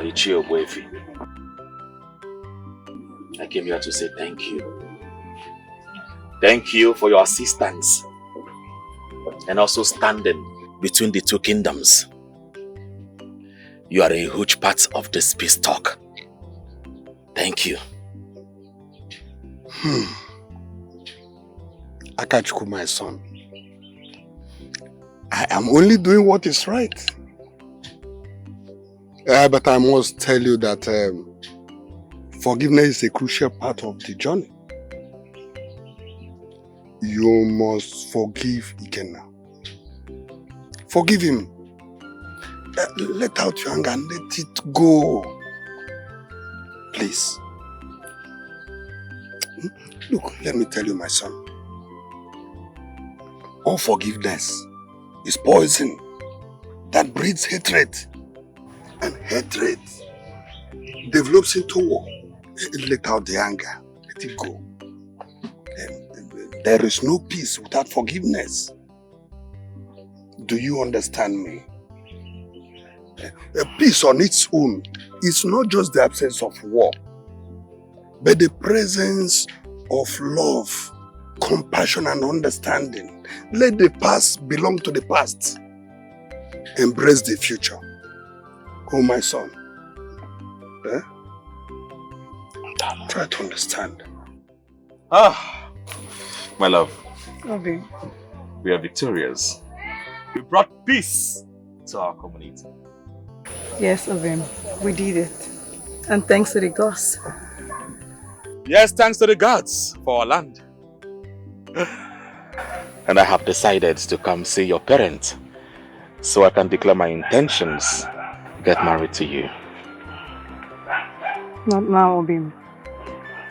Ichio Wefi, I came here to say thank you. Thank you for your assistance and also standing between the two kingdoms. You are a huge part of this peace talk. Thank you. Akachukwu, my son, I am only doing what is right. But I must tell you that forgiveness is a crucial part of the journey. You must forgive Ikenna. Forgive him. Let out your anger and let it go. Please. Look, let me tell you, my son. Unforgiveness is poison that breeds hatred. And hatred develops into war. Let out the anger. Let it go. There is no peace without forgiveness. Do you understand me? Peace on its own is not just the absence of war, but the presence of love, compassion, and understanding. Let the past belong to the past. Embrace the future. Oh, my son. Try to understand. My love. Obi. We are victorious. We brought peace to our community. Yes, Obi. We did it. And thanks to the gods. Yes, thanks to the gods for our land. And I have decided to come see your parents so I can declare my intentions to get married to you. Not now, Obi.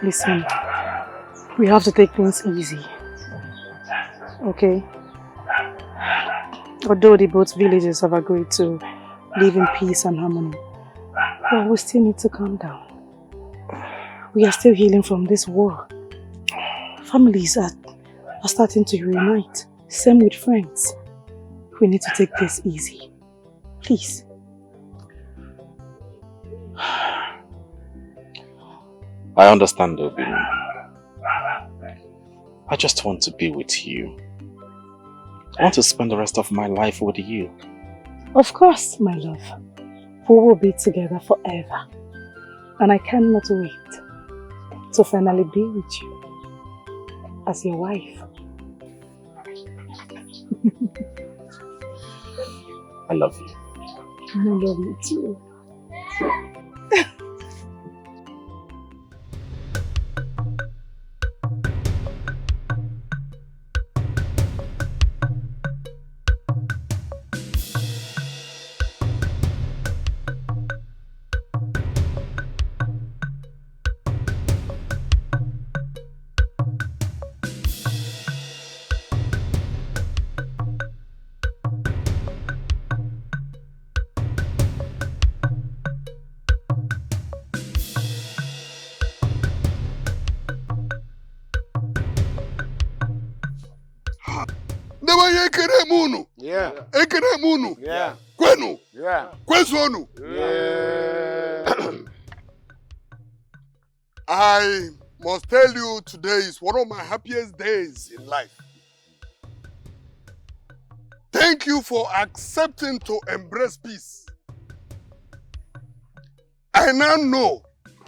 Listen, we have to take things easy. Okay? Although the both villages have agreed to live in peace and harmony, but we still need to calm down. We are still healing from this war. Families are starting to reunite. Same with friends. We need to take this easy. Please. I understand, Obi. I just want to be with you. I want to spend the rest of my life with you. Of course, my love. We will be together forever. And I cannot wait to finally be with you as your wife. I love you. I love you too. Yeah. Ekenemunu. Yeah. Kwenu. Yeah. Kwesonu. Yeah. I must tell you, today is one of my happiest days in life. Thank you for accepting to embrace peace. I now know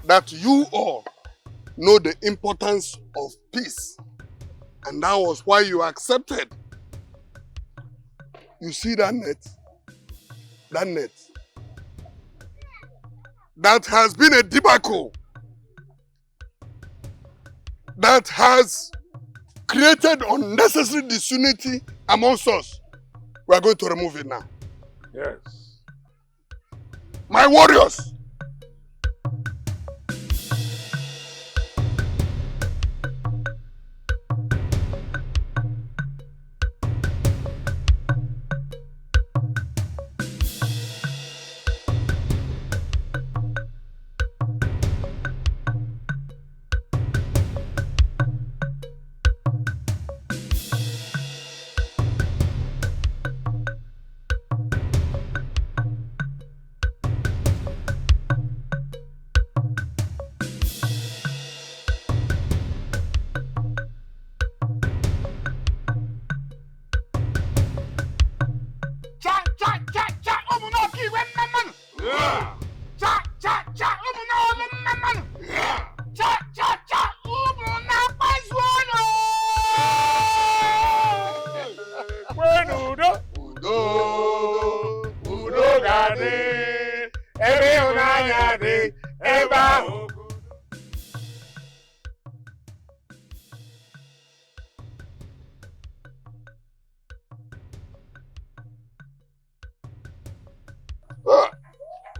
that you all know the importance of peace. And that was why you accepted. You see that net? That net. That has been a debacle. That has created unnecessary disunity amongst us. We are going to remove it now. Yes. My warriors,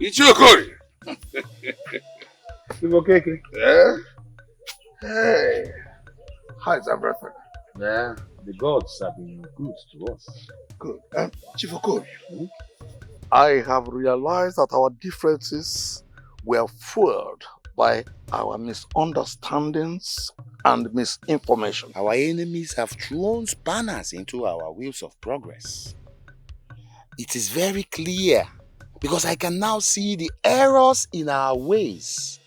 Ichokori. Okay. Yeah? Hey. How is everything? Yeah, the gods have been good to us. Good. Chief Okori, I have realized that our differences were fueled by our misunderstandings and misinformation. Our enemies have thrown spanners into our wheels of progress. It is very clear because I can now see the errors in our ways.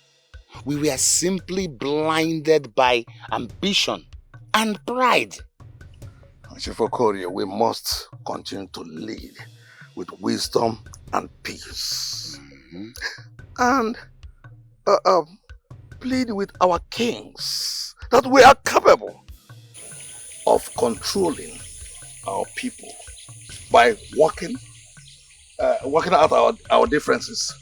We were simply blinded by ambition and pride. Chief Okori, we must continue to lead with wisdom and peace. And plead with our kings that we are capable of controlling our people by working out our differences.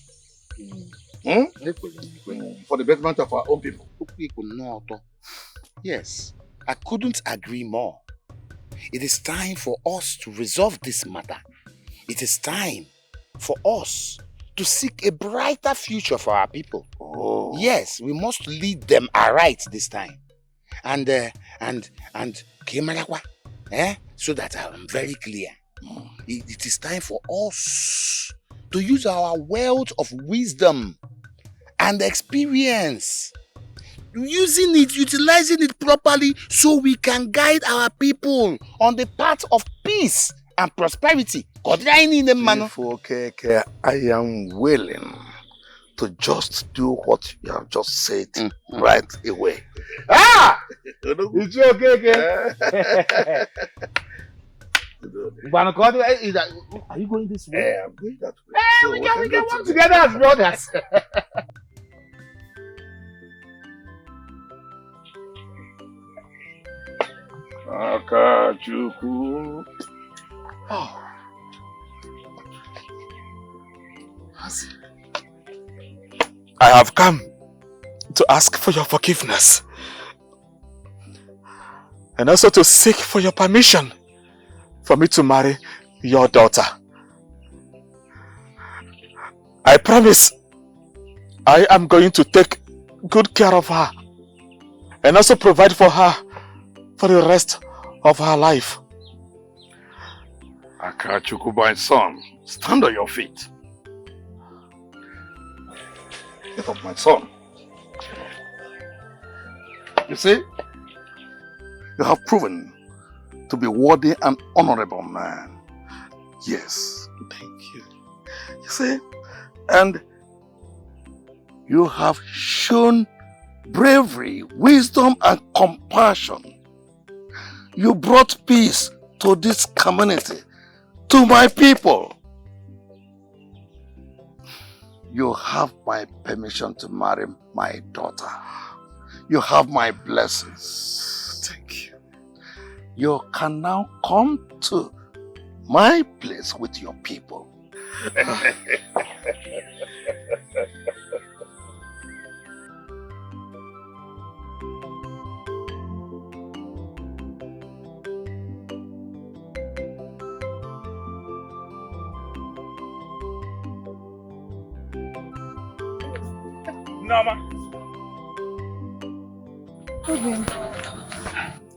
For the betterment of our own people. Yes, I couldn't agree more. It is time for us to resolve this matter. It is time for us to seek a brighter future for our people. Oh. Yes, we must lead them aright this time. And Kemalakwa, so that I'm very clear. It is time for us to use our wealth of wisdom and experience, utilizing it properly so we can guide our people on the path of peace and prosperity. Okay, I am willing to just do what you have just said right away. Ah! It's okay. Are you going this way? I'm going that way. Hey, So we can go work together as brothers. Akachuku. Oh. I have come to ask for your forgiveness and also to seek for your permission for me to marry your daughter. I promise I am going to take good care of her and also provide for her for the rest of her life. Akachuku, my son, stand on your feet. Get up, my son. You see, you have proven to be worthy and honorable man. Yes, thank you. You see, and you have shown bravery, wisdom, and compassion. You brought peace to this community, to my people. You have my permission to marry my daughter. You have my blessings. Thank you. You can now come to my place with your people. Nama. Okay.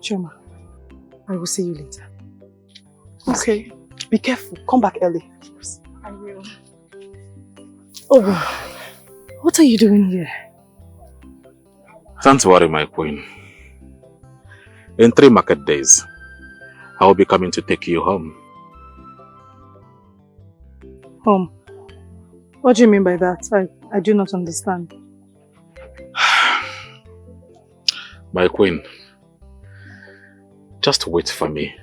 Choma, I will see you later. Okay. Be careful. Come back early. I will. Oh, what are you doing here? Don't worry, my queen. In 3 market days, I will be coming to take you home. Home? What do you mean by that? I do not understand. My queen, just wait for me.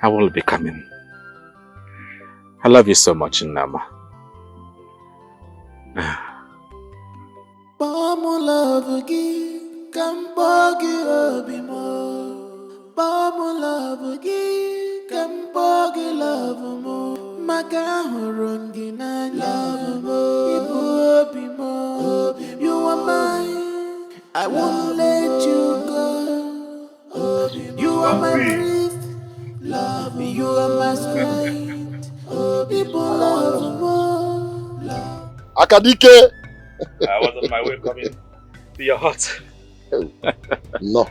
I will be coming. I love you so much, Nama. Bamu love gi kambogi obimo. Bamu love gi kambogi love mo. Maka horongi na love mo. Ibu obimo. You are mine. I won't let you go. You are my breath. Love. You are my strength. People love more. Akadike! I was on my way coming to your hut. No.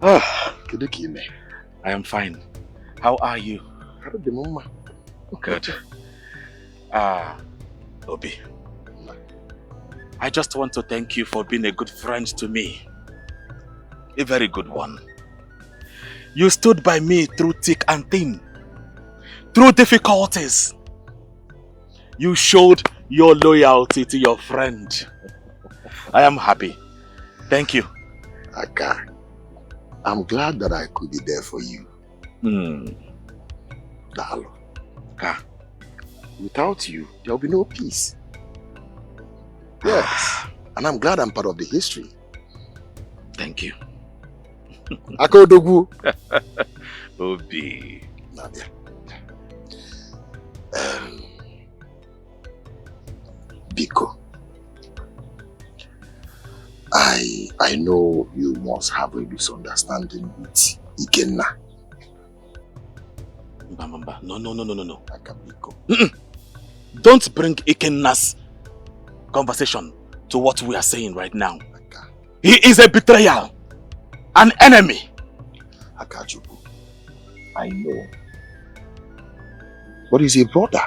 I am fine. How are you? Good. Obi. I just want to thank you for being a good friend to me. A very good one. You stood by me through thick and thin. Through difficulties. You showed your loyalty to your friend. I am happy. Thank you. Aka, I'm glad that I could be there for you. Dalo. Aka, without you, there will be no peace. Yes. And I'm glad I'm part of the history. Thank you. Akodogu. Obi. Nadia. Biko. I know you must have a misunderstanding with Ikenna. Mbamba. No. Biko. Don't bring Ikenna's conversation to what we are saying right now. He is a betrayal. An enemy. Akajubu. I know. But he's a brother.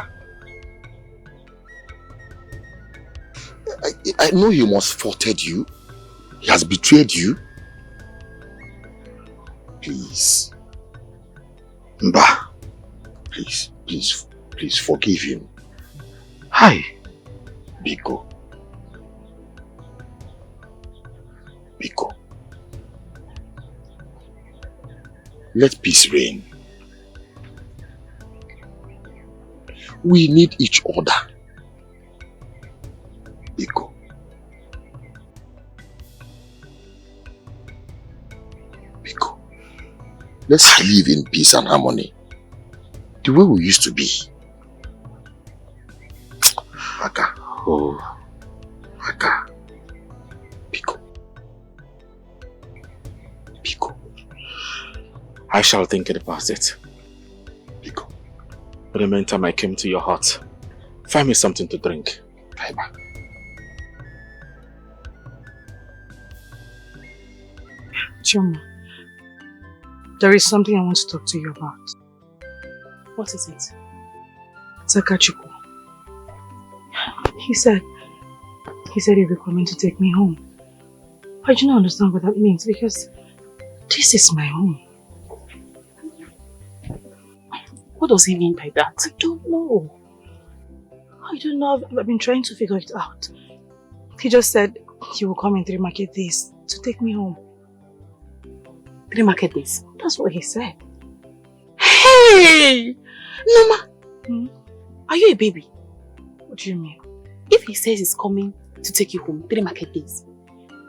I know he must faulted you. He has betrayed you. Please. Mba. Please forgive him. Hi. Biko. Let peace reign. We need each other. Biko. Let's live in peace and harmony. The way we used to be. Aka. Oh. Aka. Biko. I shall think about it. Biko. For the meantime, I came to your hut. Find me something to drink. Kaiba. Chuma, there is something I want to talk to you about. What is it? Sakachuku. He said he'll be coming to take me home. I do not understand what that means because this is my home. What does he mean by that? I don't know. I've been trying to figure it out. He just said he will come in 3 market days to take me home. 3 market days? That's what he said. Hey! Noma! Are you a baby? What do you mean? If he says he's coming to take you home 3 market days,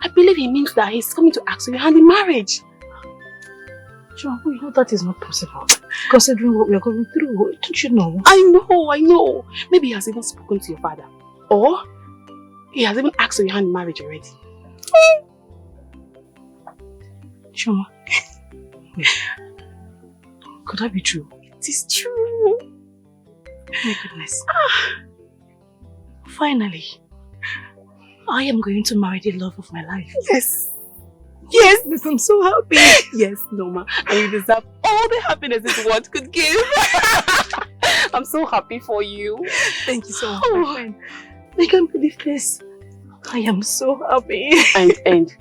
I believe he means that he's coming to ask for your hand in marriage. John, you know that is not possible. Considering what we are going through, don't you know? I know. Maybe he has even spoken to your father. Or he has even asked for your hand in marriage already. Chuma, could that be true? It is true. My goodness. Finally, I am going to marry the love of my life. Yes, I'm so happy. Yes, Noma, and you deserve all the happiness this world could give. I'm so happy for you. Thank you so much, my friend. I can't believe this. I am so happy. And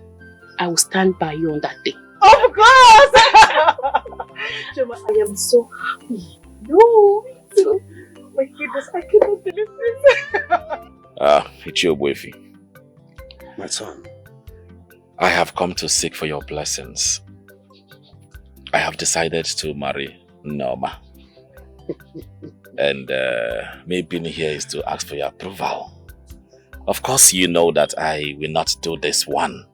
I will stand by you on that day. Of course! Chuma, I am so happy. No, me too. My goodness, I cannot believe this. It's your boyfriend. My son. I have come to seek for your blessings. I have decided to marry Norma. And me being here is to ask for your approval. Of course, you know that I will not do this one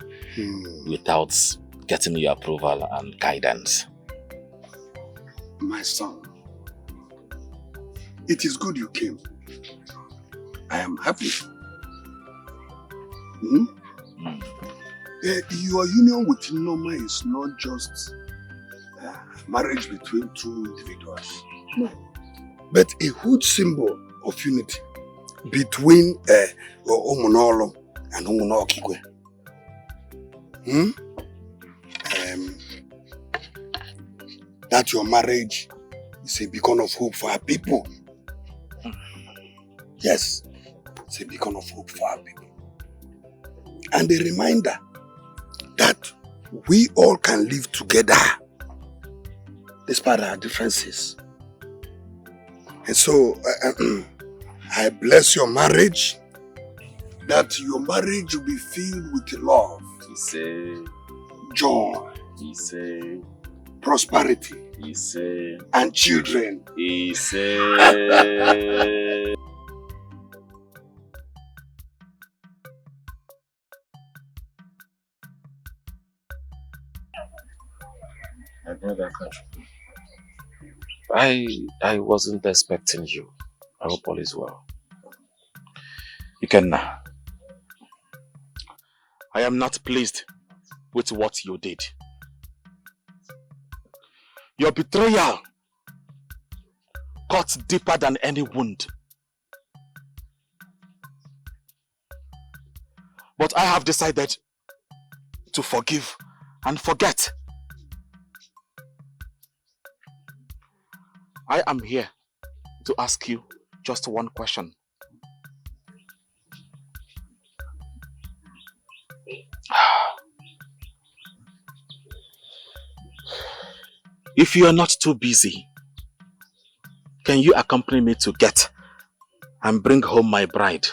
without getting your approval and guidance. My son, it is good you came. I am happy. Your union with Norma is not just marriage between 2 individuals. No. But a huge symbol of unity between Umunolo and Umunokikwe. That your marriage is a beacon of hope for our people. Yes, it's a beacon of hope for our people. And a reminder that we all can live together despite our differences. And so, I bless your marriage, that your marriage will be filled with love, joy, prosperity, and children. My brother, I wasn't expecting you. I hope all is well. Ikenna, I am not pleased with what you did. Your betrayal cuts deeper than any wound. But I have decided to forgive and forget. I am here to ask you just one question. If you are not too busy, can you accompany me to get and bring home my bride?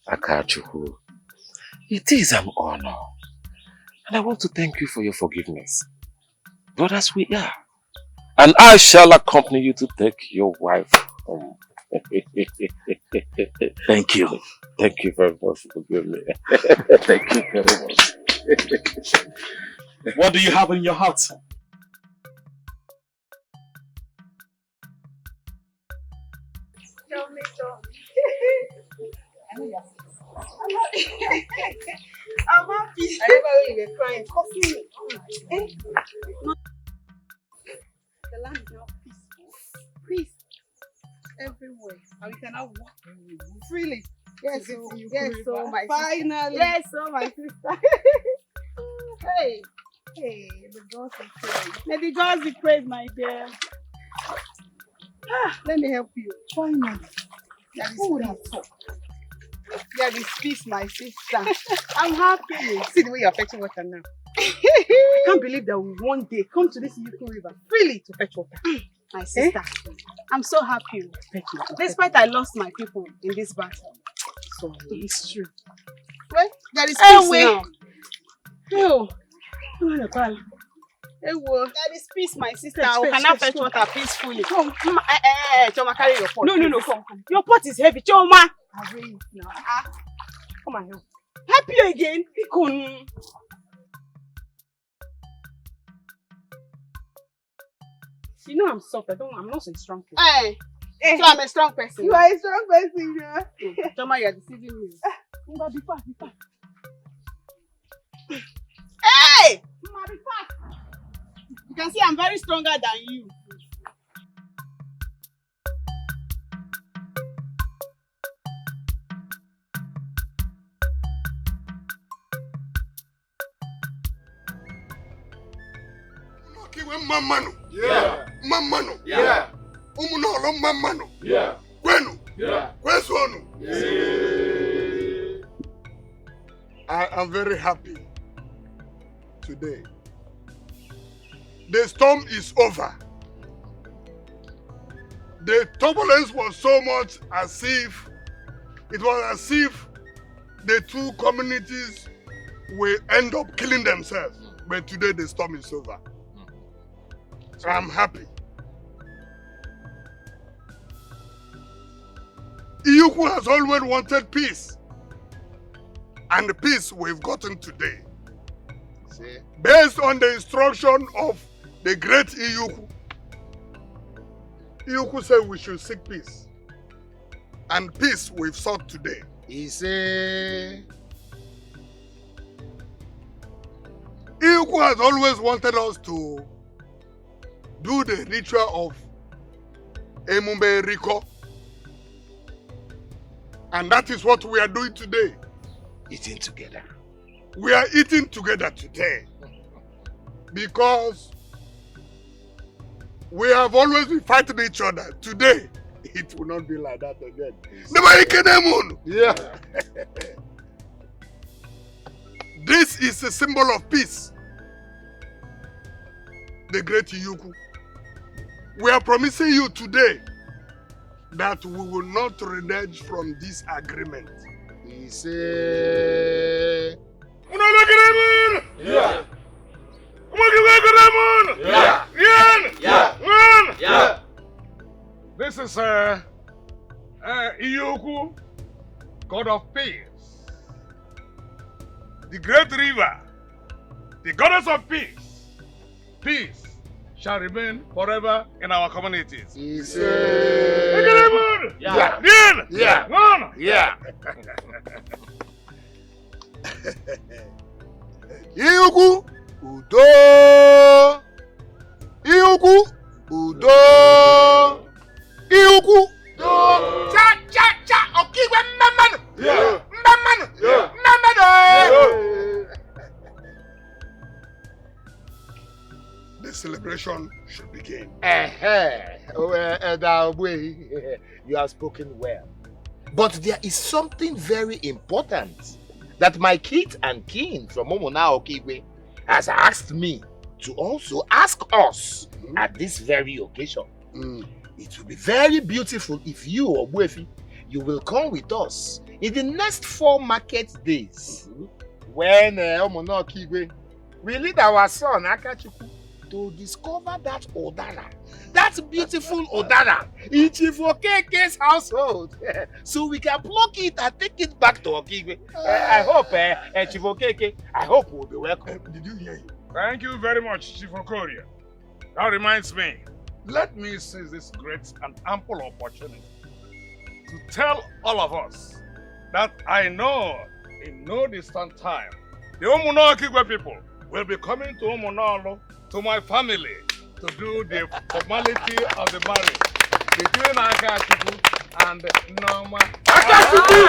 Akachuku, it is an honor. And I want to thank you for your forgiveness. Brothers, we are. And I shall accompany you to take your wife home. Thank you. Thank you very much for forgiving me. Thank you very much. What do you have in your heart? Tell me. I'm happy. I remember when you were crying. Coffee. The land is now peaceful. Peace everywhere. And we can now walk freely. Yes, so my finally. Yes, so my sister. Hey, the gods be praised. May the gods be praised, my dear. Let me help you. Why not? Who would have thought? Yeah, this peace, my sister. I'm happy. See the way you're fetching water now. I can't believe that we one day come to this Yuku River freely to fetch water. My sister, I'm so happy. Despite I lost my people in this battle. So it's true. Well, there is peace now. There is peace, my sister. I cannot fetch water peacefully. Come. Choma, carry your pot. No, come. Your pot is heavy, Choma. I'll bring it now. Come on, help. Help you again. You know I'm soft. I'm not so strong person. So I'm a strong person. You are a strong person, yeah. Choma, you're deceiving me. Be fast. Hey! Be fast. You can see I'm very stronger than you. Mamano. Yeah. Mamano. Yeah. Umunolo mamano. Yeah. Kwenu. Yeah. Kwesonu. Yeah. I am very happy today. The storm is over. The turbulence was so much as if the two communities will end up killing themselves. But today the storm is over. So I'm happy. Iyuku has always wanted peace. And the peace we've gotten today. See? Based on the instruction of the great Iyuku. Iyuku said we should seek peace. And peace we've sought today. He said, Iyuku has always wanted us to do the ritual of Emumbe Rico. And that is what we are doing today. Eating together. We are eating together today. Because we have always been fighting each other. Today, it will not be like that again. Yeah. This is a symbol of peace. The great Yuku. We are promising you today that we will not renege from this agreement. He said... Yeah. Yeah. This is Iyoku, God of peace. The great river, the goddess of peace. Peace shall remain forever in our communities. He said... Yeah. Yeah. Iyoku, Udo. Iyoku, Udo. Iyoku. Cha. Okigwe mmamanu. Mmamanu. The celebration should begin. You have spoken well. But there is something very important that my kith and kin from Omona Okigwe has asked me to also ask us at this very occasion. It will be very beautiful if you, Ogbuefi, you will come with us in the next 4 market days when Omona Okigwe will lead our son Akachukwu to discover that Odara, that beautiful Odara in Chief Okeke's household, so we can pluck it and take it back to Okigwe. I hope, Chief Okeke, I hope we'll be welcome. Did you hear him? Thank you very much, Chief Okoria. That reminds me, let me seize this great and ample opportunity to tell all of us that I know in no distant time, the Omuno Okigwe people will be coming to Omunolo, to my family, to do the formality of the marriage between Akachukwu and Noma. Akachukwu!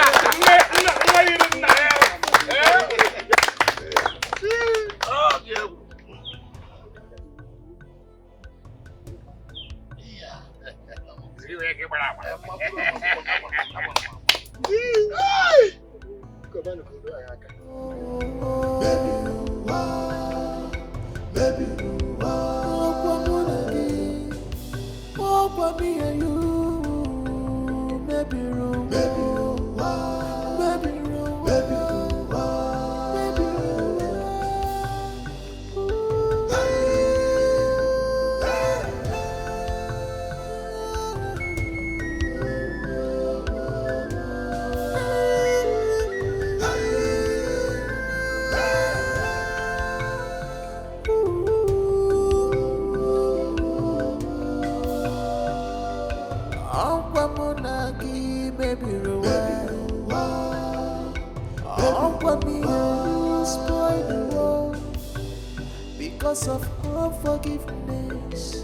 Because of unforgiveness,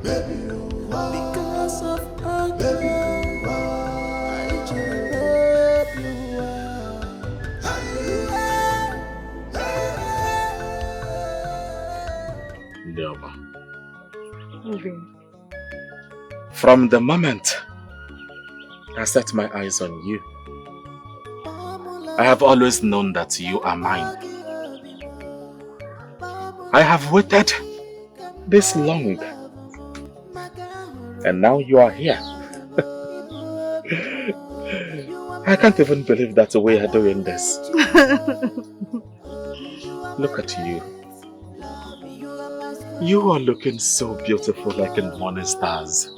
because of anger, I just love you. Ndelma. From the moment I set my eyes on you, I have always known that you are mine. I have waited this long, and now you are here. I can't even believe that we are doing this. Look at you. You are looking so beautiful, like in morning stars.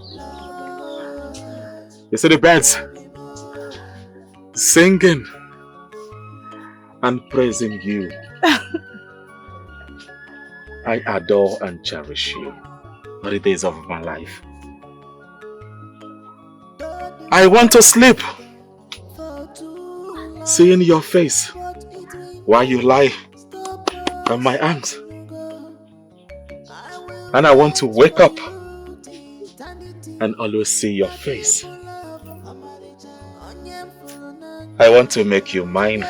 You see the birds singing and praising you. I adore and cherish you for the days of my life. I want to sleep seeing your face while you lie on my arms. And I want to wake up and always see your face. I want to make you mine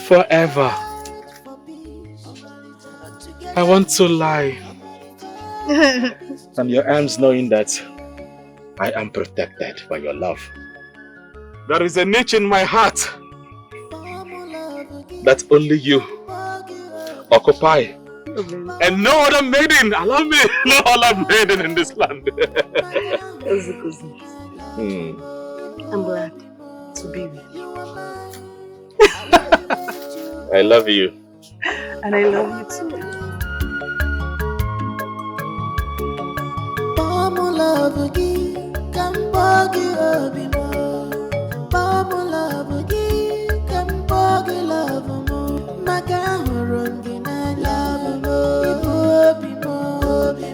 forever. I want to lie on your arms knowing that I am protected by your love. There is a niche in my heart that only you occupy. And no other maiden, allow me, no other maiden in this land. I'm glad to be with you. I love you. And I love you too.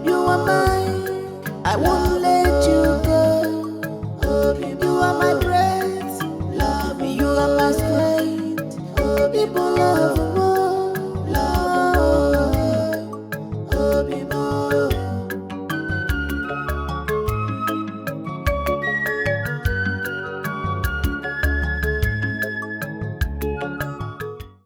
You are mine, I won't let you go. You are my breath, you are my strength. People love